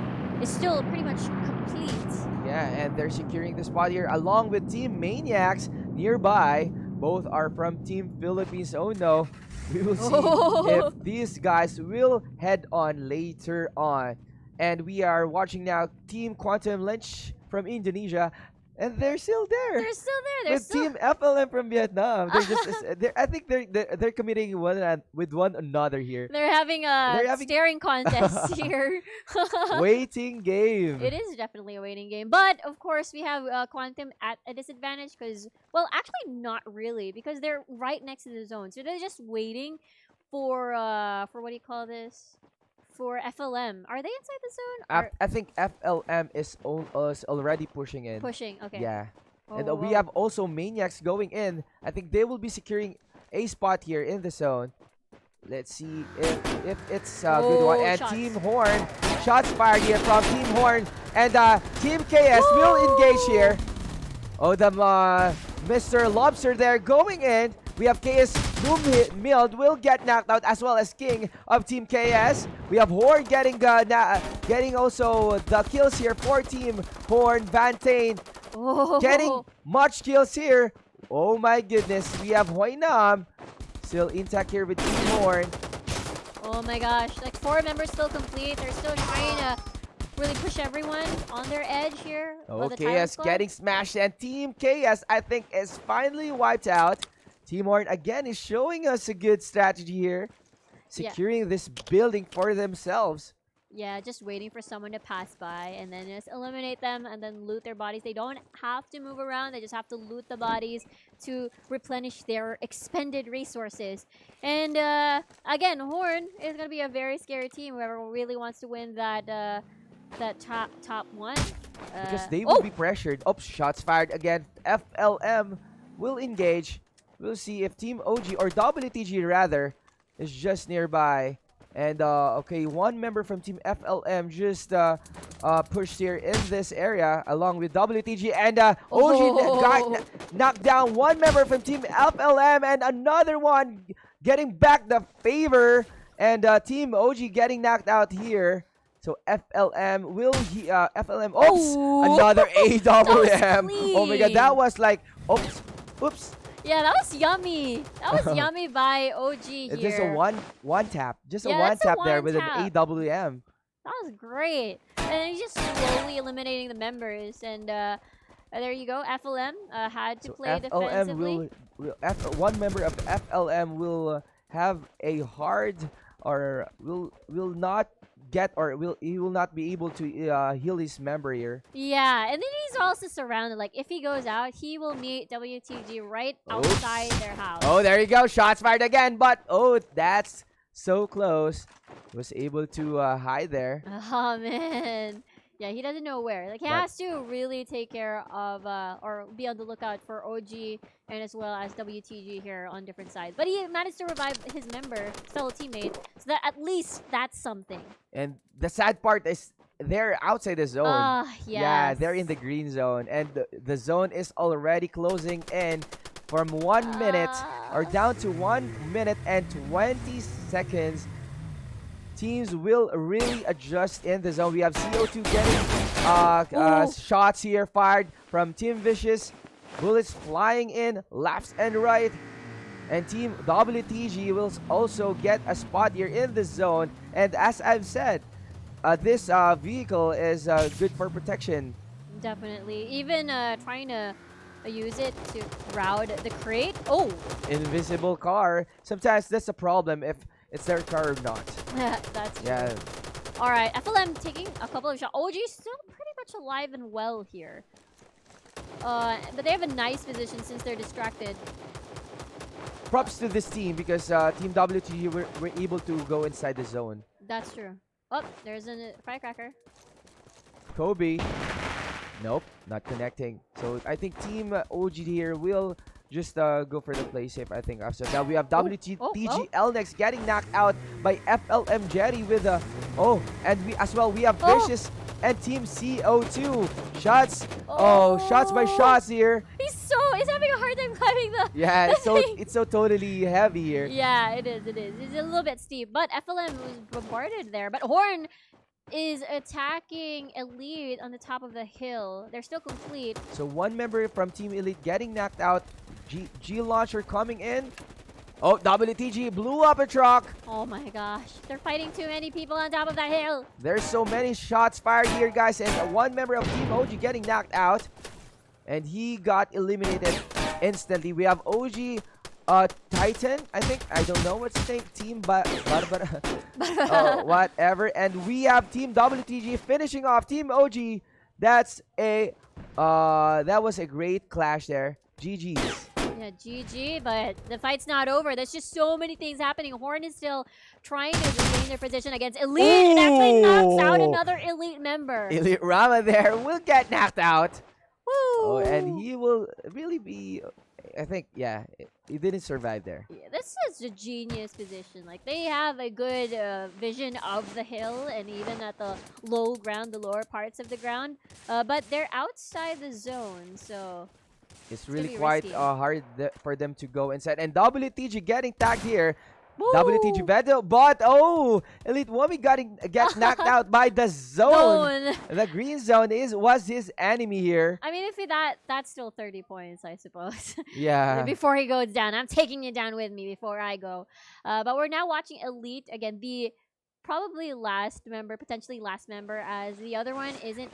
is still pretty much complete. Yeah, and they're securing the spot here along with Team Maniacs nearby. Both are from Team Philippines. Oh no. We will see if these guys will head on later on. And we are watching now Team Quantum Lynch from Indonesia And they're still there. They're still there. They're With still. Team FLM from Vietnam. They're just I think they're communicating with one another here. They're having a They're having- staring contest here. Waiting game. It is definitely a waiting game. But, of course, we have Quantum at a disadvantage because, well, actually not really because they're right next to the zone. So they're just waiting for what do you call this? For FLM. Are they inside the zone? Or I think FLM is already pushing in. pushing? Okay. Yeah. Oh, And we whoa. have also Maniacs going in. I think they will be securing a spot here in the zone. Let's see if it's a good one. Oh, And shots. Team Horn, shots fired here from Team Horn. And Team KS will engage here. Oh, the Mr. Lobster there going in. We have KS Mild will get knocked out as well as King of Team KS. We have Horn getting also the kills here for Team Horn. Vantane Oh. getting much kills here. Oh my goodness. We have Hoinam still intact here with Team Horn. Oh my gosh. Like 4 members still complete. They're still trying to really push everyone on their edge here. Oh, the Tyrant KS Squad. getting smashed, and Team KS I think is finally wiped out. Team Horn again is showing us a good strategy here, Yeah. securing this building for themselves. Yeah, just waiting for someone to pass by and then just eliminate them and then loot their bodies. They don't have to move around. They just have to loot the bodies to replenish their expended resources. And again, Horn is going to be a very scary team. Whoever really wants to win that top one. Because they will be pressured. Oh, shots fired again. FLM will engage. We'll see if Team OG or WTG rather is just nearby. And okay, one member from Team FLM just pushed here in this area along with WTG, and OG got knocked down. One member from Team FLM and another one getting back the favor, and Team OG getting knocked out here. So FLM will FLM. Oops, another AWM. Oh my god, clean. that was like oops. Yeah, that was yummy. That was yummy by OG here. Just a one tap. Just Yeah, a one that's a tap there one with tap. an AWM. That was great. And he's just slowly eliminating the members. And there you go. FLM had to play defensively. One member of FLM will have a hard or will not get or he will not be able to heal his member here. Yeah, and then he's also surrounded. Like, if he goes out, he will meet WTG right outside their house. Oh, there you go. Shots fired again. But, oh, that's so close. Was able to hide there. Oh, man. Yeah, he doesn't know where. Like, he But- has to really take care of or be on the lookout for OG and as well as WTG here on different sides. But he managed to revive his fellow teammate, so that at least that's something. And the sad part is they're outside the zone. Yeah, Yes. they're in the green zone. And the zone is already closing in from 1 minute or down to 1 minute and 20 seconds. Teams will really adjust in the zone. We have CO2 getting shots here fired from Team Vicious. Bullets flying in left and right. And Team WTG will also get a spot here in the zone. And as I've said, this vehicle is good for protection. Definitely. Even trying to use it to route the crate. Oh! Invisible car. Sometimes that's a problem if it's their car or not. That's true. Yeah. Alright, FLM taking a couple of shots. OG still pretty much alive and well here. But they have a nice position since they're distracted. Props to this team because Team WTG were able to go inside the zone. That's true. Oh, there's a firecracker. Kobe. Nope, not connecting. So I think Team OG here will just go for the play safe, I think. After that, we have WTG L-Nex getting knocked out by FLM Jetty with a... Oh, and we have Vicious and Team CO2. Shots. Shots by shots here. He's having a hard time climbing the... Yeah, thing. it's so totally heavy here. Yeah, it is. It's a little bit steep. But FLM was bombarded there. But Horn is attacking Elite on the top of the hill. They're still complete. So one member from Team Elite getting knocked out. G Launcher coming in. Oh, WTG blew up a truck. Oh my gosh. They're fighting too many people on top of that hill. There's so many shots fired here, guys. And one member of Team OG getting knocked out. and he got eliminated instantly. We have OG Titan, I think. I don't know what's the name. Team whatever. And we have Team WTG finishing off Team OG. That was a great clash there. GG's. Yeah, GG, but the fight's not over. There's just so many things happening. Horn is still trying to regain their position against Elite. It actually knocks out another Elite member. Elite Rama there will get knocked out. Woo! Oh, and he will really be, I think, yeah, he didn't survive there. Yeah, this is a genius position. Like, they have a good vision of the hill and even at the low ground, the lower parts of the ground. But they're outside the zone, so It's gonna really be quite risky. hard for them to go inside. And WTG getting tagged here. Woo! WTG battle, but Elite Womi gets knocked out by the zone. The green zone was his enemy here. I mean, if that's still 30 points, I suppose. Yeah. Before he goes down, I'm taking you down with me before I go. But we're now watching Elite again. The probably last member, potentially last member, as the other one isn't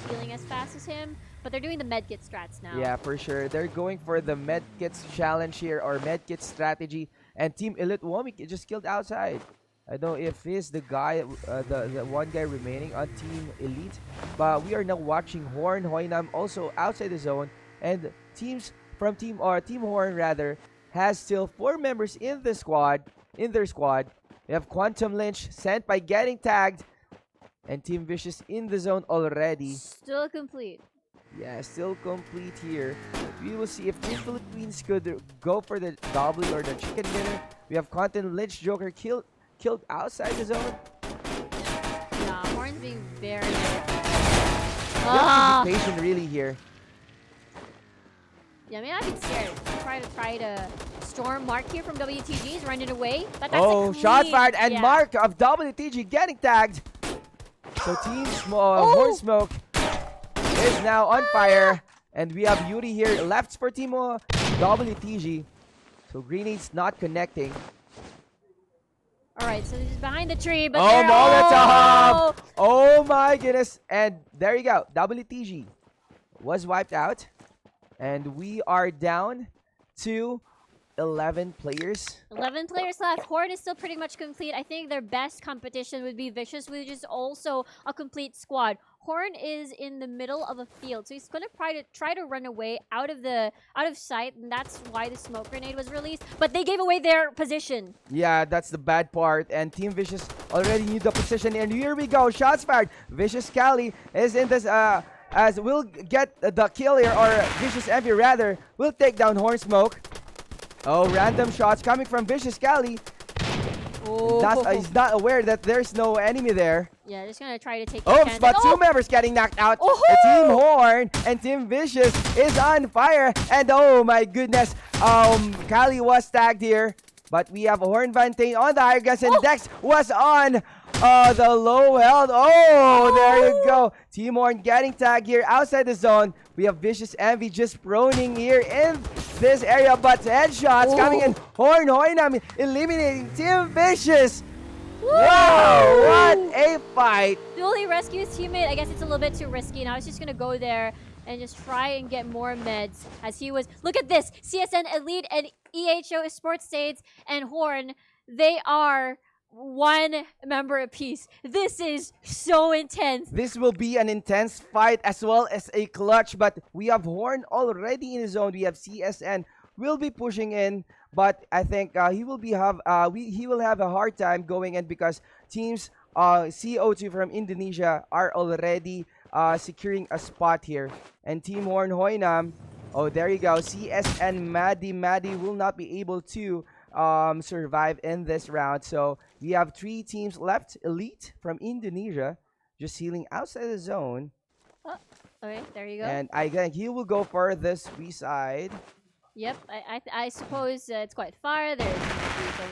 healing as fast as him. But they're doing the medkit strats now. Yeah, for sure. They're going for the medkits challenge here, or medkit strategy. And Team Elite Womi just killed outside. I don't know if he's the guy, the one guy remaining on Team Elite. But we are now watching Horn Hoinam also outside the zone. And teams from Team Horn rather has still 4 members in their squad. We have Quantum Lynch sent by getting tagged. And Team Vicious in the zone already. Still complete. Yeah, still complete here. We will see if the Philippines could go for the W or the chicken dinner. We have Quantum Lynch Joker killed outside the zone. Yeah, Horn's being very You have to be patient really here. Yeah, I mean, I'd be scared. Try to storm Mark here from WTG. He's running away. But that's Oh, a shot clean- fired, and yeah. Mark of WTG getting tagged. So Team Horn Smoke is now on fire. And we have Yuri here left for Team WTG. So Grenades not connecting. All right, so this is behind the tree, but Oh, they're- Molotov! Oh my goodness. And there you go. WTG was wiped out. And we are down to 11 players. 11 players left. Horn is still pretty much complete. I think their best competition would be Vicious, which is also a complete squad. Horn is in the middle of a field, so he's gonna try to run away out of sight, and that's why the smoke grenade was released. But they gave away their position. Yeah, that's the bad part. And Team Vicious already knew the position. And here we go. Shots fired. Vicious Cali is in this, as we'll get the kill here, or Vicious Envy rather, will take down Horn Smoke. Oh, random shots coming from Vicious Cali. Oh. He's not aware that there's no enemy there. Yeah, just gonna try to take. Oh, the but chance. two members getting knocked out. Oh-hoo! Team Horn and Team Vicious is on fire. And oh my goodness, Kali was tagged here. But we have Horn Vantane on the higher gas, and Dex was on the low health. Oh, there you go. Team Horn getting tagged here outside the zone. We have Vicious Envy just proning here in this area, but headshots coming in. Horn Hoinam eliminating Team Vicious. Wow, what a fight. Dually rescues teammate. I guess it's a little bit too risky. Now he's just gonna go there and just try and get more meds as he was. Look at this. CSN Elite and EHO Sports States and Horn, they are 1 member apiece. This is so intense. This will be an intense fight as well as a clutch, but we have Horn already in his zone. We have CSN will be pushing in, but I think he will have a hard time going in because teams CO2 from Indonesia are already securing a spot here. And Team Horn Hoinam, oh, there you go. CSN Maddie will not be able to survive in this round. So we have 3 teams left. Elite from Indonesia just healing outside the zone. Oh, okay, there you go. And I think he will go for this side. Yep, I suppose it's quite far. There's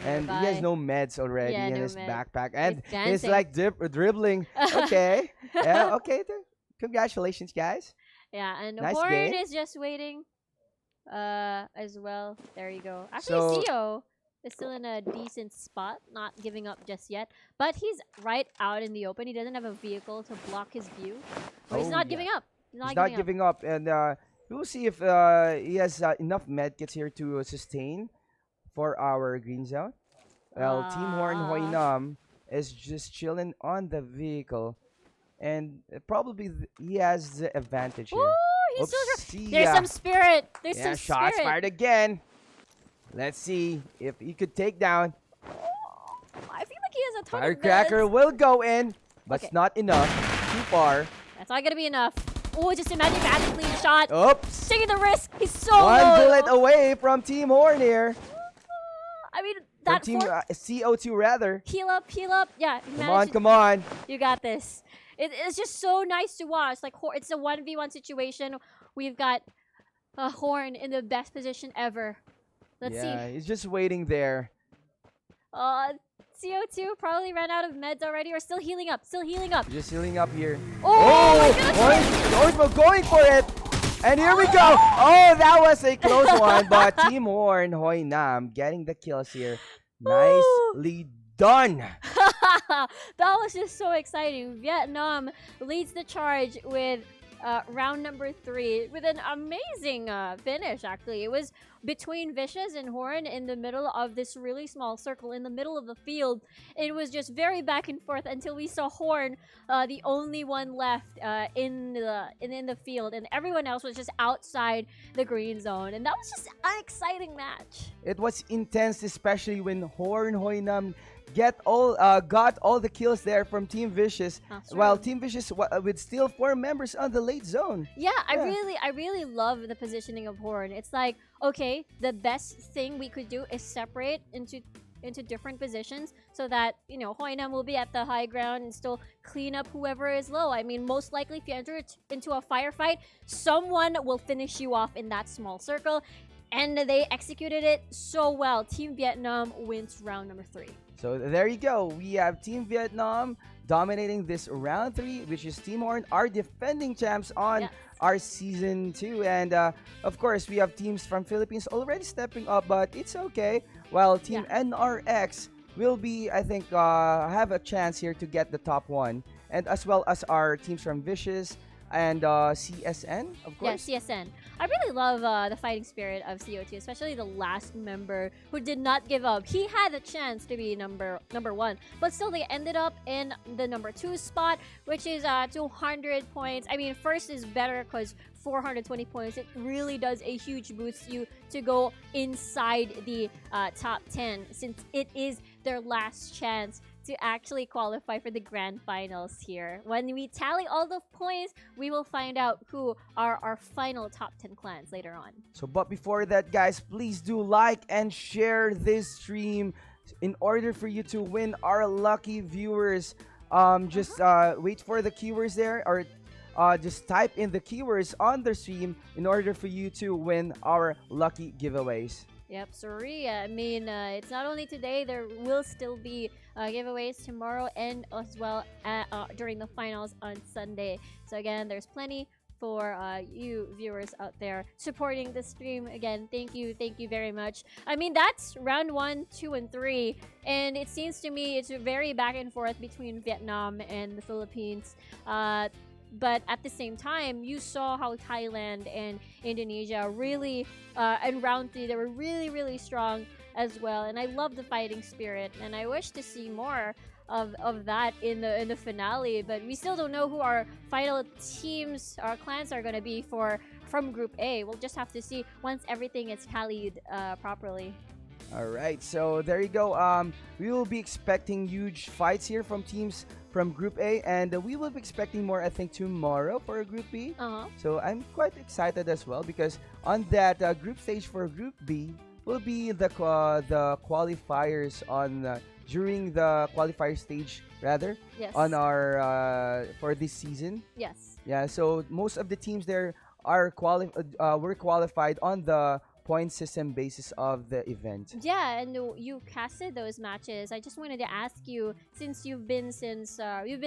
And he has no meds already in his backpack. And he's dancing. like dribbling. Okay. Yeah, okay. Congratulations, guys. Yeah, and Nice Horn game. is just waiting as well. There you go. So- Actually, CO is still in a decent spot, not giving up just yet. But he's right out in the open. He doesn't have a vehicle to block his view. But he's Oh, not yeah. giving up. He's He's not giving up. And We'll see if he has enough medkits here to sustain for our green zone. Well, Team Horn Ah. Hoinam is just chilling on the vehicle, and probably he has the advantage Ooh, here. he's Oops, so strong. see There's ya. some spirit. There's Yeah, some shots spirit. fired again. Let's see if he could take down. Oh, I feel like he has a ton of Firecracker meds. will go in, but Okay. it's not enough. Too far. That's not gonna be enough. Oh, just imagine magic clean shot. Oops. Taking the risk. He's so One low. bullet away from Team Horn here. I mean, From that Team fourth CO2 rather. heal up, heal up. Yeah, Come on, come on. You got this. It's just so nice to watch. Like it's a 1v1 situation. We've got a Horn in the best position ever. Let's Yeah, see. he's just waiting there. CO2 probably ran out of meds already, or still healing up. Still healing up. Just healing up here. Oh, my goodness. Horn going for it. And here we go. Oh, that was a close one. But Team Horn, Hoi Nam, getting the kills here. Nicely done. That was just so exciting. Vietnam leads the charge with round number 3 with an amazing finish, actually. It was between Vicious and Horn in the middle of this really small circle in the middle of the field. It was just very back and forth until we saw Horn, the only one left in the field, and everyone else was just outside the green zone. And that was just an exciting match. It was intense, especially when Horn Hoi Nam got all the kills there from Team Vicious, That's while right. Team Vicious with still 4 members on the late zone. Yeah, I Yeah. really love the positioning of Horn. It's like, okay, the best thing we could do is separate into different positions so that, you know, Hoinam will be at the high ground and still clean up whoever is low. I mean, most likely if you enter into a firefight, someone will finish you off in that small circle. And they executed it so well. Team Vietnam wins round number 3. So there you go. We have Team Vietnam dominating this round 3, which is Team Horn, our defending champs on Yes. our season 2. And of course, we have teams from Philippines already stepping up, but it's okay. While Team NRX will be, I think, have a chance here to get the top 1. And as well as our teams from Vicious and CSN, of Yeah, course. CSN. I really love the fighting spirit of CO2, especially the last member who did not give up. He had a chance to be number 1, but still they ended up in the number 2 spot, which is 200 points. I mean, first is better because 420 points, it really does a huge boost you to go inside the top 10, since it is their last chance to actually qualify for the grand finals here. When we tally all the points, we will find out who are our final top 10 clans later on. So, but before that, guys, please do like and share this stream in order for you to win our lucky viewers. Just wait for the keywords there, or just type in the keywords on the stream in order for you to win our lucky giveaways. Yep, sorry. I mean, it's not only today, there will still be giveaways tomorrow and as well during the finals on Sunday. So again, there's plenty for you viewers out there supporting the stream. Again, thank you very much. I mean, that's round 1, 2, and 3, and it seems to me it's very back and forth between Vietnam and the Philippines. But at the same time, you saw how Thailand and Indonesia really, in round 3, they were really strong as well. And I love the fighting spirit, and I wish to see more of that in the finale. But we still don't know who our final teams, our clans are gonna be from Group A. We'll just have to see once everything is tallied properly. All right, so there you go. We will be expecting huge fights here from teams from Group A, and we will be expecting more, I think, tomorrow for Group B. So I'm quite excited as well, because on that group stage for Group B will be the qualifiers on during the qualifier stage rather Yes. on our for this season. Yes. Yeah, so most of the teams there are were qualified on the point system basis of the event. Yeah, and you casted those matches. I just wanted to ask you, since you've been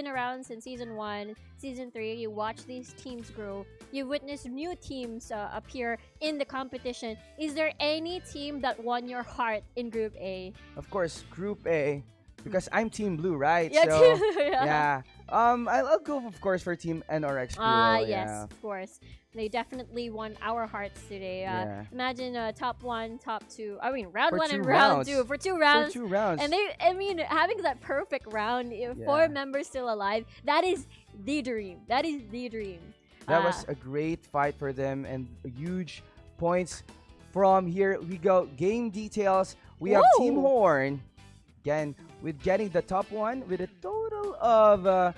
around since season 1, season 3, you watch these teams grow. You've witnessed new teams appear in the competition. Is there any team that won your heart in Group A? Of course, Group A because I'm Team Blue, right? Yeah, So yeah. yeah. I'll go of course for Team NRX Blue. Yes, Yeah. of course. They definitely won our hearts today. Yeah. Imagine top one, top two. I mean, round For one two and round rounds. two for two For rounds. 2 rounds. And I mean, having that perfect round, four Yeah. members still alive, that is the dream. That is the dream. That was a great fight for them and huge points from here. We go game details. We have Team Woo! Horn again with getting the top one with a total of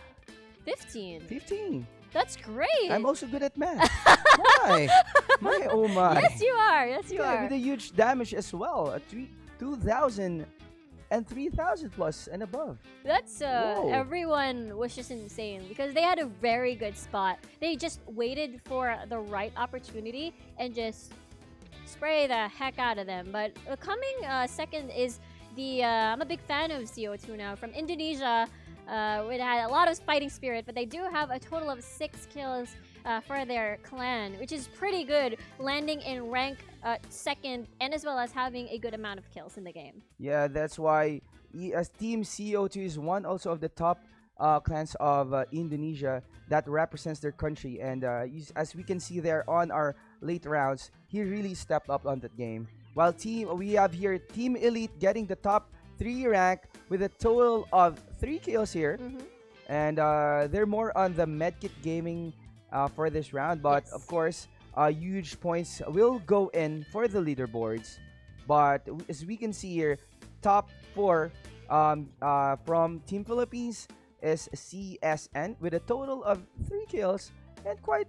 15. 15. That's great. I'm also good at math. my, oh my. Yes, you are. Yes, you Yeah, are. with a huge damage as well. 2,000 and 3,000 plus and above. That's Whoa. everyone was just insane because they had a very good spot. They just waited for the right opportunity and just spray the heck out of them. But coming second is the I'm a big fan of CO2 now from Indonesia. It had a lot of fighting spirit, but they do have a total of 6 kills for their clan, which is pretty good, landing in rank second and as well as having a good amount of kills in the game. Yeah, that's why as Team CO2 is one also of the top clans of Indonesia that represents their country. And as we can see there on our late rounds, he really stepped up on that game. While we have here Team Elite getting the top 3 rank with a total of 3 kills here. And they're more on the medkit gaming for this round. But Yes. of course, huge points will go in for the leaderboards. But as we can see here, top 4 from Team Philippines is CSN with a total of 3 kills and quite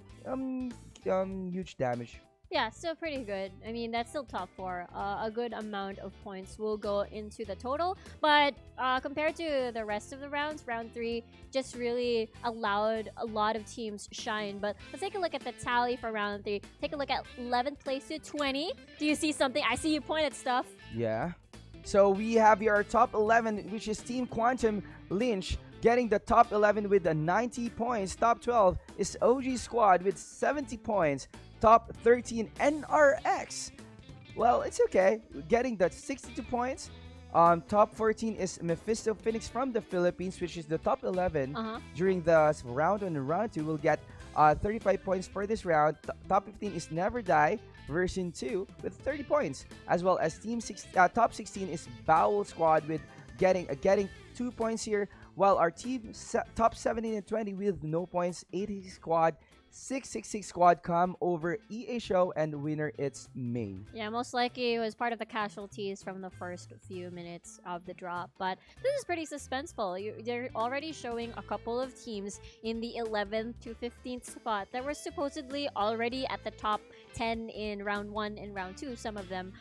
huge damage. Yeah, still pretty good. I mean, that's still top 4. A good amount of points will go into the total. But compared to the rest of the rounds, round 3 just really allowed a lot of teams shine. But let's take a look at the tally for round 3. Take a look at 11th place to 20. Do you see something? I see you point at stuff. Yeah. So we have here our top 11, which is Team Quantum Lynch getting the top 11 with 90 points. Top 12 is OG Squad with 70 points. Top 13 NRX. Well, it's okay. Getting the 62 points. Top 14 is Mephisto Phoenix from the Philippines, which is the top 11. During the round 1 and round 2, we'll get 35 points for this round. Top 15 is Never Die version 2 with 30 points, as well as top 16 is Bowel Squad with getting 2 points here, while our team top 17 and 20 with no points. 80 Squad, 666 Squad come over EA show, and winner it's May. Yeah, most likely it was part of the casualties from the first few minutes of the drop. But this is pretty suspenseful. They're already showing a couple of teams in the 11th to 15th spot that were supposedly already at the top 10 in round 1 and round 2, some of them.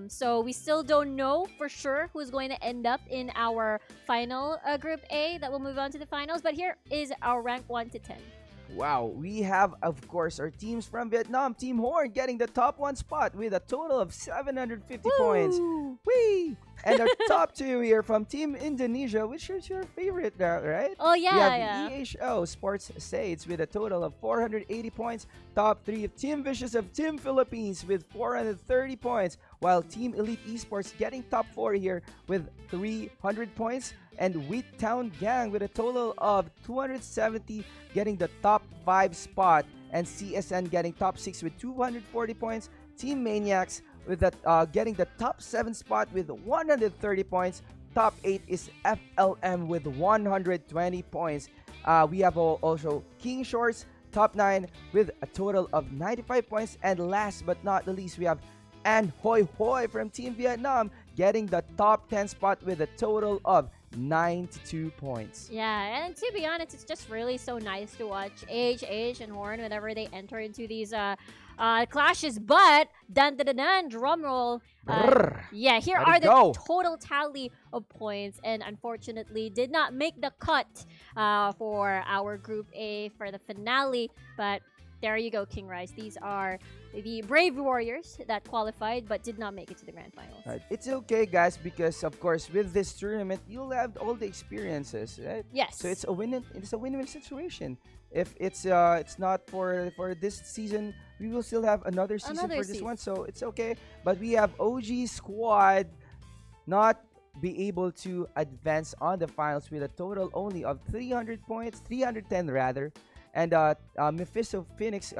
So we still don't know for sure who's going to end up in our final Group A that will move on to the finals. But here is our rank 1 to 10. Wow, we have, of course, our teams from Vietnam. Team Horn getting the top 1 spot with a total of 750 points. Whee! And our top 2 here from Team Indonesia, which is your favorite now, right? Oh, yeah, We have yeah. EA show Sports States with a total of 480 points. Top 3 of Team Vicious of Team Philippines with 430 points. While Team Elite Esports getting top 4 here with 300 points. And Wheat Town Gang with a total of 270 getting the top 5 spot. And CSN getting top 6 with 240 points. Team Maniacs with that getting the top 7 spot with 130 points. Top 8 is FLM with 120 points. We have also King Shorts top 9 with a total of 95 points. And last but not the least, we have An Hoi Hoi from Team Vietnam getting the top 10 spot with a total of 92 points. Yeah, and to be honest, it's just really so nice to watch AH and Horn whenever they enter into these clashes. But dun dun dun dun, drum roll. Yeah, here Let are it the go. total tally of points, and unfortunately did not make the cut for our Group A for the finale. But there you go, King Rice. These are the Brave Warriors that qualified but did not make it to the grand finals. It's okay, guys, because of course with this tournament you'll have all the experiences, right? Yes. So it's a win-win situation. If it's not for this season, we will still have another season for this one, so it's okay. But we have OG Squad not be able to advance on the finals with a total only of 300 points, 310 rather, and Mephisto Phoenix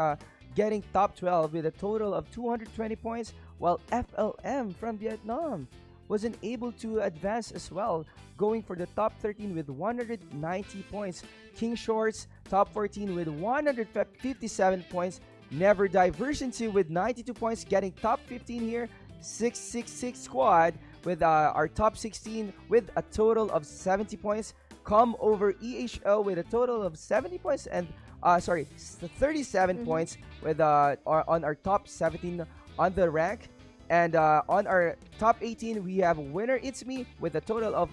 getting top 12 with a total of 220 points, while FLM from Vietnam wasn't able to advance as well, going for the top 13 with 190 points. King Shorts top 14 with 157 points. Never Die version 2 with 92 points, getting top 15 here. 666 squad with our top 16 with a total of 70 points. Come over EHO with a total of 70 points and 37 points with on our top 17 on the rank. And on our top 18, we have Winner It's Me with a total of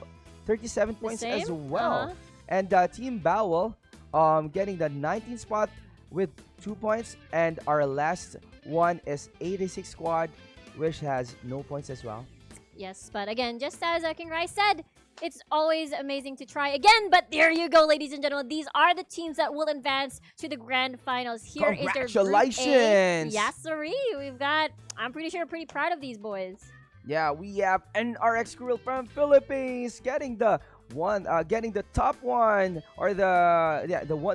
37 points as well. And Team Bowel getting the 19th spot with 2 points. And our last one is 86 Squad, which has no points as well. Yes, but again, just as King Rai said, it's always amazing to try again. But there you go, ladies and gentlemen. These are the teams that will advance to the grand finals. Here is their Group A. Congratulations! Yes, sirree. We've got, I'm pretty sure, pretty proud of these boys. Yeah, we have NRX Crew from Philippines getting the top one, or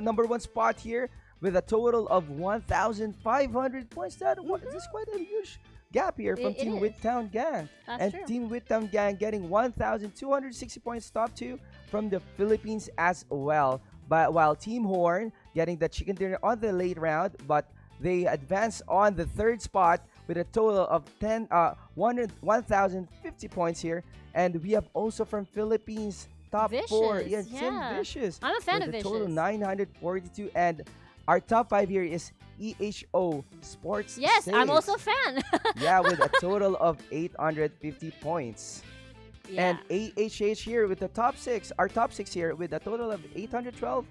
number one spot here with a total of 1,500 points. This is quite a huge gap here from Team Whittown Gang. That's true. Team Whittown Gang getting 1,260 points, top 2 from the Philippines as well. But while Team Horn getting the chicken dinner on the late round, but they advance on the third spot with a total of 1,050 points here. And we have also from Philippines top Vicious, 4. Yes, yeah. Team Vicious. I'm a fan of with a Vicious. total 942. And our top 5 here is EHO Sports. Yes, Saves. I'm also a fan. Yeah, with a total of 850 points. Yeah. And AHH here with the top 6. Our top 6 here with a total of 812.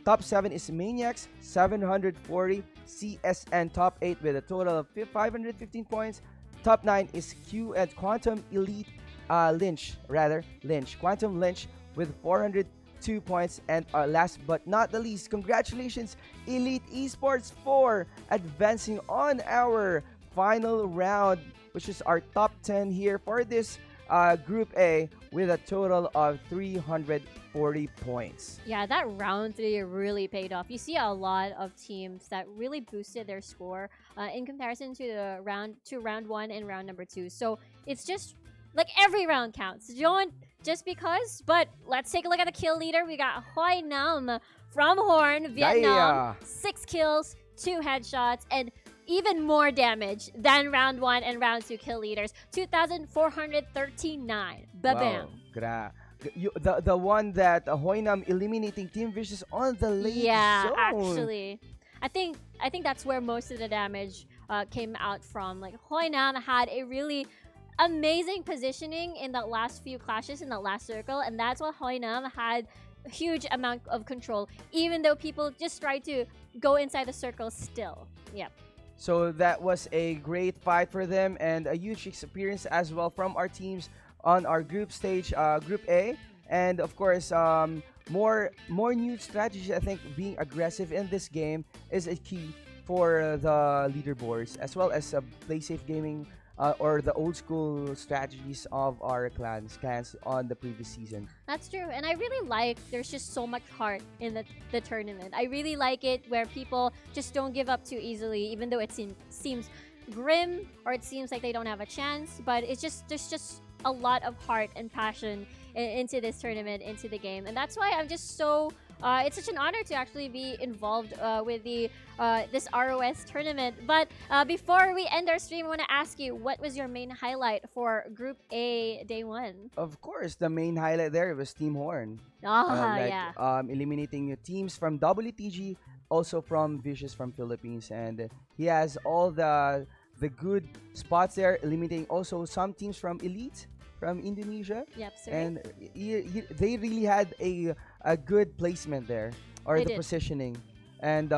Top 7 is Maniacs, 740. CSN top 8 with a total of 515 points. Top 9 is Q and Quantum Elite Lynch. Quantum Lynch with 402 points. And last but not the least, congratulations, Elite Esports for advancing on our final round, which is our top 10 here for this Group A with a total of 340 points. Yeah, that round 3 really paid off. You see a lot of teams that really boosted their score in comparison to the round 1 and round number 2. So it's just like every round counts. Don't just because. But let's take a look at the kill leader. We got Hoi Nam from Horn, Vietnam. 6 kills, 2 headshots, and even more damage than round 1 and round 2 kill leaders. 2,439. Ba-bam. Wow, the one that Hoinam eliminating Team Vicious on the late zone. Actually. I think that's where most of the damage came out from. Like, Hoinam had a really amazing positioning in the last few clashes in the last circle, and that's why Hoinam had a huge amount of control, even though people just tried to go inside the circle still. Yep. So that was a great fight for them and a huge experience as well from our teams on our group stage, Group A. And of course, more new strategies. I think being aggressive in this game is a key for the leaderboards, as well as play safe gaming or the old school strategies of our clans on the previous season. That's true, and I really like there's just so much heart in the tournament. I really like it where people just don't give up too easily, even though it seems grim or it seems like they don't have a chance. But it's just there's just a lot of heart and passion into this tournament, into the game, and that's why I'm just so. It's such an honor to actually be involved with this ROS tournament. But before we end our stream, I want to ask you, what was your main highlight for Group A Day 1? Of course, the main highlight there was Team Horn. Yeah. Eliminating teams from WTG, also from Vicious from Philippines, and he has all the good spots there, eliminating also some teams from Elite from Indonesia. Yep, sir. And they really had a good placement there, or They the did. positioning, and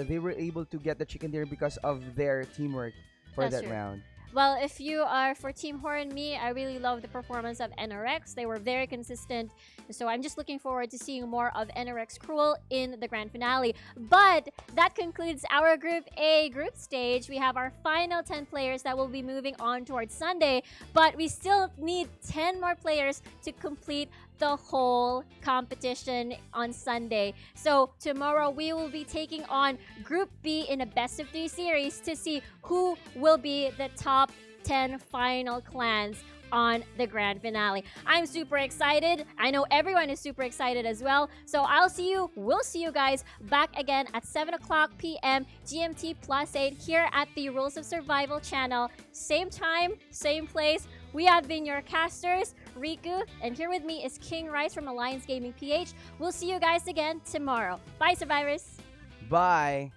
they were able to get the chicken dinner because of their teamwork for That's that true. round. Well, if you are for Team Horror and me, I really love the performance of NRX. They were very consistent. So I'm just looking forward to seeing more of NRX Cruel in the grand finale. But that concludes our Group A group stage. We have our final 10 players that will be moving on towards Sunday. But we still need 10 more players to complete the whole competition on Sunday. So tomorrow we will be taking on Group B in a best of 3 series to see who will be the top 10 final clans on the grand finale. I'm super excited. I know everyone is super excited as well. So we'll see you guys back again at 7 o'clock p.m. GMT +8 here at the Rules of Survival channel. Same time, same place. We have been your casters, Riku, and here with me is King Rice from Alliance Gaming PH. We'll see you guys again tomorrow. Bye, survivors! Bye.